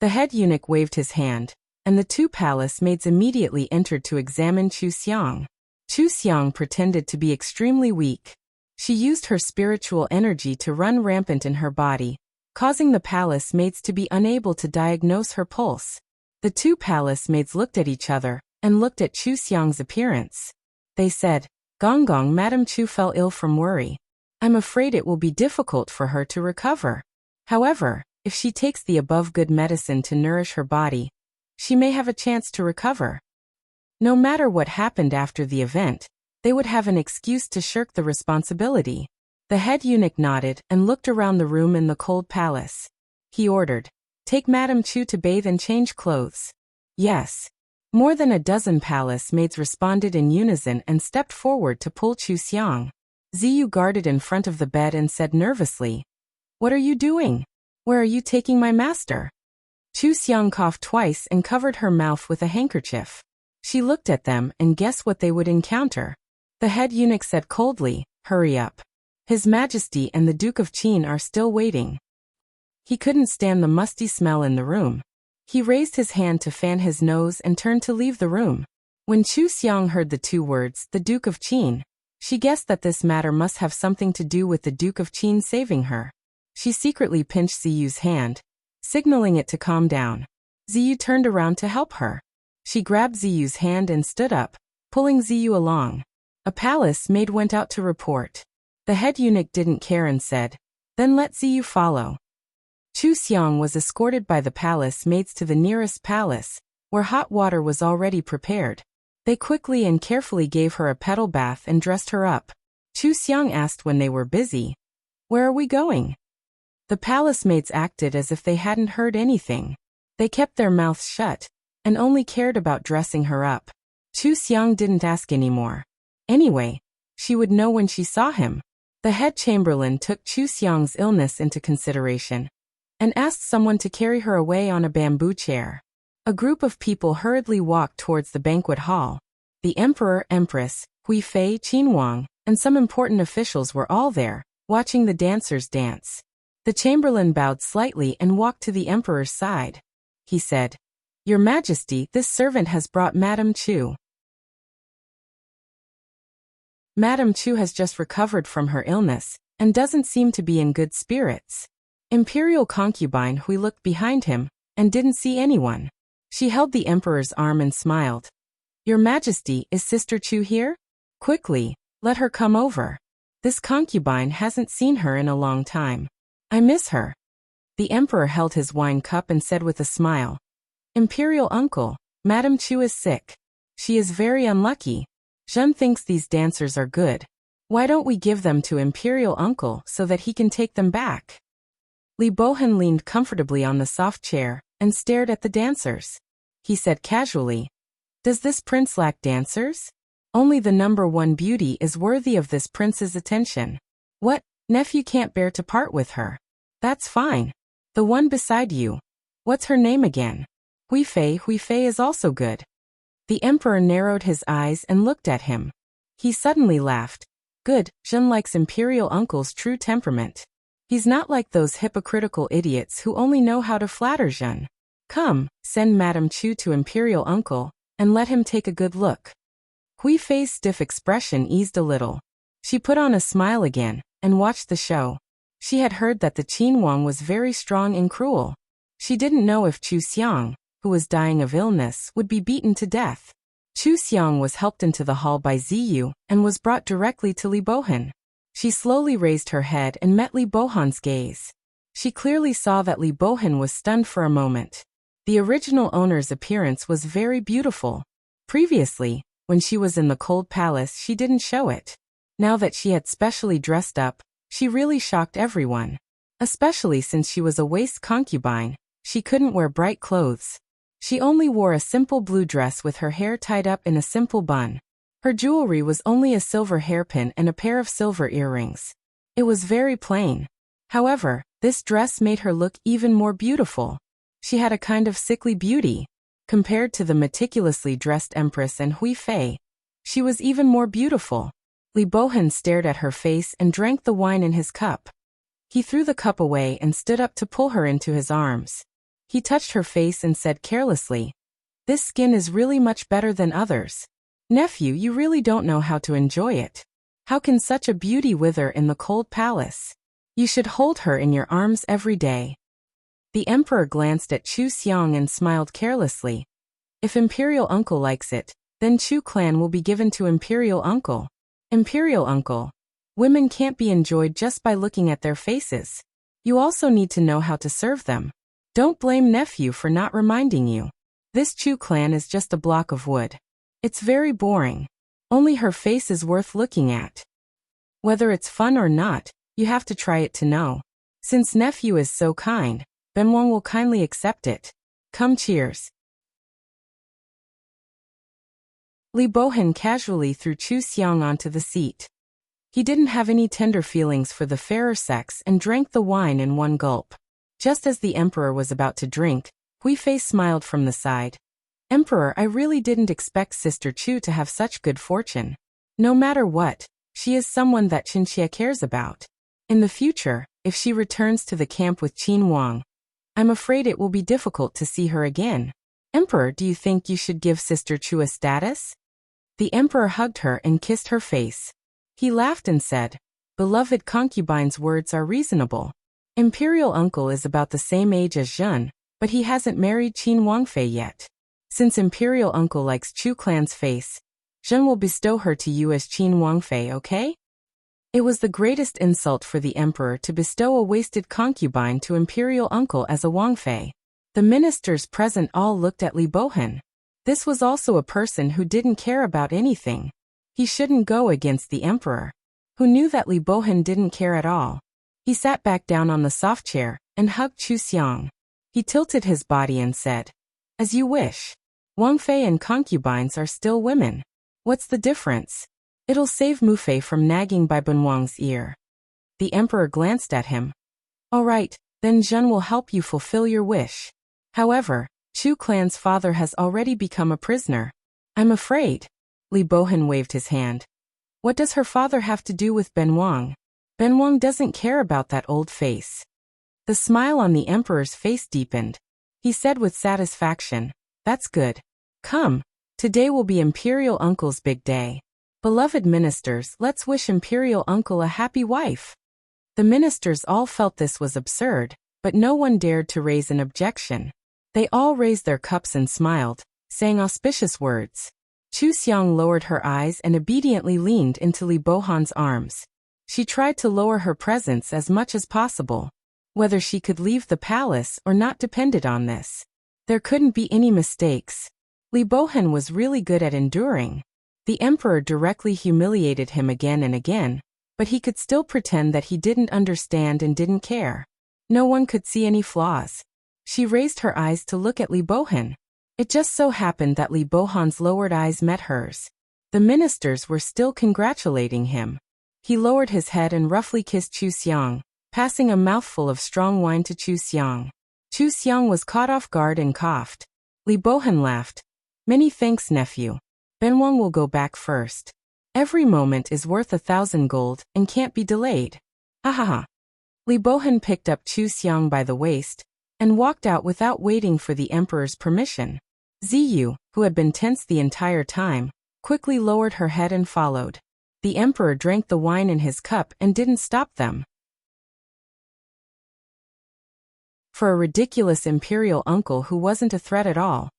The head eunuch waved his hand, and the 2 palace maids immediately entered to examine Chu Xiang. Chu Xiang pretended to be extremely weak. She used her spiritual energy to run rampant in her body, causing the palace maids to be unable to diagnose her pulse. The two palace maids looked at each other, and looked at Chu Xiang's appearance. They said, "Gong Gong, Madame Chu fell ill from worry. I'm afraid it will be difficult for her to recover. However, if she takes the above good medicine to nourish her body, she may have a chance to recover." No matter what happened after the event, they would have an excuse to shirk the responsibility. The head eunuch nodded and looked around the room in the cold palace. He ordered, "Take Madame Chu to bathe and change clothes." Yes. More than a dozen palace maids responded in unison and stepped forward to pull Chu Xiang. Ziyu guarded in front of the bed and said nervously, "What are you doing? Where are you taking my master?" Chu Xiang coughed twice and covered her mouth with a handkerchief. She looked at them and guessed what they would encounter. The head eunuch said coldly, "Hurry up. His Majesty and the Duke of Qin are still waiting." He couldn't stand the musty smell in the room. He raised his hand to fan his nose and turned to leave the room. When Chu Xiang heard the two words, the Duke of Qin, she guessed that this matter must have something to do with the Duke of Qin saving her. She secretly pinched Ziyu's hand, signaling it to calm down. Ziyu turned around to help her. She grabbed Ziyu's hand and stood up, pulling Ziyu along. A palace maid went out to report. The head eunuch didn't care and said, "Then let Ziyu follow." Chu Xiang was escorted by the palace maids to the nearest palace, where hot water was already prepared. They quickly and carefully gave her a petal bath and dressed her up. Chu Xiang asked when they were busy, "Where are we going?" The palace maids acted as if they hadn't heard anything. They kept their mouths shut, and only cared about dressing her up. Chu Xiang didn't ask anymore. Anyway, she would know when she saw him. The head chamberlain took Chu Xiang's illness into consideration, and asked someone to carry her away on a bamboo chair. A group of people hurriedly walked towards the banquet hall. The emperor, empress, Hui Fei, Qin Wang, and some important officials were all there, watching the dancers dance. The chamberlain bowed slightly and walked to the emperor's side. He said, "Your Majesty, this servant has brought Madame Chu. Madame Chu has just recovered from her illness, and doesn't seem to be in good spirits." Imperial concubine Hui looked behind him, and didn't see anyone. She held the emperor's arm and smiled. "Your Majesty, is Sister Chu here? Quickly, let her come over. This concubine hasn't seen her in a long time. I miss her." The emperor held his wine cup and said with a smile, "Imperial uncle, Madame Chu is sick. She is very unlucky. Zhen thinks these dancers are good. Why don't we give them to Imperial uncle so that he can take them back?" Li Bohan leaned comfortably on the soft chair and stared at the dancers. He said casually, "Does this prince lack dancers? Only the number one beauty is worthy of this prince's attention. What, nephew can't bear to part with her? That's fine. The one beside you. What's her name again? Hui Fei is also good." The emperor narrowed his eyes and looked at him. He suddenly laughed. "Good, Zhen likes Imperial uncle's true temperament. He's not like those hypocritical idiots who only know how to flatter Zhen. Come, send Madame Chu to Imperial uncle, and let him take a good look." Hui Fei's stiff expression eased a little. She put on a smile again, and watched the show. She had heard that the Qin Wang was very strong and cruel. She didn't know if Chu Xiang, who was dying of illness, would be beaten to death. Chu Xiang was helped into the hall by Ziyu, and was brought directly to Li Bohan. She slowly raised her head and met Li Bohan's gaze. She clearly saw that Li Bohan was stunned for a moment. The original owner's appearance was very beautiful. Previously, when she was in the cold palace, she didn't show it. Now that she had specially dressed up, she really shocked everyone. Especially since she was a waste concubine, she couldn't wear bright clothes. She only wore a simple blue dress with her hair tied up in a simple bun. Her jewelry was only a silver hairpin and a pair of silver earrings. It was very plain. However, this dress made her look even more beautiful. She had a kind of sickly beauty. Compared to the meticulously dressed empress and Hui Fei, she was even more beautiful. Li Bohan stared at her face and drank the wine in his cup. He threw the cup away and stood up to pull her into his arms. He touched her face and said carelessly, "This skin is really much better than others. Nephew, you really don't know how to enjoy it. How can such a beauty wither in the cold palace? You should hold her in your arms every day. The emperor glanced at Chu Xiang and smiled carelessly. If Imperial Uncle likes it, then Chu clan will be given to Imperial Uncle. Imperial Uncle. Women can't be enjoyed just by looking at their faces. You also need to know how to serve them. Don't blame nephew for not reminding you. This Chu clan is just a block of wood. It's very boring. Only her face is worth looking at. Whether it's fun or not, you have to try it to know. Since nephew is so kind, Benwang will kindly accept it. Come, cheers. Li Bohan casually threw Chu Xiang onto the seat. He didn't have any tender feelings for the fairer sex and drank the wine in one gulp. Just as the emperor was about to drink, Hui Fei smiled from the side. Emperor, I really didn't expect Sister Chu to have such good fortune. No matter what, she is someone that Qinxia cares about. In the future, if she returns to the camp with Qin Wang, I'm afraid it will be difficult to see her again. Emperor, do you think you should give Sister Chu a status? The emperor hugged her and kissed her face. He laughed and said, Beloved concubine's words are reasonable. Imperial Uncle is about the same age as Zhen, but he hasn't married Qin Wangfei yet. Since Imperial Uncle likes Chu clan's face, Zhen will bestow her to you as Qin Wangfei, okay? It was the greatest insult for the emperor to bestow a wasted concubine to Imperial Uncle as a Wangfei. The ministers present all looked at Li Bohan. This was also a person who didn't care about anything. He shouldn't go against the emperor, who knew that Li Bohan didn't care at all. He sat back down on the soft chair and hugged Chu Xiang. He tilted his body and said, As you wish. Wangfei and concubines are still women. What's the difference? It'll save Mufei from nagging by Benwang's ear. The emperor glanced at him. All right, then Zhen will help you fulfill your wish. However, Chu clan's father has already become a prisoner. I'm afraid. Li Bohan waved his hand. What does her father have to do with Benwang? Benwang doesn't care about that old face. The smile on the emperor's face deepened. He said with satisfaction, That's good. Come, today will be Imperial Uncle's big day. Beloved ministers, let's wish Imperial Uncle a happy wife. The ministers all felt this was absurd, but no one dared to raise an objection. They all raised their cups and smiled, saying auspicious words. Chu Xiang lowered her eyes and obediently leaned into Li Bohan's arms. She tried to lower her presence as much as possible. Whether she could leave the palace or not depended on this. There couldn't be any mistakes. Li Bohan was really good at enduring. The emperor directly humiliated him again and again, but he could still pretend that he didn't understand and didn't care. No one could see any flaws. She raised her eyes to look at Li Bohan. It just so happened that Li Bohan's lowered eyes met hers. The ministers were still congratulating him. He lowered his head and roughly kissed Chu Xiang, passing a mouthful of strong wine to Chu Xiang. Chu Xiang was caught off guard and coughed. Li Bohan laughed. Many thanks, nephew. Benwang will go back first. Every moment is worth 1,000 gold and can't be delayed. Ha ha ha. Li Bohan picked up Chu Xiang by the waist and walked out without waiting for the emperor's permission. Ziyu, who had been tense the entire time, quickly lowered her head and followed. The emperor drank the wine in his cup and didn't stop them. For a ridiculous imperial uncle who wasn't a threat at all.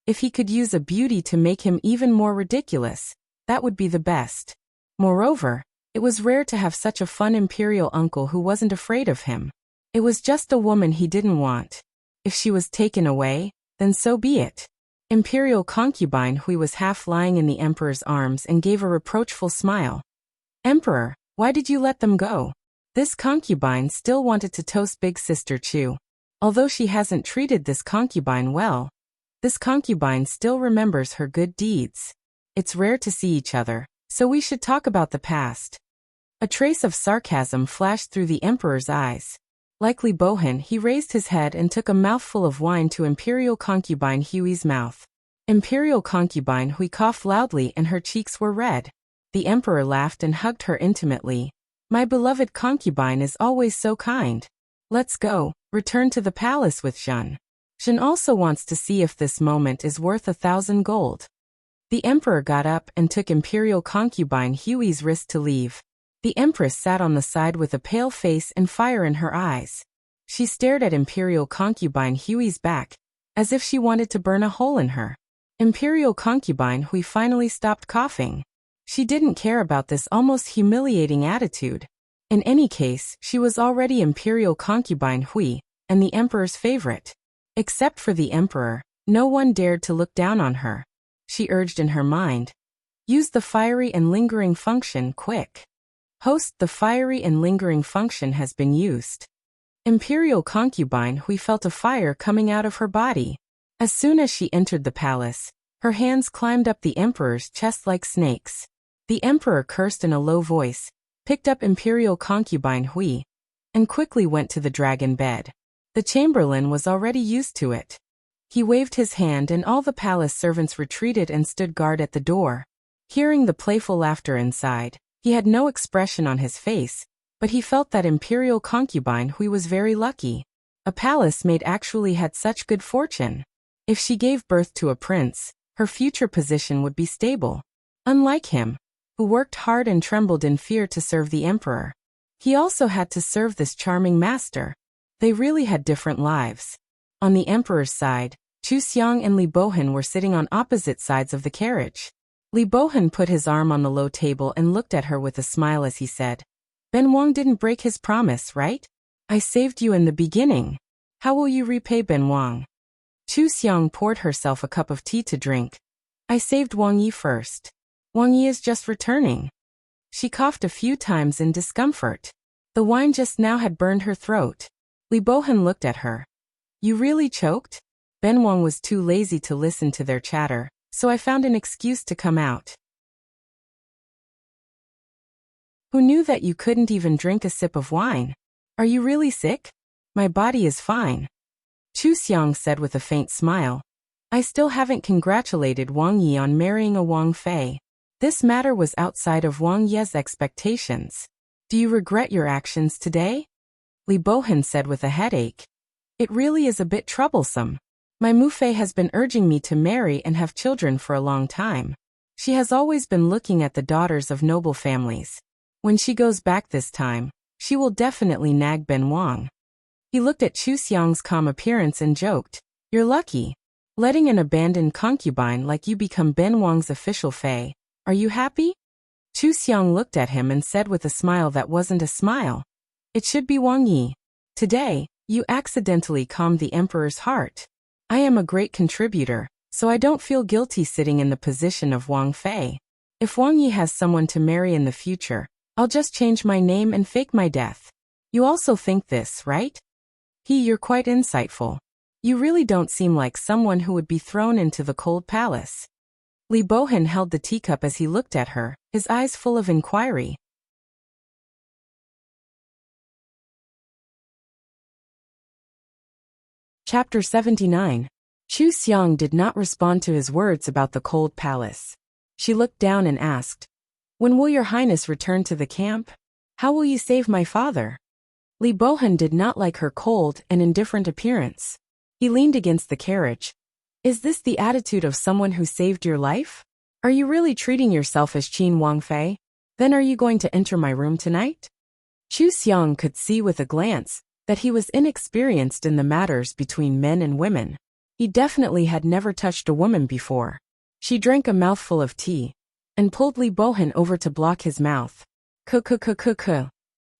If he could use a beauty to make him even more ridiculous, that would be the best. Moreover, it was rare to have such a fun imperial uncle who wasn't afraid of him. It was just a woman he didn't want. If she was taken away, then so be it. Imperial concubine Hui was half lying in the emperor's arms and gave a reproachful smile. Emperor, why did you let them go? This concubine still wanted to toast big sister Chu. Although she hasn't treated this concubine well, this concubine still remembers her good deeds. It's rare to see each other, so we should talk about the past. A trace of sarcasm flashed through the emperor's eyes. Like Li Bohan, he raised his head and took a mouthful of wine to Imperial concubine Hui's mouth. Imperial concubine Hui coughed loudly and her cheeks were red. The emperor laughed and hugged her intimately. My beloved concubine is always so kind. Let's go, return to the palace with Zhen. Zhen also wants to see if this moment is worth 1,000 gold. The emperor got up and took imperial concubine Hui's wrist to leave. The empress sat on the side with a pale face and fire in her eyes. She stared at imperial concubine Hui's back, as if she wanted to burn a hole in her. Imperial concubine Hui finally stopped coughing. She didn't care about this almost humiliating attitude. In any case, she was already imperial concubine Hui, and the emperor's favorite. Except for the emperor, no one dared to look down on her. She urged in her mind, "Use the fiery and lingering function quick." Host, the fiery and lingering function has been used. Imperial concubine Hui felt a fire coming out of her body. As soon as she entered the palace, her hands climbed up the emperor's chest like snakes. The emperor cursed in a low voice, picked up imperial concubine Hui, and quickly went to the dragon bed. The chamberlain was already used to it. He waved his hand and all the palace servants retreated and stood guard at the door. Hearing the playful laughter inside, he had no expression on his face, but he felt that imperial concubine Hui was very lucky. A palace maid actually had such good fortune. If she gave birth to a prince, her future position would be stable. Unlike him, who worked hard and trembled in fear to serve the emperor, he also had to serve this charming master. They really had different lives. On the emperor's side, Chu Xiang and Li Bohan were sitting on opposite sides of the carriage. Li Bohan put his arm on the low table and looked at her with a smile as he said, "Ben Wang didn't break his promise, right? I saved you in the beginning. How will you repay Ben Wang?" Chu Xiang poured herself a cup of tea to drink. "I saved Wang Yi first. Wang Yi is just returning." She coughed a few times in discomfort. The wine just now had burned her throat. Li Bohan looked at her. "You really choked?" Ben Wang was too lazy to listen to their chatter, so I found an excuse to come out. "Who knew that you couldn't even drink a sip of wine? Are you really sick?" "My body is fine," Chu Xiang said with a faint smile. "I still haven't congratulated Wang Yi on marrying a Wang Fei. This matter was outside of Wang Ye's expectations. Do you regret your actions today?" Li Bohan said with a headache. "It really is a bit troublesome. My Mufei has been urging me to marry and have children for a long time. She has always been looking at the daughters of noble families. When she goes back this time, she will definitely nag Ben Wang." He looked at Chu Xiang's calm appearance and joked, "You're lucky. Letting an abandoned concubine like you become Ben Wang's official fei. Are you happy?" Chu Xiang looked at him and said with a smile that wasn't a smile, "It should be Wang Yi. Today, you accidentally calmed the emperor's heart. I am a great contributor, so I don't feel guilty sitting in the position of Wang Fei. If Wang Yi has someone to marry in the future, I'll just change my name and fake my death. You also think this, right?" You're quite insightful. You really don't seem like someone who would be thrown into the cold palace." Li Bohan held the teacup as he looked at her, his eyes full of inquiry. Chapter 79. Chu Xiang did not respond to his words about the cold palace. She looked down and asked, "When will your highness return to the camp? How will you save my father?" Li Bohan did not like her cold and indifferent appearance. He leaned against the carriage. "Is this the attitude of someone who saved your life? Are you really treating yourself as Qin Wang Fei? Then are you going to enter my room tonight?" Chu Xiang could see with a glance that he was inexperienced in the matters between men and women. He definitely had never touched a woman before. She drank a mouthful of tea and pulled Li Bohan over to block his mouth. Kuh.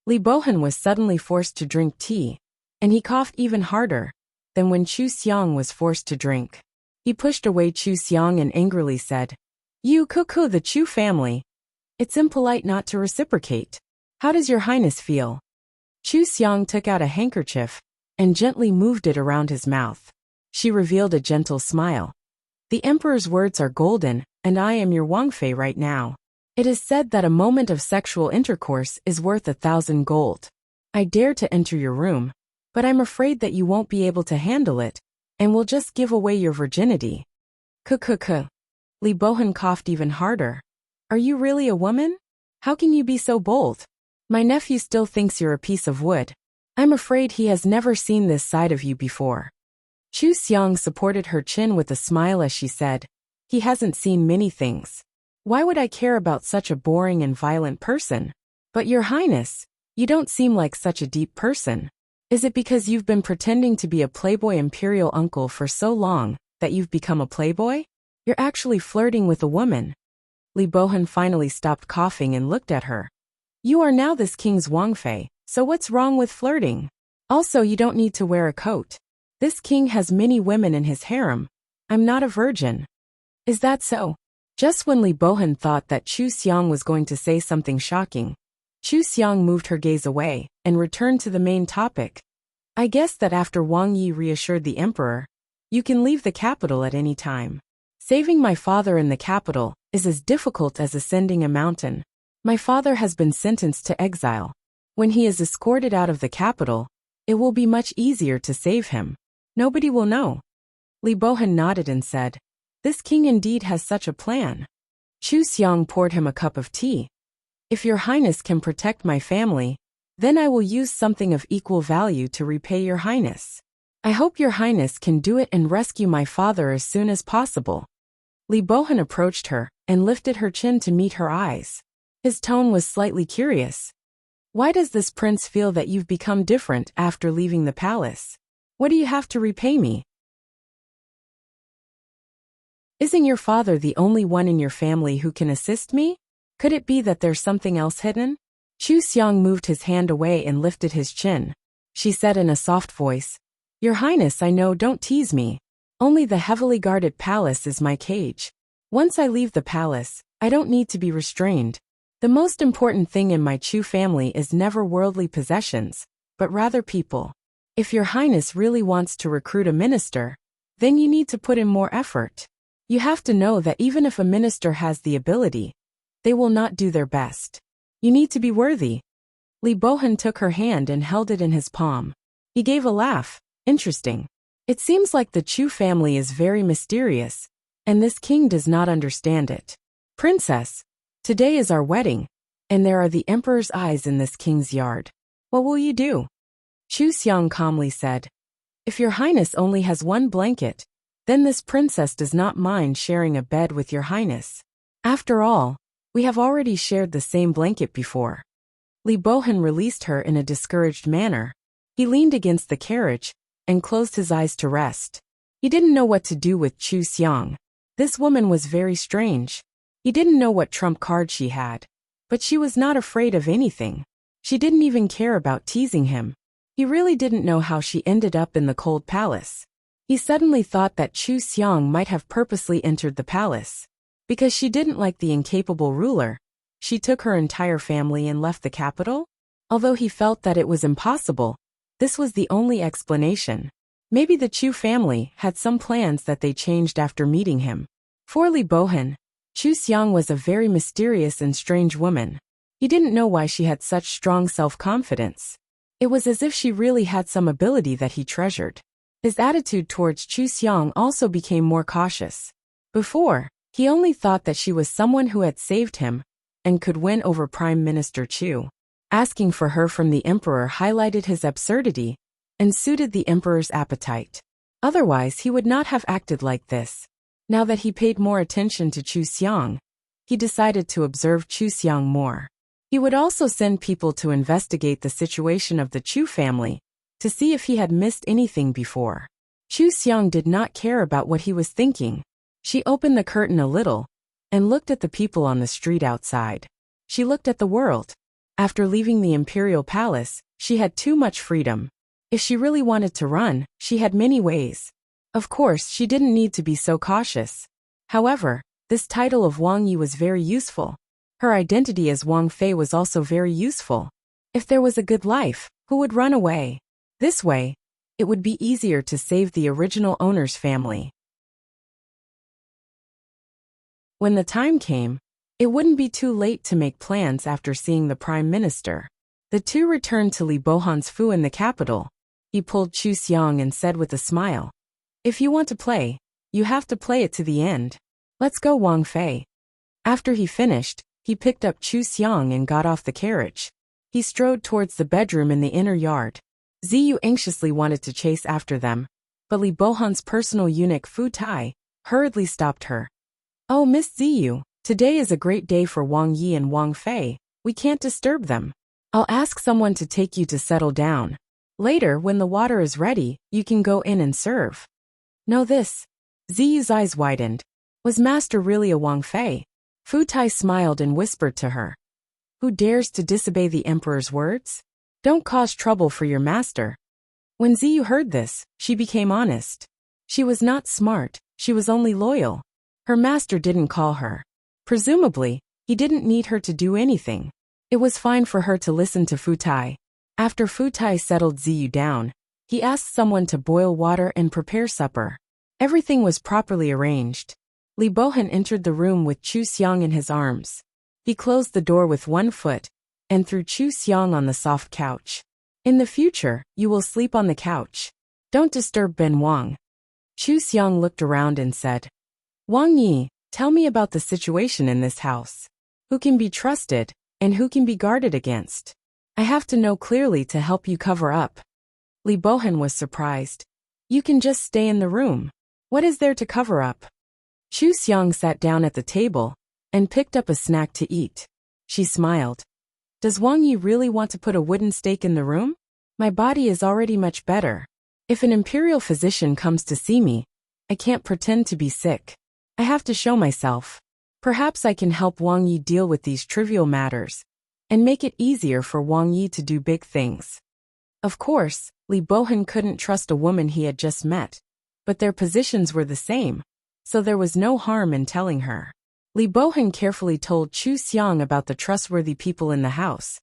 Li Bohan was suddenly forced to drink tea, and he coughed even harder than when Chu Xiang was forced to drink. He pushed away Chu Xiang and angrily said, "You Kuh, the Chu family. It's impolite not to reciprocate. How does your highness feel?" Chu Xiang took out a handkerchief and gently moved it around his mouth. She revealed a gentle smile. "The emperor's words are golden, and I am your Wang Fei right now. It is said that a moment of sexual intercourse is worth 1,000 gold. I dare to enter your room, but I'm afraid that you won't be able to handle it, and will just give away your virginity." Kuh. Li Bohan coughed even harder. "Are you really a woman? How can you be so bold? My nephew still thinks you're a piece of wood. I'm afraid he has never seen this side of you before." Chu Xiang supported her chin with a smile as she said, He hasn't seen many things. Why would I care about such a boring and violent person? But Your Highness, you don't seem like such a deep person. Is it because you've been pretending to be a playboy imperial uncle for so long that you've become a playboy? You're actually flirting with a woman. Li Bohan finally stopped coughing and looked at her. You are now this king's Wangfei, so what's wrong with flirting? Also, you don't need to wear a coat. This king has many women in his harem. I'm not a virgin. Is that so? Just when Li Bohan thought that Chu Xiang was going to say something shocking, Chu Xiang moved her gaze away and returned to the main topic. I guess that after Wang Yi reassured the emperor, you can leave the capital at any time. Saving my father in the capital is as difficult as ascending a mountain. My father has been sentenced to exile. When he is escorted out of the capital, it will be much easier to save him. Nobody will know. Li Bohan nodded and said, This king indeed has such a plan. Chu Xiang poured him a cup of tea. If Your Highness can protect my family, then I will use something of equal value to repay Your Highness. I hope Your Highness can do it and rescue my father as soon as possible. Li Bohan approached her and lifted her chin to meet her eyes. His tone was slightly curious. Why does this prince feel that you've become different after leaving the palace? What do you have to repay me? Isn't your father the only one in your family who can assist me? Could it be that there's something else hidden? Chu Xiang moved his hand away and lifted his chin. She said in a soft voice, Your Highness, I know, don't tease me. Only the heavily guarded palace is my cage. Once I leave the palace, I don't need to be restrained. The most important thing in my Chu family is never worldly possessions, but rather people. If Your Highness really wants to recruit a minister, then you need to put in more effort. You have to know that even if a minister has the ability, they will not do their best. You need to be worthy. Li Bohan took her hand and held it in his palm. He gave a laugh. Interesting. It seems like the Chu family is very mysterious, and this king does not understand it. Princess, today is our wedding, and there are the emperor's eyes in this king's yard. What will you do? Chu Xiang calmly said, If Your Highness only has one blanket, then this princess does not mind sharing a bed with Your Highness. After all, we have already shared the same blanket before. Li Bohan released her in a discouraged manner. He leaned against the carriage and closed his eyes to rest. He didn't know what to do with Chu Xiang. This woman was very strange. He didn't know what trump card she had, but she was not afraid of anything. She didn't even care about teasing him. He really didn't know how she ended up in the cold palace. He suddenly thought that Chu Xiang might have purposely entered the palace. Because she didn't like the incapable ruler, she took her entire family and left the capital? Although he felt that it was impossible, this was the only explanation. Maybe the Chu family had some plans that they changed after meeting him. For Li Bohan, Chu Xiang was a very mysterious and strange woman. He didn't know why she had such strong self-confidence. It was as if she really had some ability that he treasured. His attitude towards Chu Xiang also became more cautious. Before, he only thought that she was someone who had saved him and could win over Prime Minister Chu. Asking for her from the emperor highlighted his absurdity and suited the emperor's appetite. Otherwise, he would not have acted like this. Now that he paid more attention to Chu Xiang, he decided to observe Chu Xiang more. He would also send people to investigate the situation of the Chu family to see if he had missed anything before. Chu Xiang did not care about what he was thinking. She opened the curtain a little and looked at the people on the street outside. She looked at the world. After leaving the imperial palace, she had too much freedom. If she really wanted to run, she had many ways. Of course, she didn't need to be so cautious. However, this title of Wang Yi was very useful. Her identity as Wang Fei was also very useful. If there was a good life, who would run away? This way, it would be easier to save the original owner's family. When the time came, it wouldn't be too late to make plans after seeing the Prime Minister. The two returned to Li Bohan's fu in the capital. He pulled Chu Xiang and said with a smile, If you want to play, you have to play it to the end. Let's go, Wang Fei. After he finished, he picked up Chu Xiang and got off the carriage. He strode towards the bedroom in the inner yard. Ziyu anxiously wanted to chase after them, but Li Bohan's personal eunuch Fu Tai hurriedly stopped her. Oh, Miss Ziyu, today is a great day for Wang Yi and Wang Fei. We can't disturb them. I'll ask someone to take you to settle down. Later, when the water is ready, you can go in and serve. Know this. Ziyu's eyes widened. Was Master really a Wang Fei? Fu Tai smiled and whispered to her. Who dares to disobey the emperor's words? Don't cause trouble for your master. When Ziyu heard this, she became honest. She was not smart, she was only loyal. Her master didn't call her. Presumably, he didn't need her to do anything. It was fine for her to listen to Fu Tai. After Fu Tai settled Ziyu down, he asked someone to boil water and prepare supper. Everything was properly arranged. Li Bohan entered the room with Chu Xiang in his arms. He closed the door with one foot and threw Chu Xiang on the soft couch. In the future, you will sleep on the couch. Don't disturb Ben Wang. Chu Xiang looked around and said, Wang Yi, tell me about the situation in this house. Who can be trusted, and who can be guarded against? I have to know clearly to help you cover up. Li Bohan was surprised. You can just stay in the room. What is there to cover up? Chu Xiang sat down at the table and picked up a snack to eat. She smiled. Does Wang Yi really want to put a wooden stake in the room? My body is already much better. If an imperial physician comes to see me, I can't pretend to be sick. I have to show myself. Perhaps I can help Wang Yi deal with these trivial matters and make it easier for Wang Yi to do big things. Of course, Li Bohan couldn't trust a woman he had just met, but their positions were the same, so there was no harm in telling her. Li Bohan carefully told Chu Xiang about the trustworthy people in the house,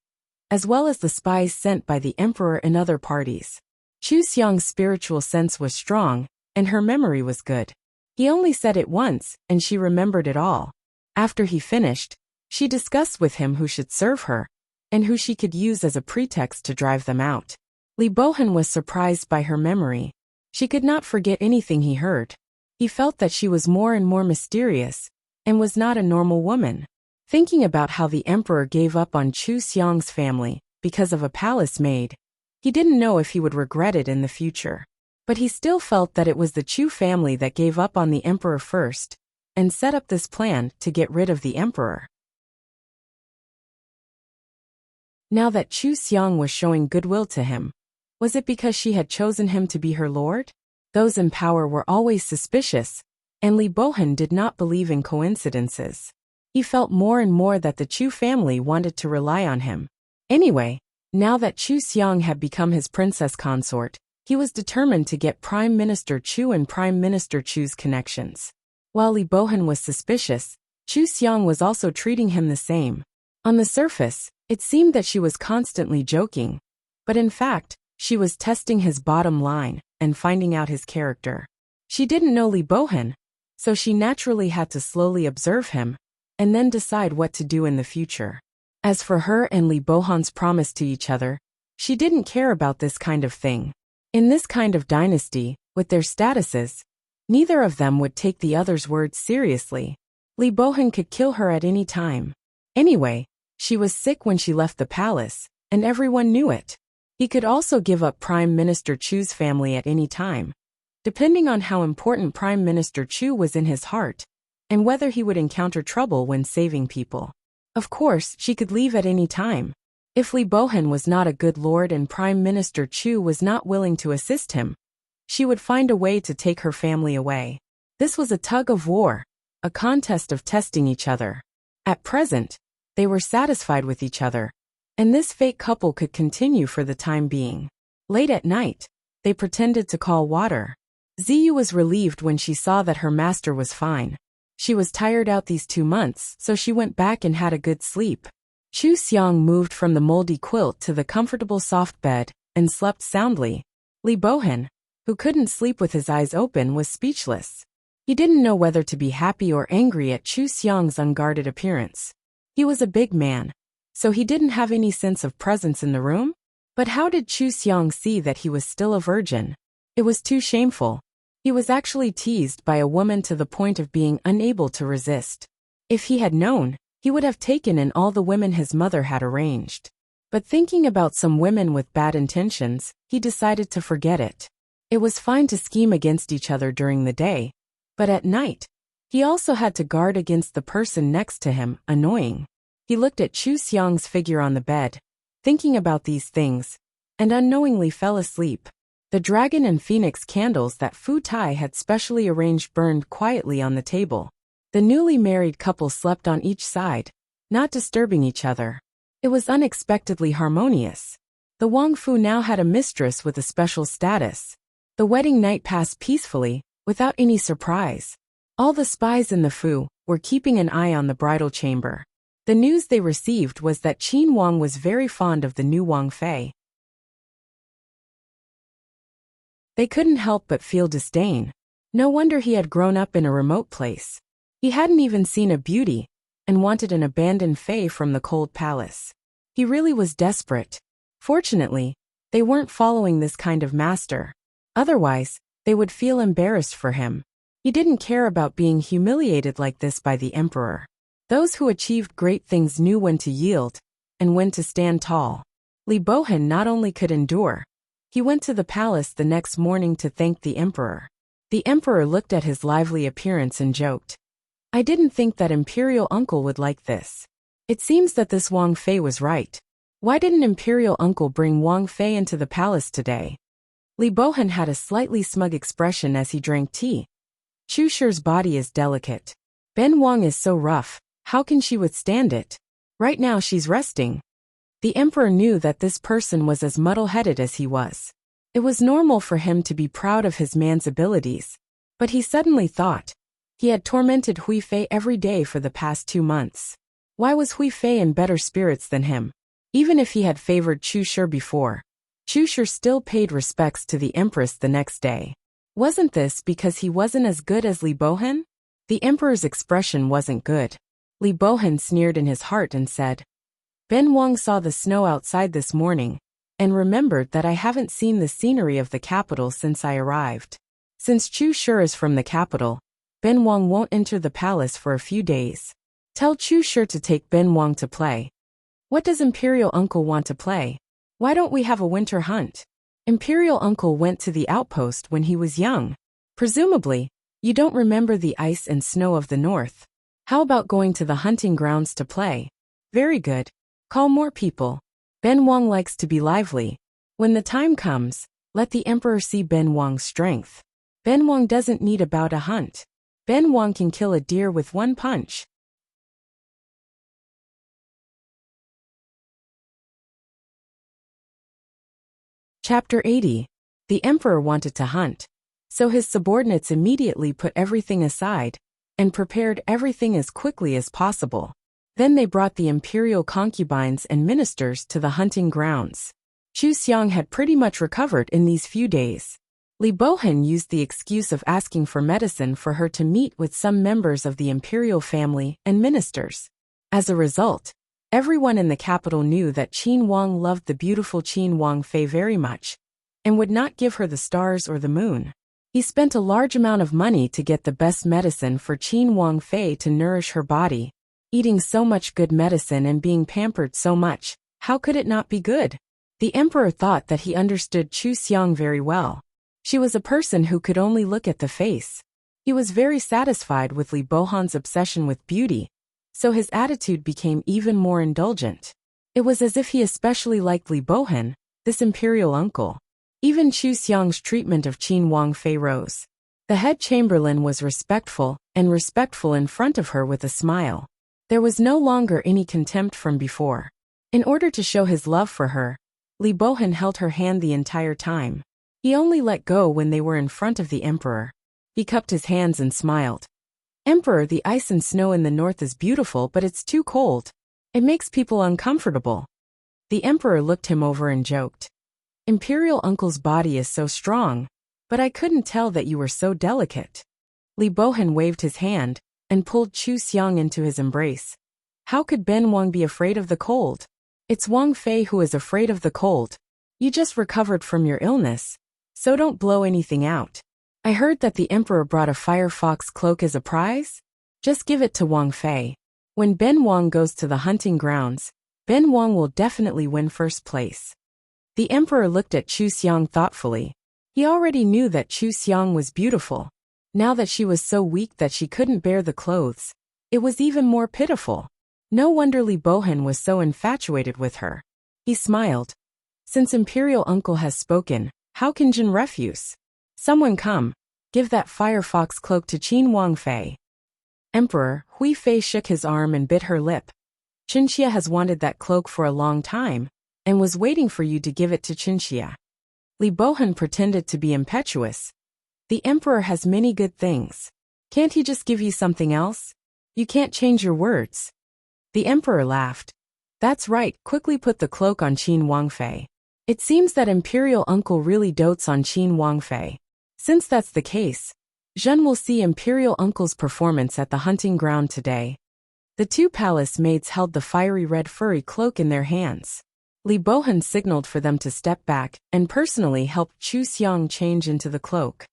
as well as the spies sent by the emperor and other parties. Chu Xiang's spiritual sense was strong, and her memory was good. He only said it once, and she remembered it all. After he finished, she discussed with him who should serve her, and who she could use as a pretext to drive them out. Li Bohan was surprised by her memory. She could not forget anything he heard. He felt that she was more and more mysterious, and was not a normal woman. Thinking about how the emperor gave up on Chu Xiang's family because of a palace maid, he didn't know if he would regret it in the future. But he still felt that it was the Chu family that gave up on the emperor first, and set up this plan to get rid of the emperor. Now that Chu Xiang was showing goodwill to him, was it because she had chosen him to be her lord? Those in power were always suspicious, and Li Bohan did not believe in coincidences. He felt more and more that the Chu family wanted to rely on him. Anyway, now that Chu Xiang had become his princess consort, he was determined to get Prime Minister Chu and Prime Minister Chu's connections. While Li Bohan was suspicious, Chu Xiang was also treating him the same. On the surface, it seemed that she was constantly joking, but in fact, she was testing his bottom line and finding out his character. She didn't know Li Bohan, so she naturally had to slowly observe him and then decide what to do in the future. As for her and Li Bohan's promise to each other, she didn't care about this kind of thing. In this kind of dynasty, with their statuses, neither of them would take the other's words seriously. Li Bohan could kill her at any time. Anyway, she was sick when she left the palace, and everyone knew it. He could also give up Prime Minister Chu's family at any time, depending on how important Prime Minister Chu was in his heart, and whether he would encounter trouble when saving people. Of course, she could leave at any time. If Li Bohan was not a good lord and Prime Minister Chu was not willing to assist him, she would find a way to take her family away. This was a tug of war, a contest of testing each other. At present, they were satisfied with each other, and this fake couple could continue for the time being. Late at night, they pretended to call water. Ziyu was relieved when she saw that her master was fine. She was tired out these 2 months, so she went back and had a good sleep. Chu Xiang moved from the moldy quilt to the comfortable soft bed and slept soundly. Li Bohan, who couldn't sleep with his eyes open, was speechless. He didn't know whether to be happy or angry at Chu Xiang's unguarded appearance. He was a big man, so he didn't have any sense of presence in the room? But how did Chu Xiang see that he was still a virgin? It was too shameful. He was actually teased by a woman to the point of being unable to resist. If he had known, he would have taken in all the women his mother had arranged. But thinking about some women with bad intentions, he decided to forget it. It was fine to scheme against each other during the day, but at night, He also had to guard against the person next to him, annoying. He looked at Chu Xiang's figure on the bed, thinking about these things, and unknowingly fell asleep. The dragon and phoenix candles that Fu Tai had specially arranged burned quietly on the table. The newly married couple slept on each side, not disturbing each other. It was unexpectedly harmonious. The Wang Fu now had a mistress with a special status. The wedding night passed peacefully, without any surprise. All the spies in the Fu were keeping an eye on the bridal chamber. The news they received was that Qin Wang was very fond of the new Wang Fei. They couldn't help but feel disdain. No wonder he had grown up in a remote place. He hadn't even seen a beauty, and wanted an abandoned Fei from the cold palace. He really was desperate. Fortunately, they weren't following this kind of master. Otherwise, they would feel embarrassed for him. He didn't care about being humiliated like this by the emperor. Those who achieved great things knew when to yield, and when to stand tall. Li Bohan not only could endure, he went to the palace the next morning to thank the emperor. The emperor looked at his lively appearance and joked, "I didn't think that imperial uncle would like this." It seems that this Wang Fei was right. Why didn't imperial uncle bring Wang Fei into the palace today? Li Bohan had a slightly smug expression as he drank tea. Chu Shi's body is delicate. Ben Wang is so rough, how can she withstand it? Right now she's resting. The emperor knew that this person was as muddle-headed as he was. It was normal for him to be proud of his man's abilities. But he suddenly thought, he had tormented Hui Fei every day for the past 2 months. Why was Hui Fei in better spirits than him? Even if he had favored Chu Shi before, Chu Shi still paid respects to the empress the next day. Wasn't this because he wasn't as good as Li Bohan? The emperor's expression wasn't good. Li Bohan sneered in his heart and said, "Ben Wang saw the snow outside this morning, and remembered that I haven't seen the scenery of the capital since I arrived. Since Chu Shi is from the capital, Ben Wang won't enter the palace for a few days. Tell Chu Shi to take Ben Wang to play." "What does Imperial Uncle want to play? Why don't we have a winter hunt?" "Imperial Uncle went to the outpost when he was young. Presumably, you don't remember the ice and snow of the north. How about going to the hunting grounds to play?" "Very good. Call more people. Ben Wang likes to be lively. When the time comes, let the emperor see Ben Wang's strength. Ben Wang doesn't need about a hunt. Ben Wang can kill a deer with one punch." Chapter 80. The emperor wanted to hunt, so his subordinates immediately put everything aside and prepared everything as quickly as possible. Then they brought the imperial concubines and ministers to the hunting grounds. Chu Xiang had pretty much recovered in these few days. Li Bohan used the excuse of asking for medicine for her to meet with some members of the imperial family and ministers. As a result, everyone in the capital knew that Qin Wang loved the beautiful Qin Wang Fei very much, and would not give her the stars or the moon. He spent a large amount of money to get the best medicine for Qin Wang Fei to nourish her body. Eating so much good medicine and being pampered so much, how could it not be good? The emperor thought that he understood Chu Xiang very well. She was a person who could only look at the face. He was very satisfied with Li Bohan's obsession with beauty, so his attitude became even more indulgent. It was as if he especially liked Li Bohan, this imperial uncle. Even Chu Xiang's treatment of Qin Wang Fei rose. The head chamberlain was respectful in front of her with a smile. There was no longer any contempt from before. In order to show his love for her, Li Bohan held her hand the entire time. He only let go when they were in front of the emperor. He cupped his hands and smiled. "Emperor, the ice and snow in the north is beautiful, but it's too cold. It makes people uncomfortable." The emperor looked him over and joked, "Imperial uncle's body is so strong, but I couldn't tell that you were so delicate." Li Bohan waved his hand and pulled Chu Xiang into his embrace. How could Ben Wang be afraid of the cold? It's Wang Fei who is afraid of the cold. You just recovered from your illness, so don't blow anything out. I heard that the emperor brought a firefox cloak as a prize? Just give it to Wang Fei. When Ben Wang goes to the hunting grounds, Ben Wang will definitely win first place. The emperor looked at Chu Xiang thoughtfully. He already knew that Chu Xiang was beautiful. Now that she was so weak that she couldn't bear the clothes, it was even more pitiful. No wonder Li Bohan was so infatuated with her. He smiled. Since Imperial Uncle has spoken, how can Jin refuse? Someone come. Give that firefox cloak to Qin Wangfei. Emperor, Hui Fei shook his arm and bit her lip. Qinxia has wanted that cloak for a long time, and was waiting for you to give it to Qinxia. Li Bohan pretended to be impetuous. The emperor has many good things. Can't he just give you something else? You can't change your words. The emperor laughed. That's right, quickly put the cloak on Qin Wangfei. It seems that Imperial Uncle really dotes on Qin Wangfei. Since that's the case, Zhen will see Imperial Uncle's performance at the hunting ground today. The two palace maids held the fiery red furry cloak in their hands. Li Bohan signaled for them to step back and personally helped Chu Xiang change into the cloak.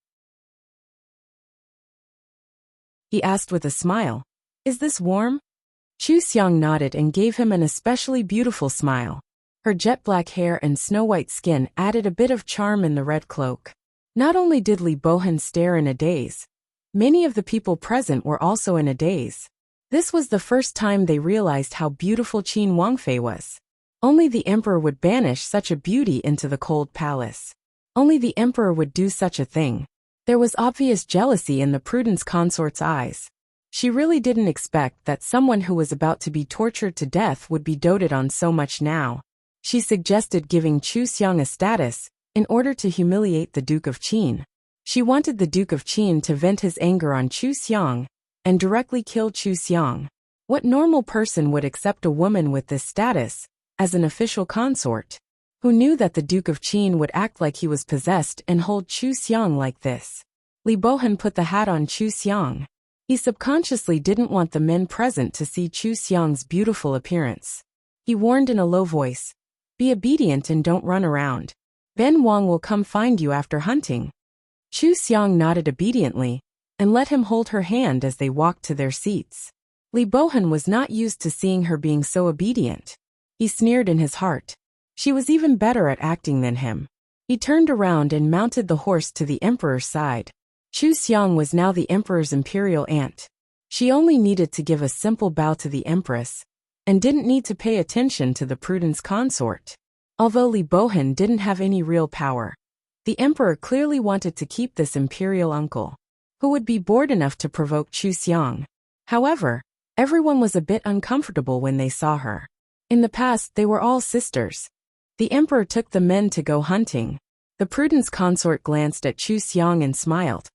He asked with a smile, "Is this warm?" Chu Xiang nodded and gave him an especially beautiful smile. Her jet-black hair and snow-white skin added a bit of charm in the red cloak. Not only did Li Bohan stare in a daze, many of the people present were also in a daze. This was the first time they realized how beautiful Qin Wangfei was. Only the emperor would banish such a beauty into the cold palace. Only the emperor would do such a thing. There was obvious jealousy in the Prudence consort's eyes. She really didn't expect that someone who was about to be tortured to death would be doted on so much now. She suggested giving Chu Xiang a status, in order to humiliate the Duke of Qin. She wanted the Duke of Qin to vent his anger on Chu Xiang, and directly kill Chu Xiang. What normal person would accept a woman with this status, as an official consort? Who knew that the Duke of Qin would act like he was possessed and hold Chu Xiang like this? Li Bohan put the hat on Chu Xiang. He subconsciously didn't want the men present to see Chu Xiang's beautiful appearance. He warned in a low voice, "Be obedient and don't run around. Ben Wang will come find you after hunting." Chu Xiang nodded obediently, and let him hold her hand as they walked to their seats. Li Bohan was not used to seeing her being so obedient. He sneered in his heart. She was even better at acting than him. He turned around and mounted the horse to the emperor's side. Chu Xiang was now the emperor's imperial aunt. She only needed to give a simple bow to the empress, and didn't need to pay attention to the Prudence consort. Although Li Bohan didn't have any real power, the emperor clearly wanted to keep this imperial uncle, who would be bored enough to provoke Chu Xiang. However, everyone was a bit uncomfortable when they saw her. In the past they were all sisters. The emperor took the men to go hunting. The Prudence consort glanced at Chu Xiang and smiled.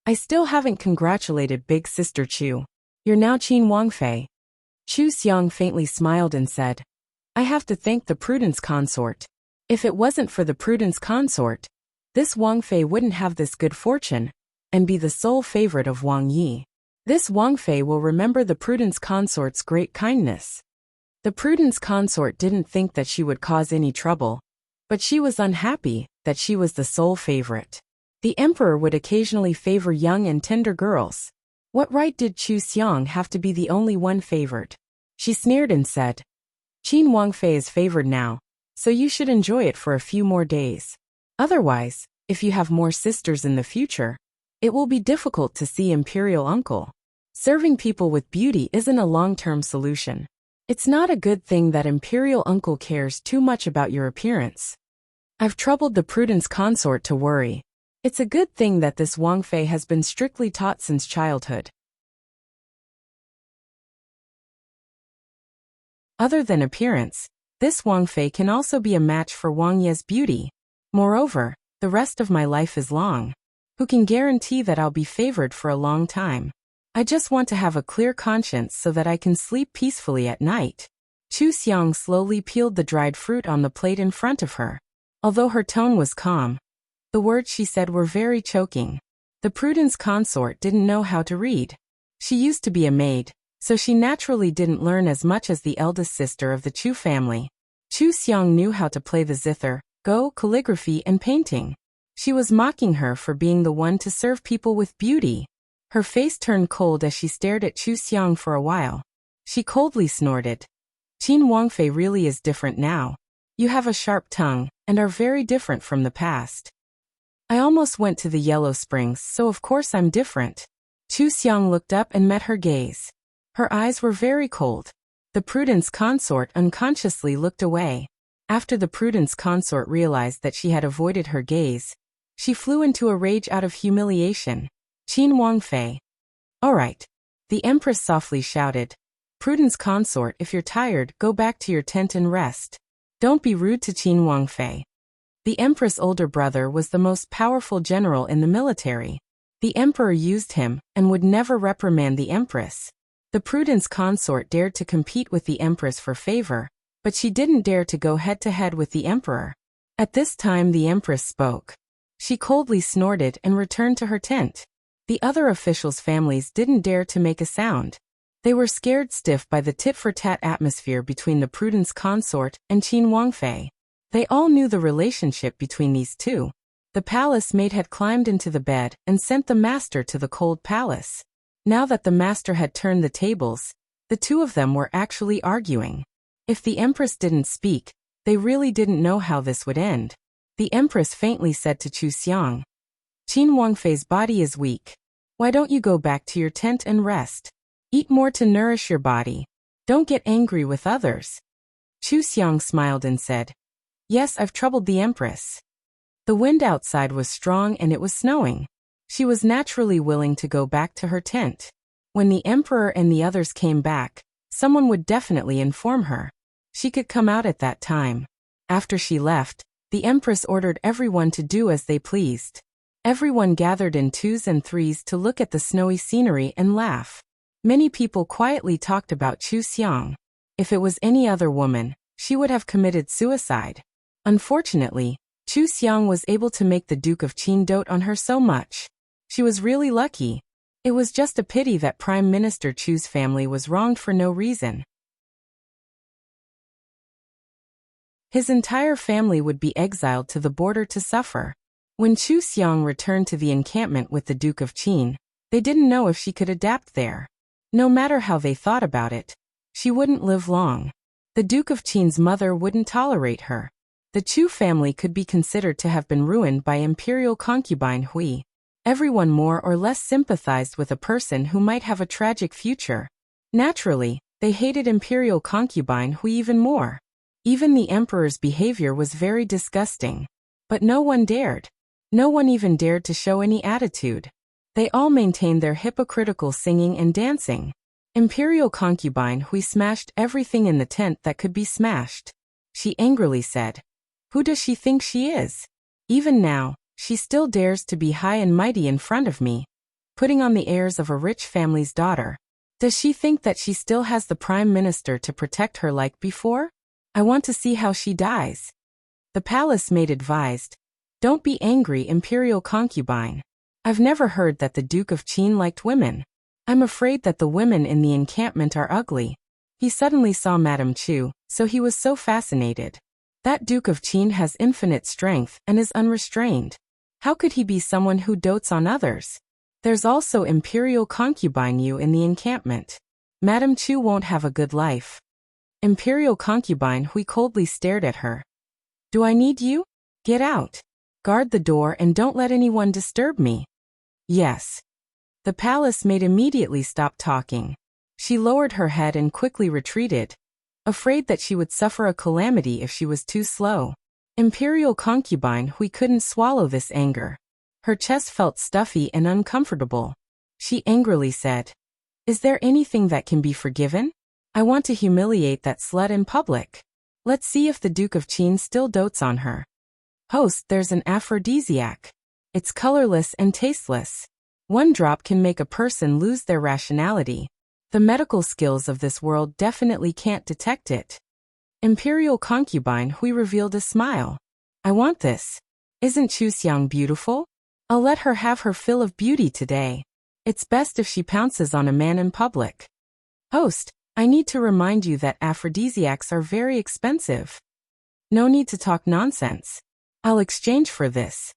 "I still haven't congratulated big sister Chu. You're now Qin Wangfei." Chu Xiang faintly smiled and said, "I have to thank the Prudence consort. If it wasn't for the Prudence consort, this Wang Fei wouldn't have this good fortune, and be the sole favorite of Wang Yi. This Wang Fei will remember the Prudence consort's great kindness." The Prudence consort didn't think that she would cause any trouble, but she was unhappy that she was the sole favorite. The emperor would occasionally favor young and tender girls. What right did Chu Xiang have to be the only one favored? She sneered and said, "Qin Wangfei is favored now, so you should enjoy it for a few more days. Otherwise, if you have more sisters in the future, it will be difficult to see imperial uncle. Serving people with beauty isn't a long-term solution. It's not a good thing that imperial uncle cares too much about your appearance. I've troubled the Prudence consort to worry. It's a good thing that this Wang Fei has been strictly taught since childhood." Other than appearance, this Wang Fei can also be a match for Wang Ye's beauty. Moreover, the rest of my life is long. Who can guarantee that I'll be favored for a long time? I just want to have a clear conscience so that I can sleep peacefully at night. Chu Xiang slowly peeled the dried fruit on the plate in front of her. Although her tone was calm, the words she said were very choking. The Prudence consort didn't know how to read. She used to be a maid, so she naturally didn't learn as much as the eldest sister of the Chu family. Chu Xiang knew how to play the zither, go, calligraphy, and painting. She was mocking her for being the one to serve people with beauty. Her face turned cold as she stared at Chu Xiang for a while. She coldly snorted. "Qin Wangfei really is different now. You have a sharp tongue, and are very different from the past." I almost went to the Yellow Springs, so of course I'm different. Chu Xiang looked up and met her gaze. Her eyes were very cold. The Prudence consort unconsciously looked away. After the Prudence consort realized that she had avoided her gaze, she flew into a rage out of humiliation. Qin Wangfei. All right. The Empress softly shouted. Prudence consort, if you're tired, go back to your tent and rest. Don't be rude to Qin Wangfei. The Empress' older brother was the most powerful general in the military. The Emperor used him, and would never reprimand the Empress. The Prudence consort dared to compete with the Empress for favor, but she didn't dare to go head-to-head with the Emperor. At this time the Empress spoke. She coldly snorted and returned to her tent. The other officials' families didn't dare to make a sound. They were scared stiff by the tit-for-tat atmosphere between the Prudence consort and Qin Wangfei. They all knew the relationship between these two. The palace maid had climbed into the bed and sent the master to the cold palace. Now that the master had turned the tables, the two of them were actually arguing. If the Empress didn't speak, they really didn't know how this would end. The Empress faintly said to Chu Xiang, Qin Wangfei's body is weak. Why don't you go back to your tent and rest? Eat more to nourish your body. Don't get angry with others. Chu Xiang smiled and said, Yes, I've troubled the Empress. The wind outside was strong and it was snowing. She was naturally willing to go back to her tent. When the Emperor and the others came back, someone would definitely inform her. She could come out at that time. After she left, the Empress ordered everyone to do as they pleased. Everyone gathered in twos and threes to look at the snowy scenery and laugh. Many people quietly talked about Chu Xiang. If it was any other woman, she would have committed suicide. Unfortunately, Chu Xiang was able to make the Duke of Qin dote on her so much. She was really lucky. It was just a pity that Prime Minister Chu's family was wronged for no reason. His entire family would be exiled to the border to suffer. When Chu Xiang returned to the encampment with the Duke of Qin, they didn't know if she could adapt there. No matter how they thought about it, she wouldn't live long. The Duke of Qin's mother wouldn't tolerate her. The Chu family could be considered to have been ruined by imperial concubine Hui. Everyone more or less sympathized with a person who might have a tragic future. Naturally, they hated imperial concubine Hui even more. Even the emperor's behavior was very disgusting. But no one dared. No one even dared to show any attitude. They all maintained their hypocritical singing and dancing. Imperial concubine Hui smashed everything in the tent that could be smashed. She angrily said, Who does she think she is? Even now, she still dares to be high and mighty in front of me, putting on the airs of a rich family's daughter. Does she think that she still has the Prime Minister to protect her like before? I want to see how she dies. The palace maid advised, Don't be angry, imperial concubine. I've never heard that the Duke of Qin liked women. I'm afraid that the women in the encampment are ugly. He suddenly saw Madame Chu, so he was so fascinated. That Duke of Qin has infinite strength and is unrestrained. How could he be someone who dotes on others? There's also Imperial concubine Yu in the encampment. Madame Chu won't have a good life. Imperial concubine Hui coldly stared at her. Do I need you? Get out. Guard the door and don't let anyone disturb me. Yes. The palace maid immediately stopped talking. She lowered her head and quickly retreated, afraid that she would suffer a calamity if she was too slow. Imperial concubine Hui couldn't swallow this anger. Her chest felt stuffy and uncomfortable. She angrily said, Is there anything that can be forgiven? I want to humiliate that slut in public. Let's see if the Duke of Qin still dotes on her. Host, there's an aphrodisiac. It's colorless and tasteless. One drop can make a person lose their rationality. The medical skills of this world definitely can't detect it. Imperial concubine Hui revealed a smile. I want this. Isn't Chu Xiang beautiful? I'll let her have her fill of beauty today. It's best if she pounces on a man in public. Host, I need to remind you that aphrodisiacs are very expensive. No need to talk nonsense. I'll exchange for this.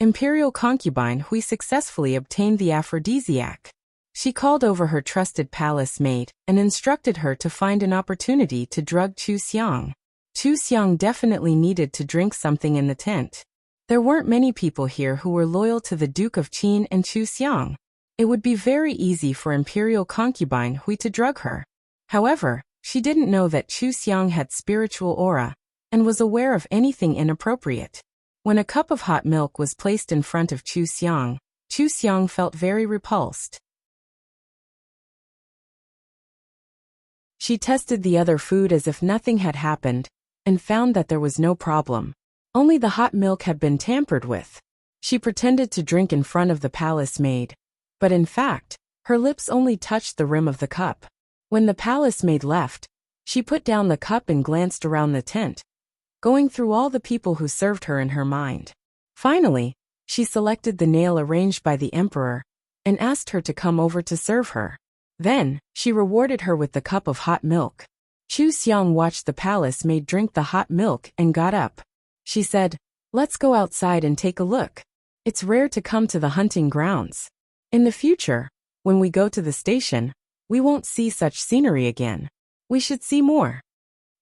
Imperial concubine Hui successfully obtained the aphrodisiac. She called over her trusted palace maid and instructed her to find an opportunity to drug Chu Xiang. Chu Xiang definitely needed to drink something in the tent. There weren't many people here who were loyal to the Duke of Qin and Chu Xiang. It would be very easy for imperial concubine Hui to drug her. However, she didn't know that Chu Xiang had spiritual aura and was aware of anything inappropriate. When a cup of hot milk was placed in front of Chu Xiang felt very repulsed. She tested the other food as if nothing had happened and found that there was no problem. Only the hot milk had been tampered with. She pretended to drink in front of the palace maid, but in fact, her lips only touched the rim of the cup. When the palace maid left, she put down the cup and glanced around the tent, going through all the people who served her in her mind. Finally, she selected the nail arranged by the emperor and asked her to come over to serve her. Then, she rewarded her with the cup of hot milk. Chu Xiang watched the palace maid drink the hot milk and got up. She said, "Let's go outside and take a look. It's rare to come to the hunting grounds. In the future, when we go to the station, we won't see such scenery again. We should see more.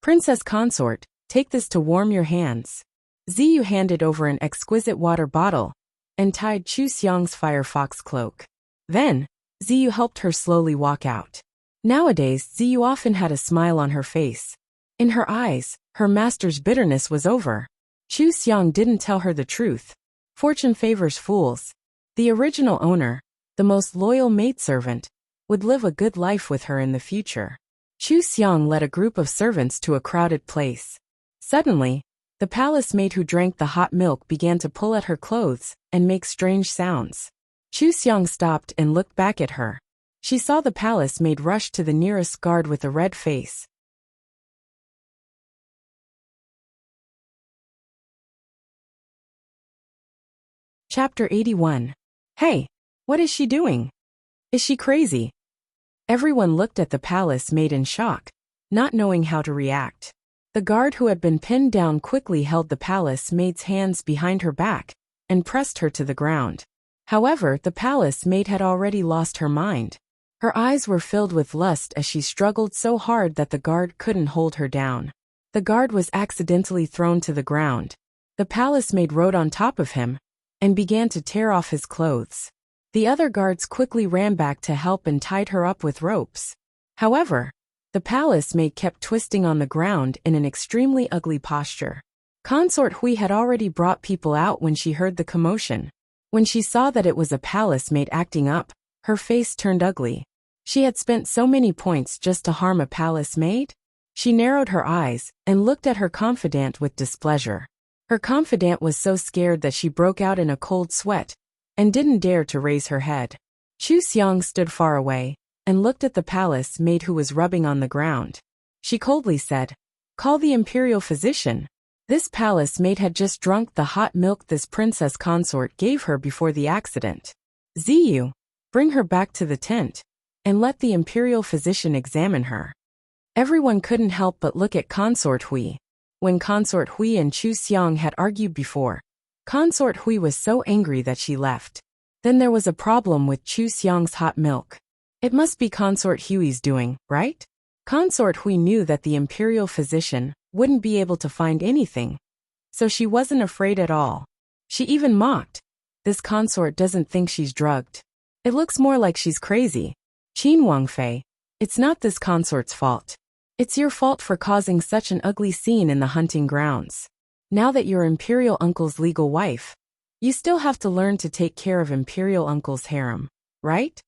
Princess consort, take this to warm your hands." Ziyu handed over an exquisite water bottle and tied Chu Xiang's firefox cloak. Then, Ziyu helped her slowly walk out. Nowadays, Ziyu often had a smile on her face. In her eyes, her master's bitterness was over. Chu Xiang didn't tell her the truth. Fortune favors fools. The original owner, the most loyal maidservant, would live a good life with her in the future. Chu Xiang led a group of servants to a crowded place. Suddenly, the palace maid who drank the hot milk began to pull at her clothes and make strange sounds. Chu Xiang stopped and looked back at her. She saw the palace maid rush to the nearest guard with a red face. Chapter 81. Hey, what is she doing? Is she crazy? Everyone looked at the palace maid in shock, not knowing how to react. The guard who had been pinned down quickly held the palace maid's hands behind her back and pressed her to the ground. However, the palace maid had already lost her mind. Her eyes were filled with lust as she struggled so hard that the guard couldn't hold her down. The guard was accidentally thrown to the ground. The palace maid rode on top of him and began to tear off his clothes. The other guards quickly ran back to help and tied her up with ropes. However, the palace maid kept twisting on the ground in an extremely ugly posture. Consort Hui had already brought people out when she heard the commotion. When she saw that it was a palace maid acting up, her face turned ugly. She had spent so many points just to harm a palace maid? She narrowed her eyes and looked at her confidant with displeasure. Her confidant was so scared that she broke out in a cold sweat and didn't dare to raise her head. Chu Xiang stood far away and looked at the palace maid who was rubbing on the ground. She coldly said, "Call the imperial physician." This palace maid had just drunk the hot milk this princess consort gave her before the accident. Ziyu, bring her back to the tent and let the imperial physician examine her. Everyone couldn't help but look at Consort Hui. When Consort Hui and Chu Xiang had argued before, Consort Hui was so angry that she left. Then there was a problem with Chu Xiang's hot milk. It must be Consort Hui's doing, right? Consort Hui knew that the imperial physician wouldn't be able to find anything, so she wasn't afraid at all. She even mocked. This consort doesn't think she's drugged. It looks more like she's crazy. Qin Wangfei, it's not this consort's fault. It's your fault for causing such an ugly scene in the hunting grounds. Now that you're imperial uncle's legal wife, you still have to learn to take care of imperial uncle's harem, right?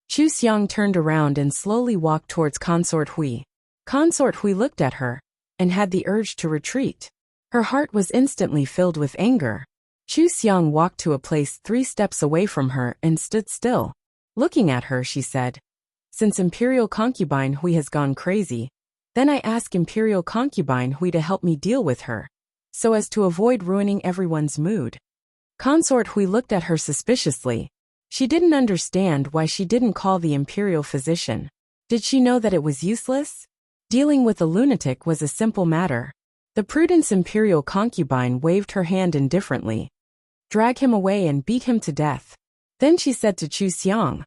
Chu Xiang turned around and slowly walked towards Consort Hui. Consort Hui looked at her and had the urge to retreat. Her heart was instantly filled with anger. Chu Xiang walked to a place 3 steps away from her and stood still. Looking at her, she said, "Since imperial concubine Hui has gone crazy, then I ask imperial concubine Hui to help me deal with her, so as to avoid ruining everyone's mood." Consort Hui looked at her suspiciously. She didn't understand why she didn't call the imperial physician. Did she know that it was useless? Dealing with a lunatic was a simple matter. The prudent imperial concubine waved her hand indifferently. "Drag him away and beat him to death." Then she said to Chu Xiang,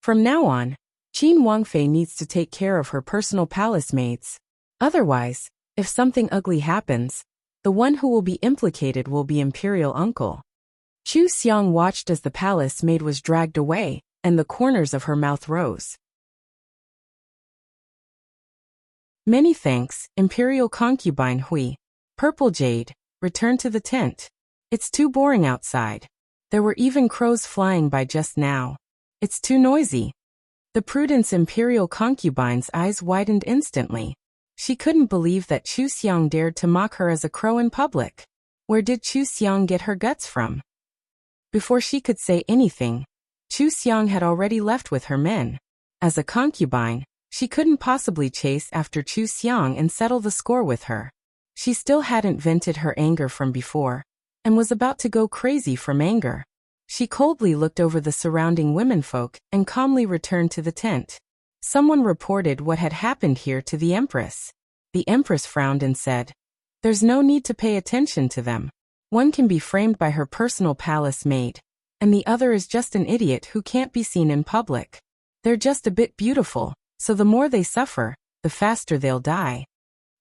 "From now on, Qin Wangfei needs to take care of her personal palace maids. Otherwise, if something ugly happens, The one who will be implicated will be Imperial Uncle. Chu Xiang watched as the palace maid was dragged away, and the corners of her mouth rose. Many thanks, Imperial Concubine Hui. Purple Jade, return to the tent. It's too boring outside. There were even crows flying by just now. It's too noisy. The Prudence Imperial Concubine's eyes widened instantly. She couldn't believe that Chu Xiang dared to mock her as a crow in public. Where did Chu Xiang get her guts from? Before she could say anything, Chu Xiang had already left with her men. As a concubine, she couldn't possibly chase after Chu Xiang and settle the score with her. She still hadn't vented her anger from before, and was about to go crazy from anger. She coldly looked over the surrounding womenfolk and calmly returned to the tent. Someone reported what had happened here to the Empress. The Empress frowned and said, "There's no need to pay attention to them. One can be framed by her personal palace maid, and the other is just an idiot who can't be seen in public. They're just a bit beautiful, so the more they suffer, the faster they'll die."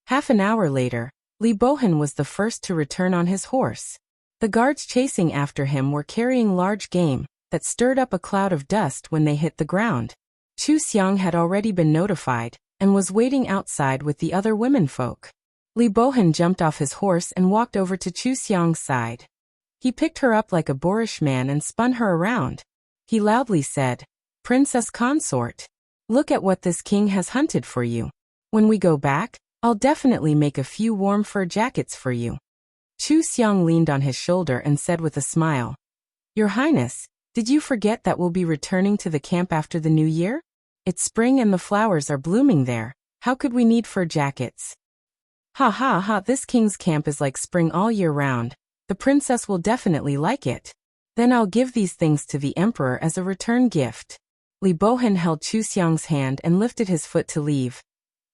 Half an hour later, Li Bohan was the first to return on his horse. The guards chasing after him were carrying large game that stirred up a cloud of dust when they hit the ground. Chu Xiang had already been notified and was waiting outside with the other womenfolk. Li Bohan jumped off his horse and walked over to Chu Xiang's side. He picked her up like a boorish man and spun her around. He loudly said, "Princess consort, look at what this king has hunted for you. When we go back, I'll definitely make a few warm fur jackets for you." Chu Xiang leaned on his shoulder and said with a smile, "Your Highness, did you forget that we'll be returning to the camp after the new year? It's spring and the flowers are blooming there. How could we need fur jackets?" "Ha ha ha, this king's camp is like spring all year round. The princess will definitely like it. Then I'll give these things to the emperor as a return gift." Li Bohan held Chu Xiang's hand and lifted his foot to leave.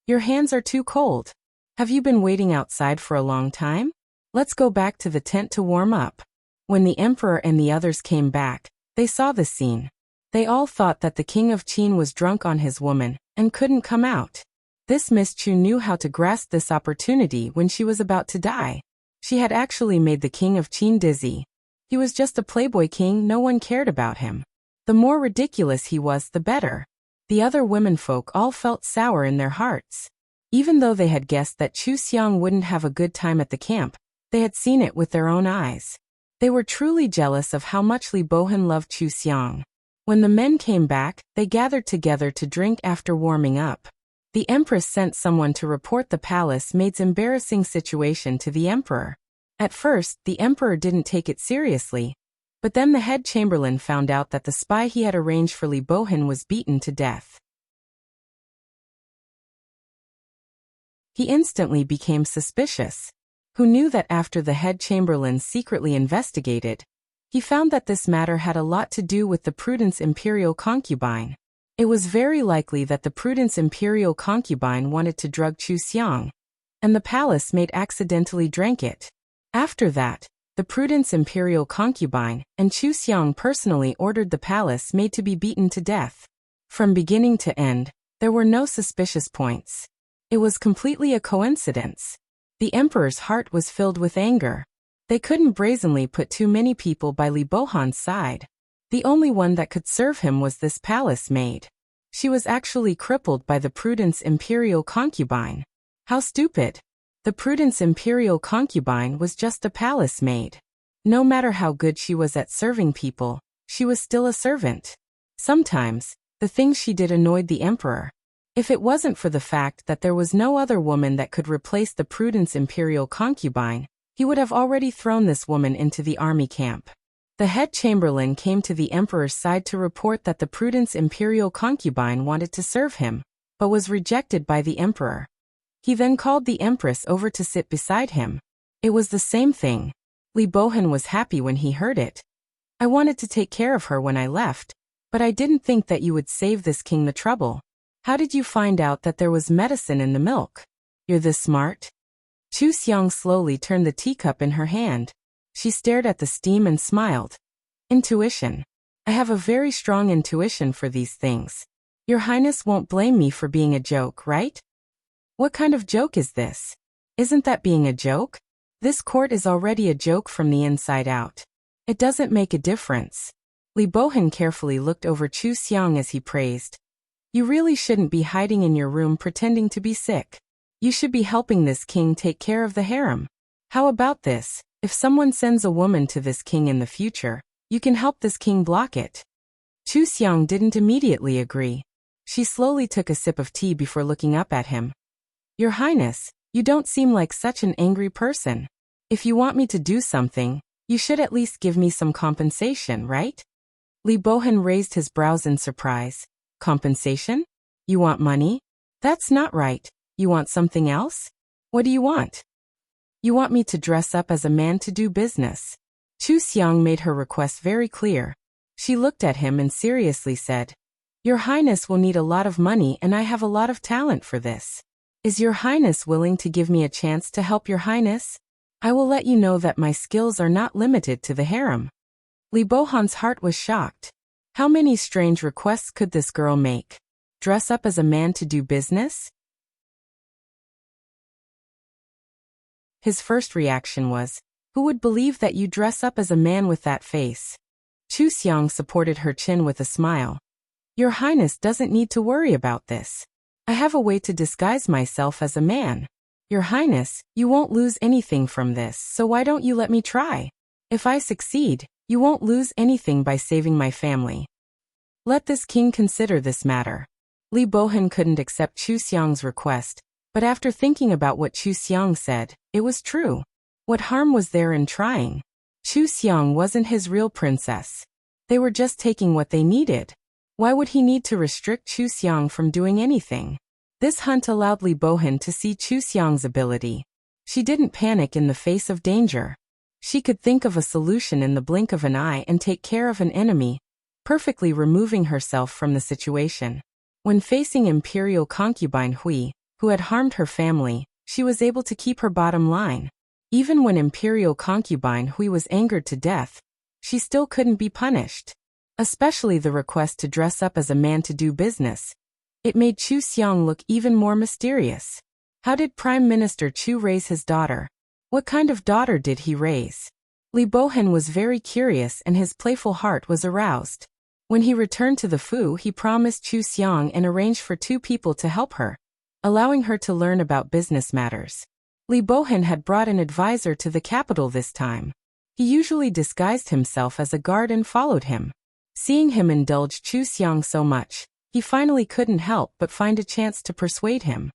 "Your hands are too cold. Have you been waiting outside for a long time? Let's go back to the tent to warm up." When the emperor and the others came back, they saw the scene. They all thought that the king of Qin was drunk on his woman and couldn't come out. This Miss Chu knew how to grasp this opportunity when she was about to die. She had actually made the king of Qin dizzy. He was just a playboy king, no one cared about him. The more ridiculous he was, the better. The other womenfolk all felt sour in their hearts. Even though they had guessed that Chu Xiang wouldn't have a good time at the camp, they had seen it with their own eyes. They were truly jealous of how much Li Bohan loved Chu Xiang. When the men came back, they gathered together to drink after warming up. The Empress sent someone to report the palace maid's embarrassing situation to the Emperor. At first, the Emperor didn't take it seriously, but then the head chamberlain found out that the spy he had arranged for Li Bohan was beaten to death. He instantly became suspicious. Who knew that after the head chamberlain secretly investigated, he found that this matter had a lot to do with the Prudence Imperial Concubine. It was very likely that the Prudence Imperial Concubine wanted to drug Chu Xiang, and the palace maid accidentally drank it. After that, the Prudence Imperial Concubine and Chu Xiang personally ordered the palace maid to be beaten to death. From beginning to end, there were no suspicious points. It was completely a coincidence. The emperor's heart was filled with anger. They couldn't brazenly put too many people by Li Bohan's side. The only one that could serve him was this palace maid. She was actually crippled by the Prudence Imperial Concubine. How stupid. The Prudence Imperial Concubine was just a palace maid. No matter how good she was at serving people, she was still a servant. Sometimes, the things she did annoyed the emperor. If it wasn't for the fact that there was no other woman that could replace the Prudence Imperial Concubine, he would have already thrown this woman into the army camp. The head chamberlain came to the emperor's side to report that the Prudence Imperial Concubine wanted to serve him, but was rejected by the emperor. He then called the empress over to sit beside him. It was the same thing. Li Bohan was happy when he heard it. "I wanted to take care of her when I left, but I didn't think that you would save this king the trouble. How did you find out that there was medicine in the milk? You're this smart?" Chu Xiang slowly turned the teacup in her hand. She stared at the steam and smiled. "Intuition. I have a very strong intuition for these things. Your Highness won't blame me for being a joke, right?" "What kind of joke is this? Isn't that being a joke?" This court is already a joke from the inside out. It doesn't make a difference. Li Bohan carefully looked over Chu Xiang as he praised. You really shouldn't be hiding in your room pretending to be sick. You should be helping this king take care of the harem. How about this? If someone sends a woman to this king in the future, you can help this king block it. Chu Xiang didn't immediately agree. She slowly took a sip of tea before looking up at him. Your Highness, you don't seem like such an angry person. If you want me to do something, you should at least give me some compensation, right? Li Bohan raised his brows in surprise. Compensation? You want money? That's not right. You want something else? What do you want? You want me to dress up as a man to do business. Chu Xiang made her request very clear. She looked at him and seriously said, Your Highness will need a lot of money and I have a lot of talent for this. Is Your Highness willing to give me a chance to help Your Highness? I will let you know that my skills are not limited to the harem. Li Bohan's heart was shocked. How many strange requests could this girl make? Dress up as a man to do business? His first reaction was, who would believe that you dress up as a man with that face? Chu Xiang supported her chin with a smile. Your Highness doesn't need to worry about this. I have a way to disguise myself as a man. Your Highness, you won't lose anything from this, so why don't you let me try? If I succeed, you won't lose anything by saving my family. Let this king consider this matter. Li Bohan couldn't accept Chu Xiang's request, but after thinking about what Chu Xiang said, it was true. What harm was there in trying? Chu Xiang wasn't his real princess. They were just taking what they needed. Why would he need to restrict Chu Xiang from doing anything? This hunt allowed Li Bohan to see Chu Xiang's ability. She didn't panic in the face of danger. She could think of a solution in the blink of an eye and take care of an enemy, perfectly removing herself from the situation. When facing Imperial concubine Hui, who had harmed her family, she was able to keep her bottom line. Even when Imperial concubine Hui was angered to death, she still couldn't be punished. Especially the request to dress up as a man to do business. It made Chu Xiang look even more mysterious. How did Prime Minister Chu raise his daughter? What kind of daughter did he raise? Li Bohan was very curious and his playful heart was aroused. When he returned to the Fu, he promised Chu Xiang and arranged for 2 people to help her, allowing her to learn about business matters. Li Bohan had brought an advisor to the capital this time. He usually disguised himself as a guard and followed him. Seeing him indulge Chu Xiang so much, he finally couldn't help but find a chance to persuade him.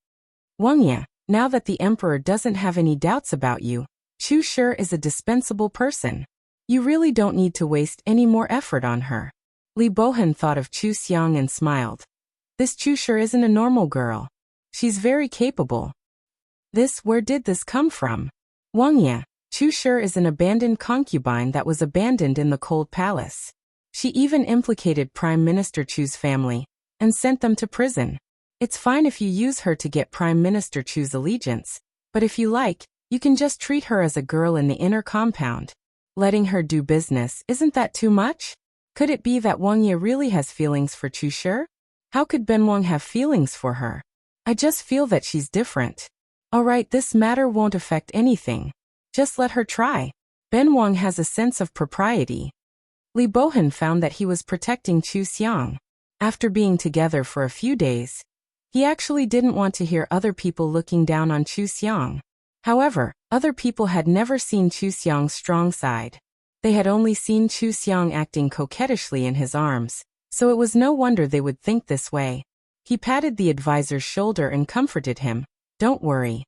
Wang Ye, now that the emperor doesn't have any doubts about you, Chu Shi is a dispensable person. You really don't need to waste any more effort on her. Li Bohan thought of Chu Xiang and smiled. This Chu Shi isn't a normal girl. She's very capable. Where did this come from? Wang Ye, Chu Shi is an abandoned concubine that was abandoned in the cold palace. She even implicated Prime Minister Chu's family and sent them to prison. It's fine if you use her to get Prime Minister Chu's allegiance, but if you like, you can just treat her as a girl in the inner compound. Letting her do business, isn't that too much? Could it be that Wang Ye really has feelings for Chu Shi? How could Ben Wang have feelings for her? I just feel that she's different. Alright, this matter won't affect anything. Just let her try. Ben Wang has a sense of propriety. Li Bohan found that he was protecting Chu Xiang. After being together for a few days, he actually didn't want to hear other people looking down on Chu Xiang. However, other people had never seen Chu Xiang's strong side. They had only seen Chu Xiang acting coquettishly in his arms, so it was no wonder they would think this way. He patted the advisor's shoulder and comforted him. Don't worry.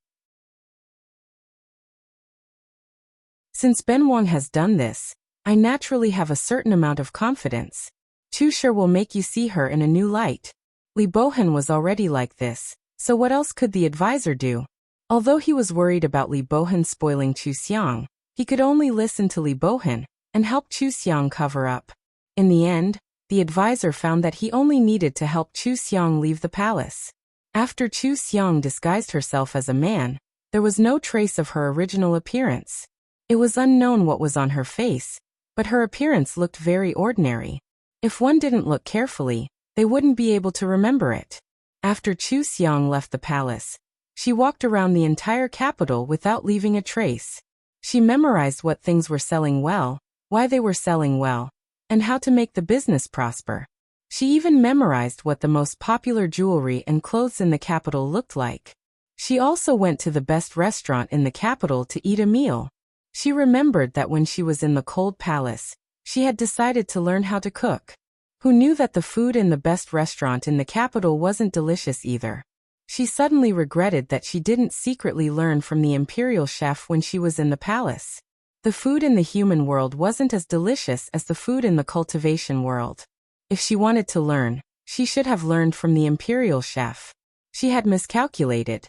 Since Ben Wang has done this, I naturally have a certain amount of confidence. Chu Shi will make you see her in a new light. Li Bohan was already like this, so what else could the advisor do? Although he was worried about Li Bohan spoiling Chu Xiang, he could only listen to Li Bohan and help Chu Xiang cover up. In the end, the advisor found that he only needed to help Chu Xiang leave the palace. After Chu Xiang disguised herself as a man, there was no trace of her original appearance. It was unknown what was on her face, but her appearance looked very ordinary. If one didn't look carefully, they wouldn't be able to remember it. After Chu Xiang left the palace, she walked around the entire capital without leaving a trace. She memorized what things were selling well, why they were selling well, and how to make the business prosper. She even memorized what the most popular jewelry and clothes in the capital looked like. She also went to the best restaurant in the capital to eat a meal. She remembered that when she was in the cold palace, she had decided to learn how to cook. Who knew that the food in the best restaurant in the capital wasn't delicious either? She suddenly regretted that she didn't secretly learn from the imperial chef when she was in the palace. The food in the human world wasn't as delicious as the food in the cultivation world. If she wanted to learn, she should have learned from the imperial chef. She had miscalculated.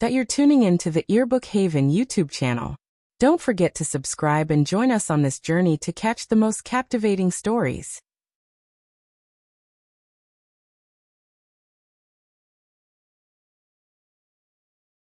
That you're tuning in to the Earbook Haven YouTube channel. Don't forget to subscribe and join us on this journey to catch the most captivating stories.